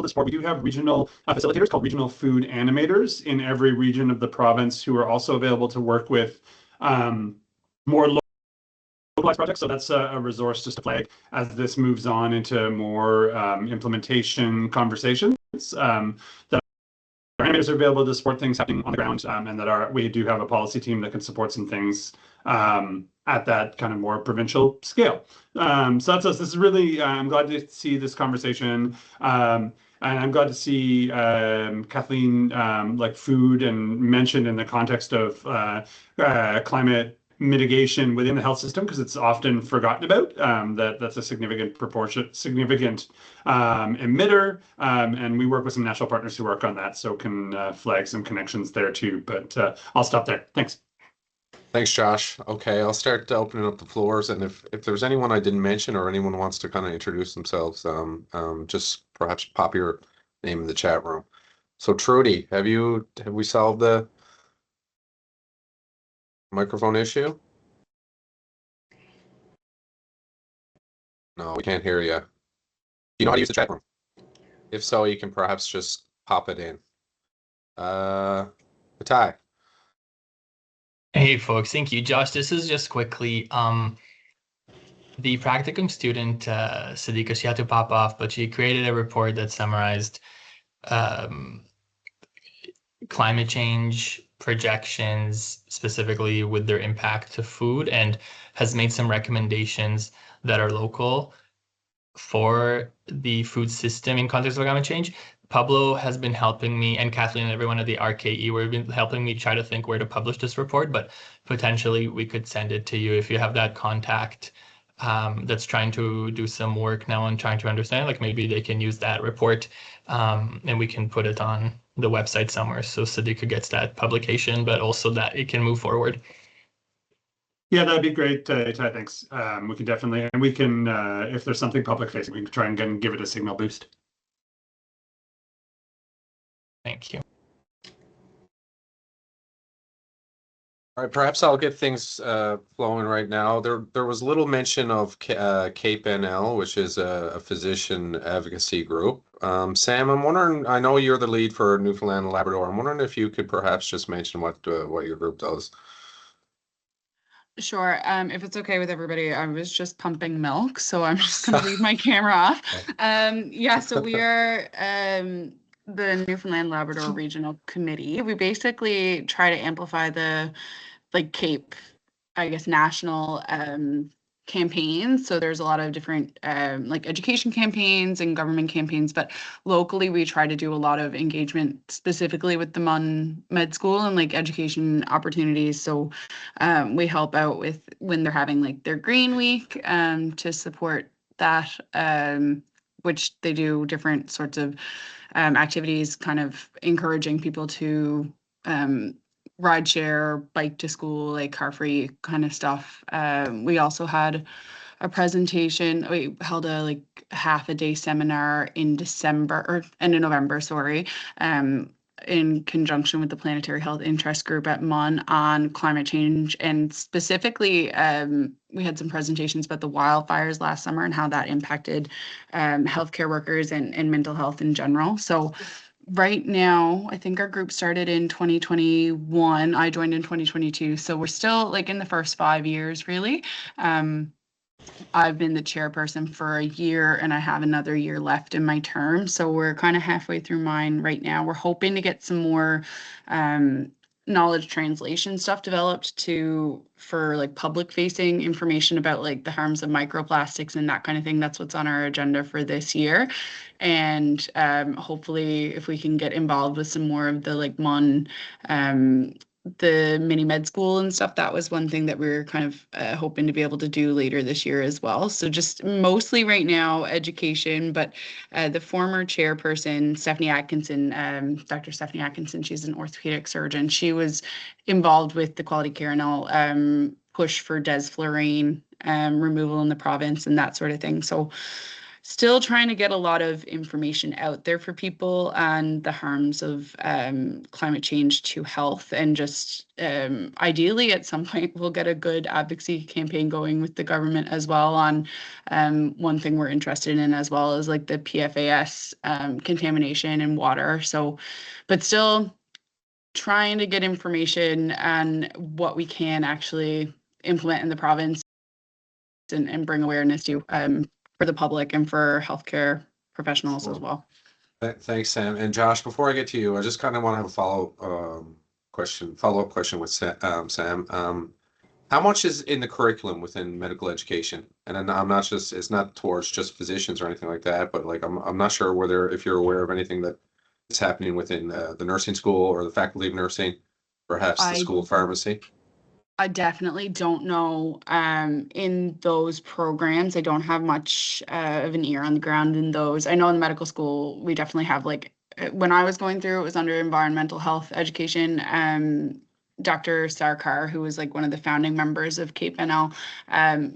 to to support. We do have regional facilitators called regional food animators in every region of the province who are also available to work with more localized projects. So that's a resource just to flag as this moves on into more implementation conversations. That our animators are available to support things happening on the ground, and that we do have a policy team that can support some things at that kind of more provincial scale. So that's us. This is really, I'm glad to see this conversation. And I'm glad to see Kathleen like food and mentioned in the context of climate mitigation within the health system, because it's often forgotten about. That's a significant emitter, and we work with some national partners who work on that, so can flag some connections there too. But I'll stop there. Thanks. Thanks, Josh. Okay, I'll start opening up the floors, and if there's anyone I didn't mention or anyone wants to kind of introduce themselves, just perhaps pop your name in the chat room. So Trudy, have we solved the microphone issue? No, we can't hear you. Do you know how to use the chat room? If so, you can perhaps just pop it in. Ty. Hey folks, thank you. Josh, this is just quickly, the practicum student, Sadiqa, she had to pop off, but she created a report that summarized climate change projections, specifically with their impact to food, and has made some recommendations that are local for the food system in context of climate change. Pablo has been helping me, and Kathleen and everyone at the RKE, we've been helping me try to think where to publish this report, but potentially we could send it to you if you have that contact that's trying to do some work now and trying to understand, like maybe they can use that report, and we can put it on the website somewhere so Sadiqa gets that publication, but also that it can move forward. Yeah, that'd be great, Ty, thanks. We can definitely, and we can, if there's something public facing, we can try and give it a signal boost. Thank you. All right, perhaps I'll get things flowing right now. There was little mention of CAPE NL, which is a physician advocacy group. Sam, I'm wondering, I know you're the lead for Newfoundland and Labrador. I'm wondering if you could perhaps just mention what your group does. Sure. If it's okay with everybody, I was just pumping milk, so I'm just going to leave my camera off. Yeah, so we are the Newfoundland Labrador Regional Committee. We basically try to amplify the CAPE, I guess, national campaigns. So there's a lot of different education campaigns and government campaigns, but locally we try to do a lot of engagement specifically with the MUN med school and education opportunities. So we help out with when they're having their green week to support that, which they do different sorts of activities, kind of encouraging people to ride share, bike to school, car free kind of stuff. We also had a presentation. We held a half a day seminar in November, sorry, in conjunction with the Planetary Health Interest Group at MUN on climate change. And specifically, we had some presentations about the wildfires last summer and how that impacted healthcare workers and mental health in general. So right now, I think our group started in 2021. I joined in 2022. So we're still in the first 5 years, really. I've been the chairperson for a year and I have another year left in my term. So we're kind of halfway through mine right now. We're hoping to get some more knowledge translation stuff developed for public facing information about the harms of microplastics and that kind of thing. That's what's on our agenda for this year. And hopefully if we can get involved with some more of the MUN, the mini med school and stuff, that was one thing that we were kind of hoping to be able to do later this year as well. So just mostly right now education, but the former chairperson, Stephanie Atkinson, Dr. Stephanie Atkinson, she's an orthopedic surgeon. She was involved with the Quality Care NL push for desflurane removal in the province and that sort of thing. So still trying to get a lot of information out there for people and the harms of climate change to health, and just ideally at some point we'll get a good advocacy campaign going with the government as well on one thing we're interested in, as well as like the PFAS contamination in water. So, but still trying to get information and what we can actually implement in the province and bring awareness to for the public and for healthcare professionals as well. Thanks, Sam. And Josh, before I get to you, I just kind of want to have a follow-up question with Sam. How much is in the curriculum within medical education? And I'm not just, it's not towards just physicians or anything like that, but like I'm not sure whether, if you're aware of anything that is happening within the nursing school or the faculty of nursing, perhaps the school of pharmacy. I definitely don't know in those programs. I don't have much of an ear on the ground in those. I know in the medical school, we definitely have, like, when I was going through, it was under environmental health education. Dr. Sarkar, who was like one of the founding members of Cape NL,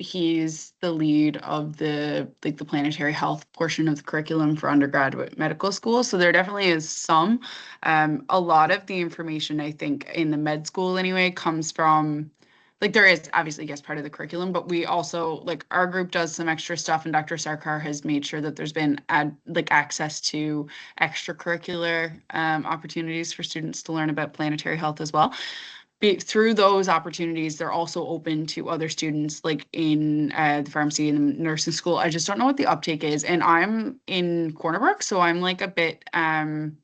he's the lead of the planetary health portion of the curriculum for undergraduate medical school. So there definitely is some. A lot of the information, I think, in the med school anyway, comes from, like, there is obviously, yes, part of the curriculum, but we also, like, our group does some extra stuff, and Dr. Sarkar has made sure that there's been access to extracurricular opportunities for students to learn about planetary health as well. Through those opportunities, they're also open to other students, like in the pharmacy and the nursing school. I just don't know what the uptake is. And I'm in Corner Brook, so I'm like a bit out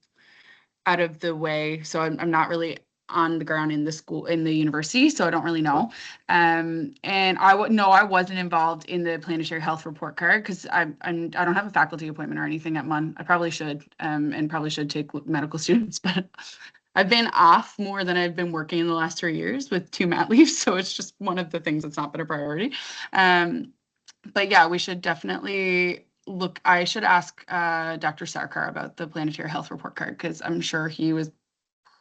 of the way. So I'm not really on the ground in the school, in the university, so I don't really know. And I wasn't involved in the planetary health report card because I don't have a faculty appointment or anything at MUN. I probably should, and probably should take medical students, but I've been off more than I've been working in the last 3 years with 2 mat leaves, so it's just one of the things that's not been a priority. But yeah, we should definitely look. I should ask Dr. Sarkar about the planetary health report card, because I'm sure he was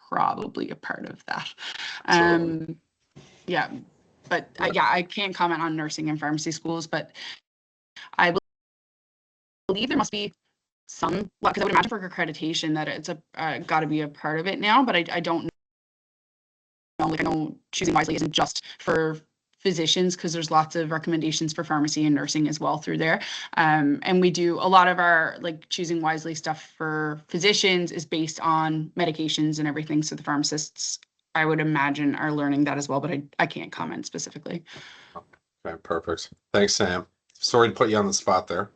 probably a part of that. Yeah, but yeah, I can't comment on nursing and pharmacy schools, but I believe there must be some, because I would imagine for accreditation that it's got to be a part of it now, but I don't know. Like, I know Choosing Wisely isn't just for physicians, because there's lots of recommendations for pharmacy and nursing as well through there. And we do a lot of our, like, Choosing Wisely stuff for physicians is based on medications and everything. So the pharmacists, I would imagine, are learning that as well, but I can't comment specifically. Okay, perfect. Thanks, Sam. Sorry to put you on the spot there.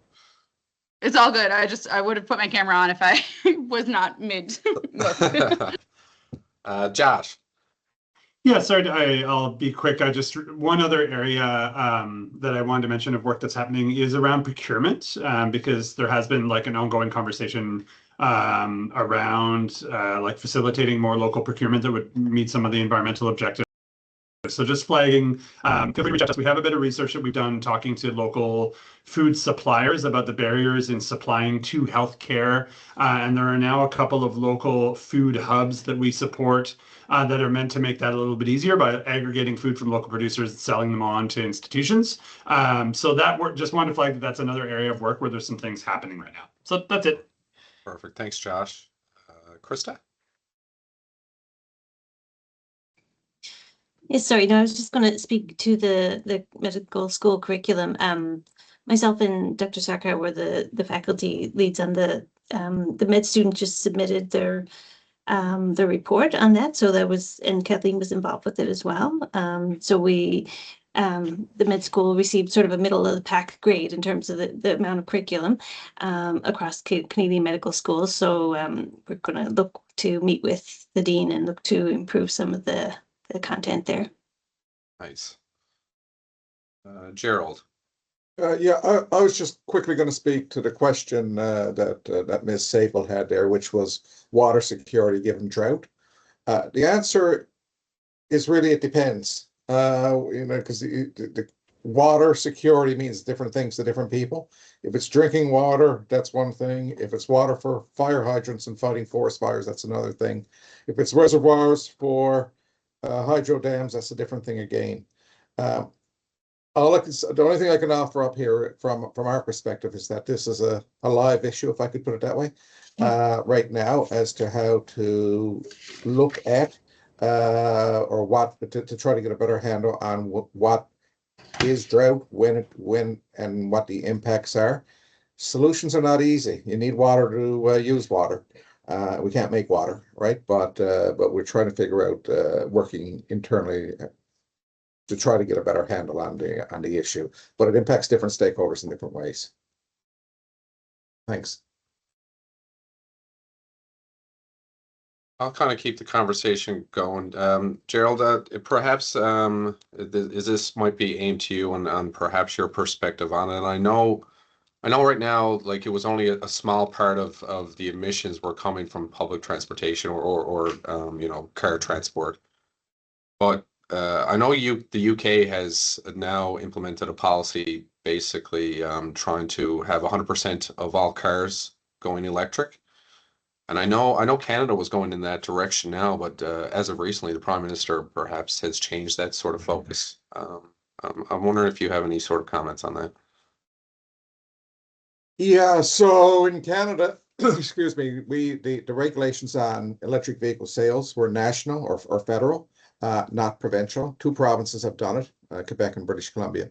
It's all good. I would have put my camera on if I was not mid. Josh. Yeah, sorry, I'll be quick. One other area that I wanted to mention of work that's happening is around procurement, because there has been like an ongoing conversation around like facilitating more local procurement that would meet some of the environmental objectives. So just flagging, feel free to reach out to us. We have a bit of research that we've done talking to local food suppliers about the barriers in supplying to healthcare. And there are now a couple of local food hubs that we support that are meant to make that a little bit easier by aggregating food from local producers and selling them on to institutions. So that work, just wanted to flag that that's another area of work where there's some things happening right now. So that's it. Perfect. Thanks, Josh. Krista? Yes, sorry, no, I was just going to speak to the medical school curriculum. Myself and Dr. Sarkar were the faculty leads on the med student just submitted their report on that. So that was, and Kathleen was involved with it as well. So we, the med school received sort of a middle of the pack grade in terms of the amount of curriculum across Canadian medical schools. So we're going to look to meet with the dean and look to improve some of the content there. Nice. Gerald. Yeah, I was just quickly going to speak to the question that Ms. Sable had there, which was water security given drought. The answer is really it depends. Because the water security means different things to different people. If it's drinking water, that's one thing. If it's water for fire hydrants and fighting forest fires, that's another thing. If it's reservoirs for hydro dams, that's a different thing again. The only thing I can offer up here from our perspective is that this is a live issue, if I could put it that way, right now, as to how to look at or what to try to get a better handle on what is drought, when and what the impacts are. Solutions are not easy. You need water to use water. We can't make water, right? But we're trying to figure out working internally to try to get a better handle on the issue. But it impacts different stakeholders in different ways. Thanks. I'll kind of keep the conversation going. Gerald, perhaps this might be aimed to you on perhaps your perspective on it. I know right now, like, it was only a small part of the emissions were coming from public transportation or you know, car transport. But I know the UK has now implemented a policy basically trying to have 100% of all cars going electric. And I know Canada was going in that direction now, but as of recently, the Prime Minister perhaps has changed that sort of focus. I'm wondering if you have any sort of comments on that. Yeah, so in Canada, excuse me, the regulations on electric vehicle sales were national or federal, not provincial. 2 provinces have done it, Quebec and British Columbia.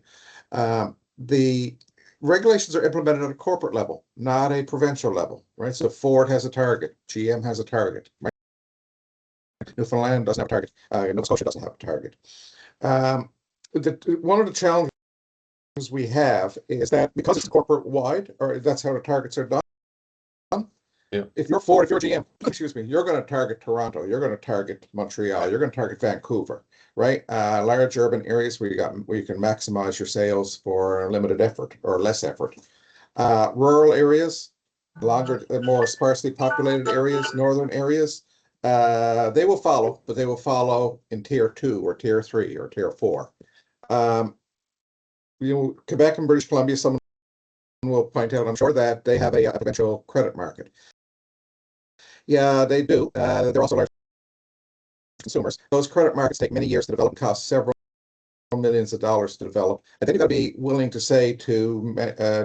The regulations are implemented at a corporate level, not a provincial level, right? So Ford has a target, GM has a target, right? Newfoundland doesn't have a target, Nova Scotia doesn't have a target. One of the challenges we have is that because it's corporate wide, or that's how the targets are done. Yeah. If you're Ford, if you're GM, excuse me, you're going to target Toronto, you're going to target Montreal, you're going to target Vancouver, right? Large urban areas where you can maximize your sales for limited effort or less effort. Rural areas, more sparsely populated areas, northern areas, they will follow, but they will follow in tier 2 or tier 3 or tier 4. You know, Quebec and British Columbia, someone will point out, I'm sure, that they have a provincial credit market. Yeah, they do. They're also large consumers. Those credit markets take many years to develop, cost several millions of dollars to develop. And then you've got to be willing to say to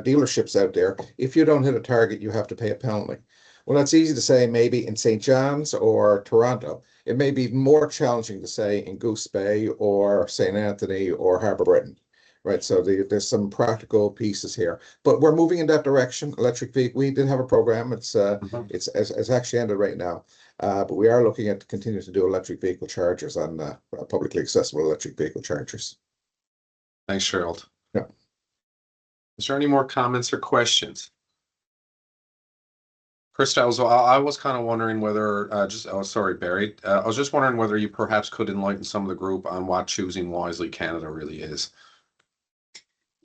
dealerships out there, if you don't hit a target, you have to pay a penalty. Well, that's easy to say maybe in St. John's or Toronto. It may be more challenging to say in Goose Bay or St. Anthony or Harbour Britain. Right, so there's some practical pieces here, but we're moving in that direction. Electric vehicle, we did have a program. It's actually ended right now, but we are looking at continuing to do electric vehicle chargers on publicly accessible electric vehicle chargers. Thanks, Gerald. Yeah. Is there any more comments or questions? Krista, I was kind of wondering whether sorry, Barry. I was just wondering whether you perhaps could enlighten some of the group on what Choosing Wisely Canada really is.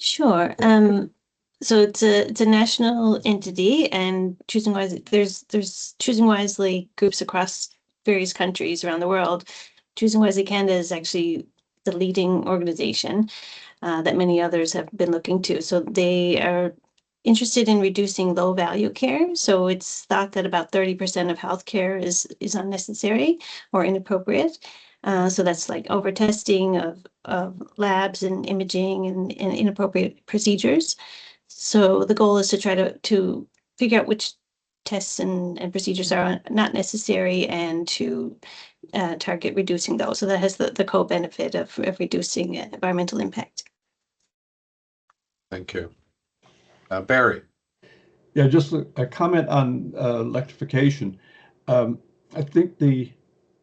Sure. So it's a national entity, and Choosing Wisely, there's Choosing Wisely groups across various countries around the world. Choosing Wisely Canada is actually the leading organization that many others have been looking to. So they are interested in reducing low value care. So it's thought that about 30% of healthcare is unnecessary or inappropriate. So that's like over testing of labs and imaging and inappropriate procedures. So the goal is to try to figure out which tests and procedures are not necessary and to target reducing those. So that has the co-benefit of reducing environmental impact. Thank you. Barry. Yeah, just a comment on electrification. I think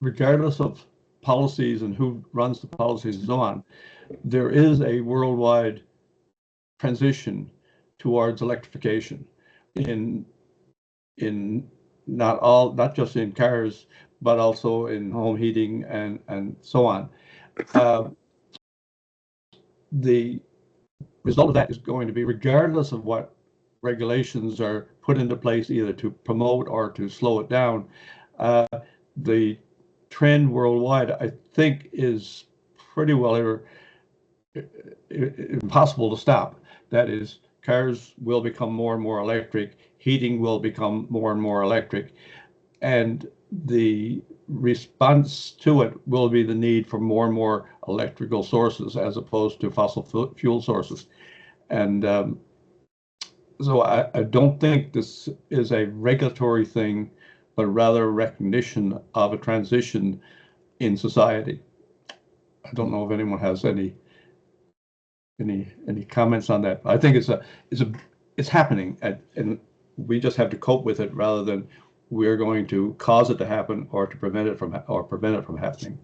regardless of policies and who runs the policies and so on, there is a worldwide transition towards electrification in not just in cars, but also in home heating and so on. The result of that is going to be, regardless of what regulations are put into place either to promote or to slow it down, the trend worldwide, I think, is pretty well impossible to stop. That is, cars will become more and more electric, heating will become more and more electric, and the response to it will be the need for more and more electrical sources as opposed to fossil fuel sources. And so I don't think this is a regulatory thing, but rather a recognition of a transition in society. I don't know if anyone has any comments on that. I think it's happening, and we just have to cope with it rather than we're going to cause it to happen or to prevent it from happening.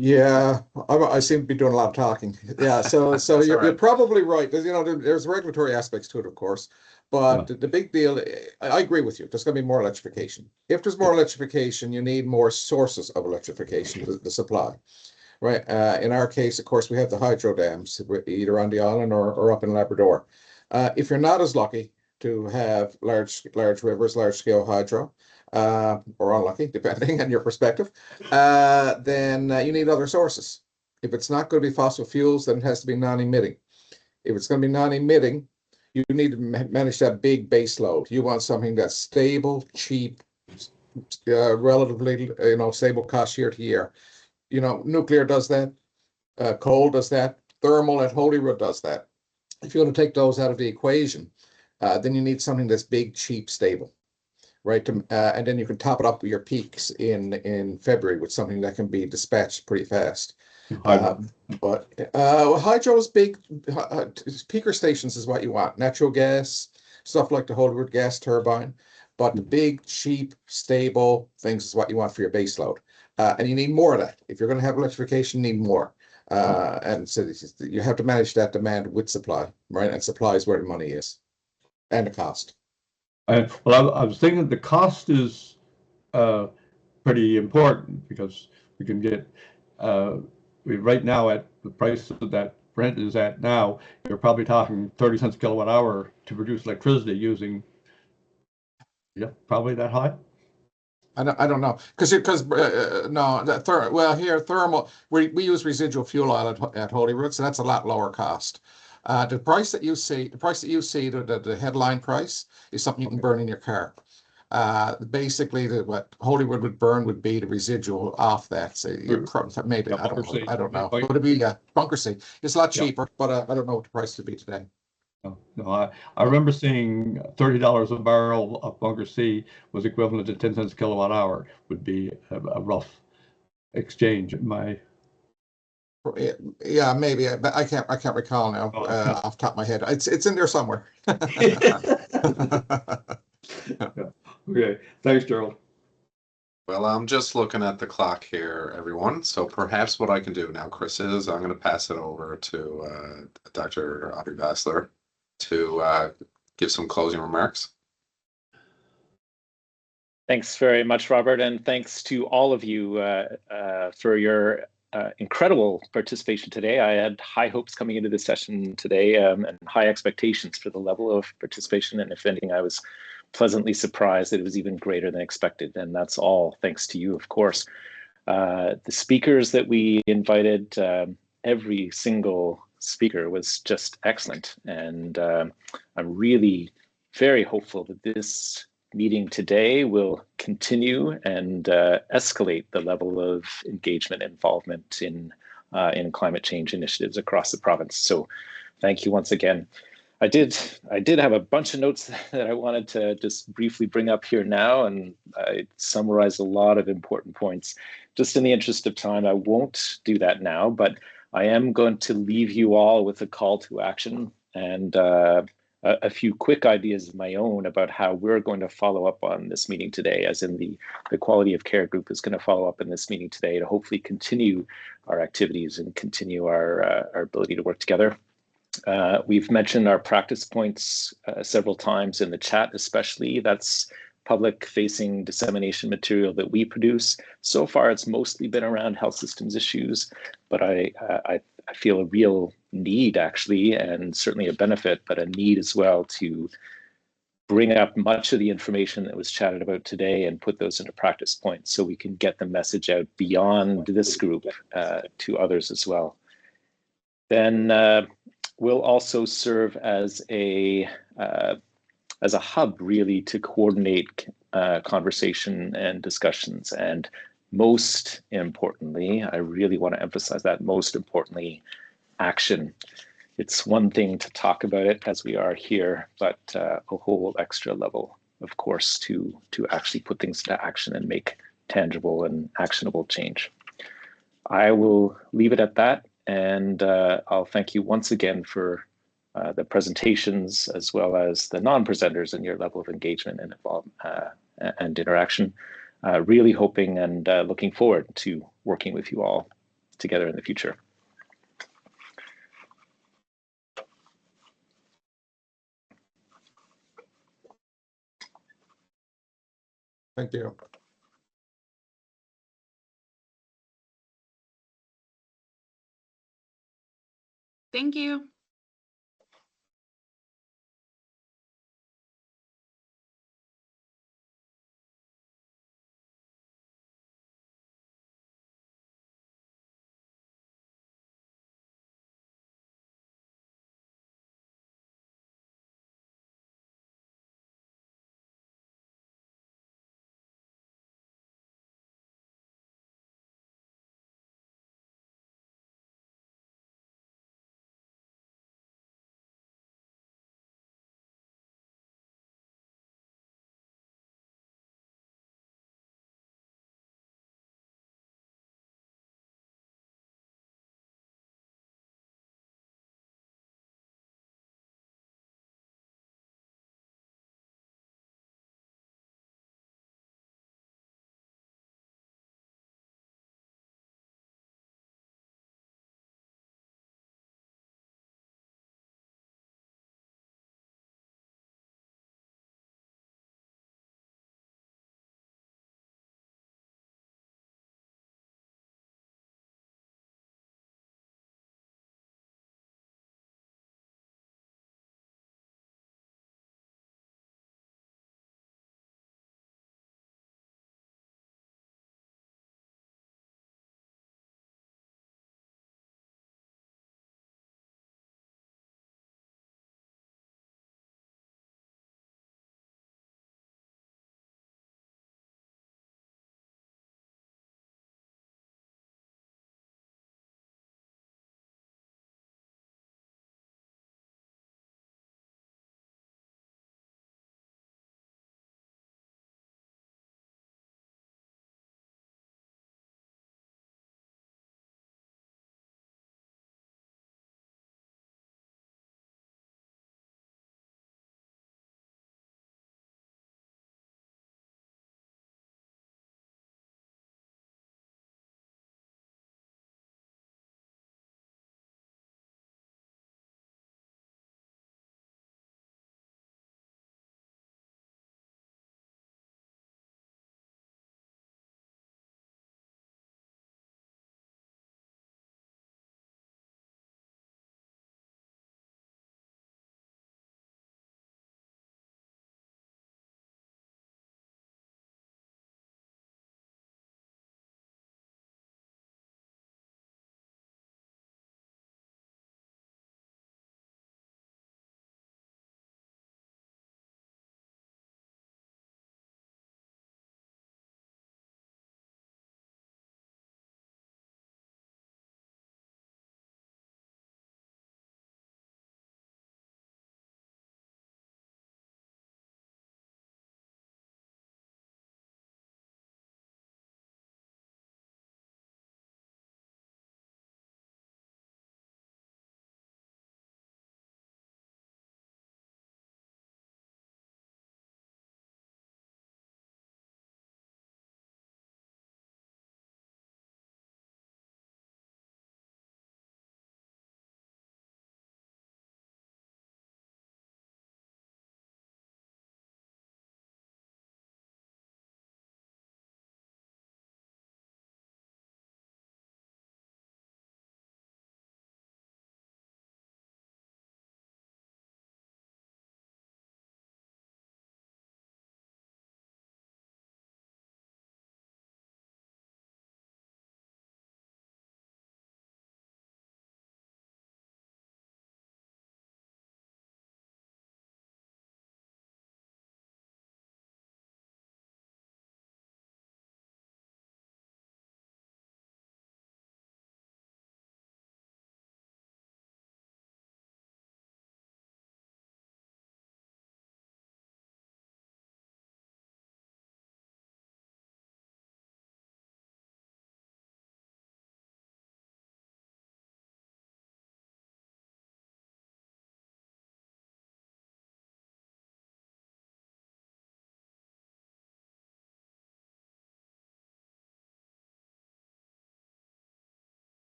Yeah, I seem to be doing a lot of talking. Yeah, so you're probably right. There's regulatory aspects to it, of course, but the big deal, I agree with you. There's going to be more electrification. If there's more electrification, you need more sources of electrification to supply, right? In our case, of course, we have the hydro dams, either on the island or up in Labrador. If you're not as lucky to have large rivers, large scale hydro, or unlucky, depending on your perspective, then you need other sources. If it's not going to be fossil fuels, then it has to be non-emitting. If it's going to be non-emitting, you need to manage that big base load. You want something that's stable, cheap, relatively, stable cost year to year. Nuclear does that, coal does that, thermal at Holyrood does that. If you want to take those out of the equation, then you need something that's big, cheap, stable. Right, and then you can top it up with your peaks in February with something that can be dispatched pretty fast. But hydro is big. Peaker stations is what you want. Natural gas, stuff like the Holyrood gas turbine. But the big, cheap, stable things is what you want for your base load. And you need more of that. If you're going to have electrification, you need more. And so you have to manage that demand with supply, right? And supply is where the money is, and the cost. Well, I was thinking the cost is pretty important because we can get right now at the price that Brent is at now, you're probably talking 30 cents a kilowatt hour to produce electricity using, probably that high. I don't know because no, here thermal we use residual fuel oil at Holyrood, so that's a lot lower cost. The price that you see, the headline price is something you can burn in your car. Basically, what Holyrood would burn would be the residual off that. So maybe I don't know. Would it be bunker C? It's a lot cheaper, but I don't know what the price would be today. No, I remember seeing $30 a barrel of bunker C was equivalent to 10 cents a kilowatt hour would be a rough exchange. Yeah, maybe, but I can't recall now off the top of my head. It's in there somewhere. Okay, thanks, Gerald. Well, I'm just looking at the clock here, everyone. So perhaps what I can do now, Chris, is I'm going to pass it over to Dr. Audrey Vassler to give some closing remarks. Thanks very much, Robert, and thanks to all of you for your incredible participation today. I had high hopes coming into this session today and high expectations for the level of participation. And if anything, I was pleasantly surprised that it was even greater than expected. And that's all thanks to you, of course. The speakers that we invited, every single speaker was just excellent. And I'm really very hopeful that this meeting today will continue and escalate the level of engagement and involvement in climate change initiatives across the province. So thank you once again. I did have a bunch of notes that I wanted to just briefly bring up here now, and I summarized a lot of important points. Just in the interest of time, I won't do that now, but I am going to leave you all with a call to action and a few quick ideas of my own about how we're going to follow up on this meeting today, as in the quality of care group is going to follow up in this meeting today to hopefully continue our activities and continue our ability to work together. We've mentioned our practice points several times in the chat, especially. That's public-facing dissemination material that we produce. So far, it's mostly been around health systems issues, but I feel a real need, actually, and certainly a benefit, but a need as well to bring up much of the information that was chatted about today and put those into practice points so we can get the message out beyond this group to others as well. Then we'll also serve as a as a hub really to coordinate conversation and discussions. And most importantly, I really want to emphasize that, most importantly, action. It's one thing to talk about it as we are here, but a whole extra level, of course, to actually put things into action and make tangible and actionable change. I will leave it at that, and I'll thank you once again for the presentations as well as the non-presenters and your level of engagement and and interaction. Really hoping and looking forward to working with you all together in the future. Thank you. Thank you.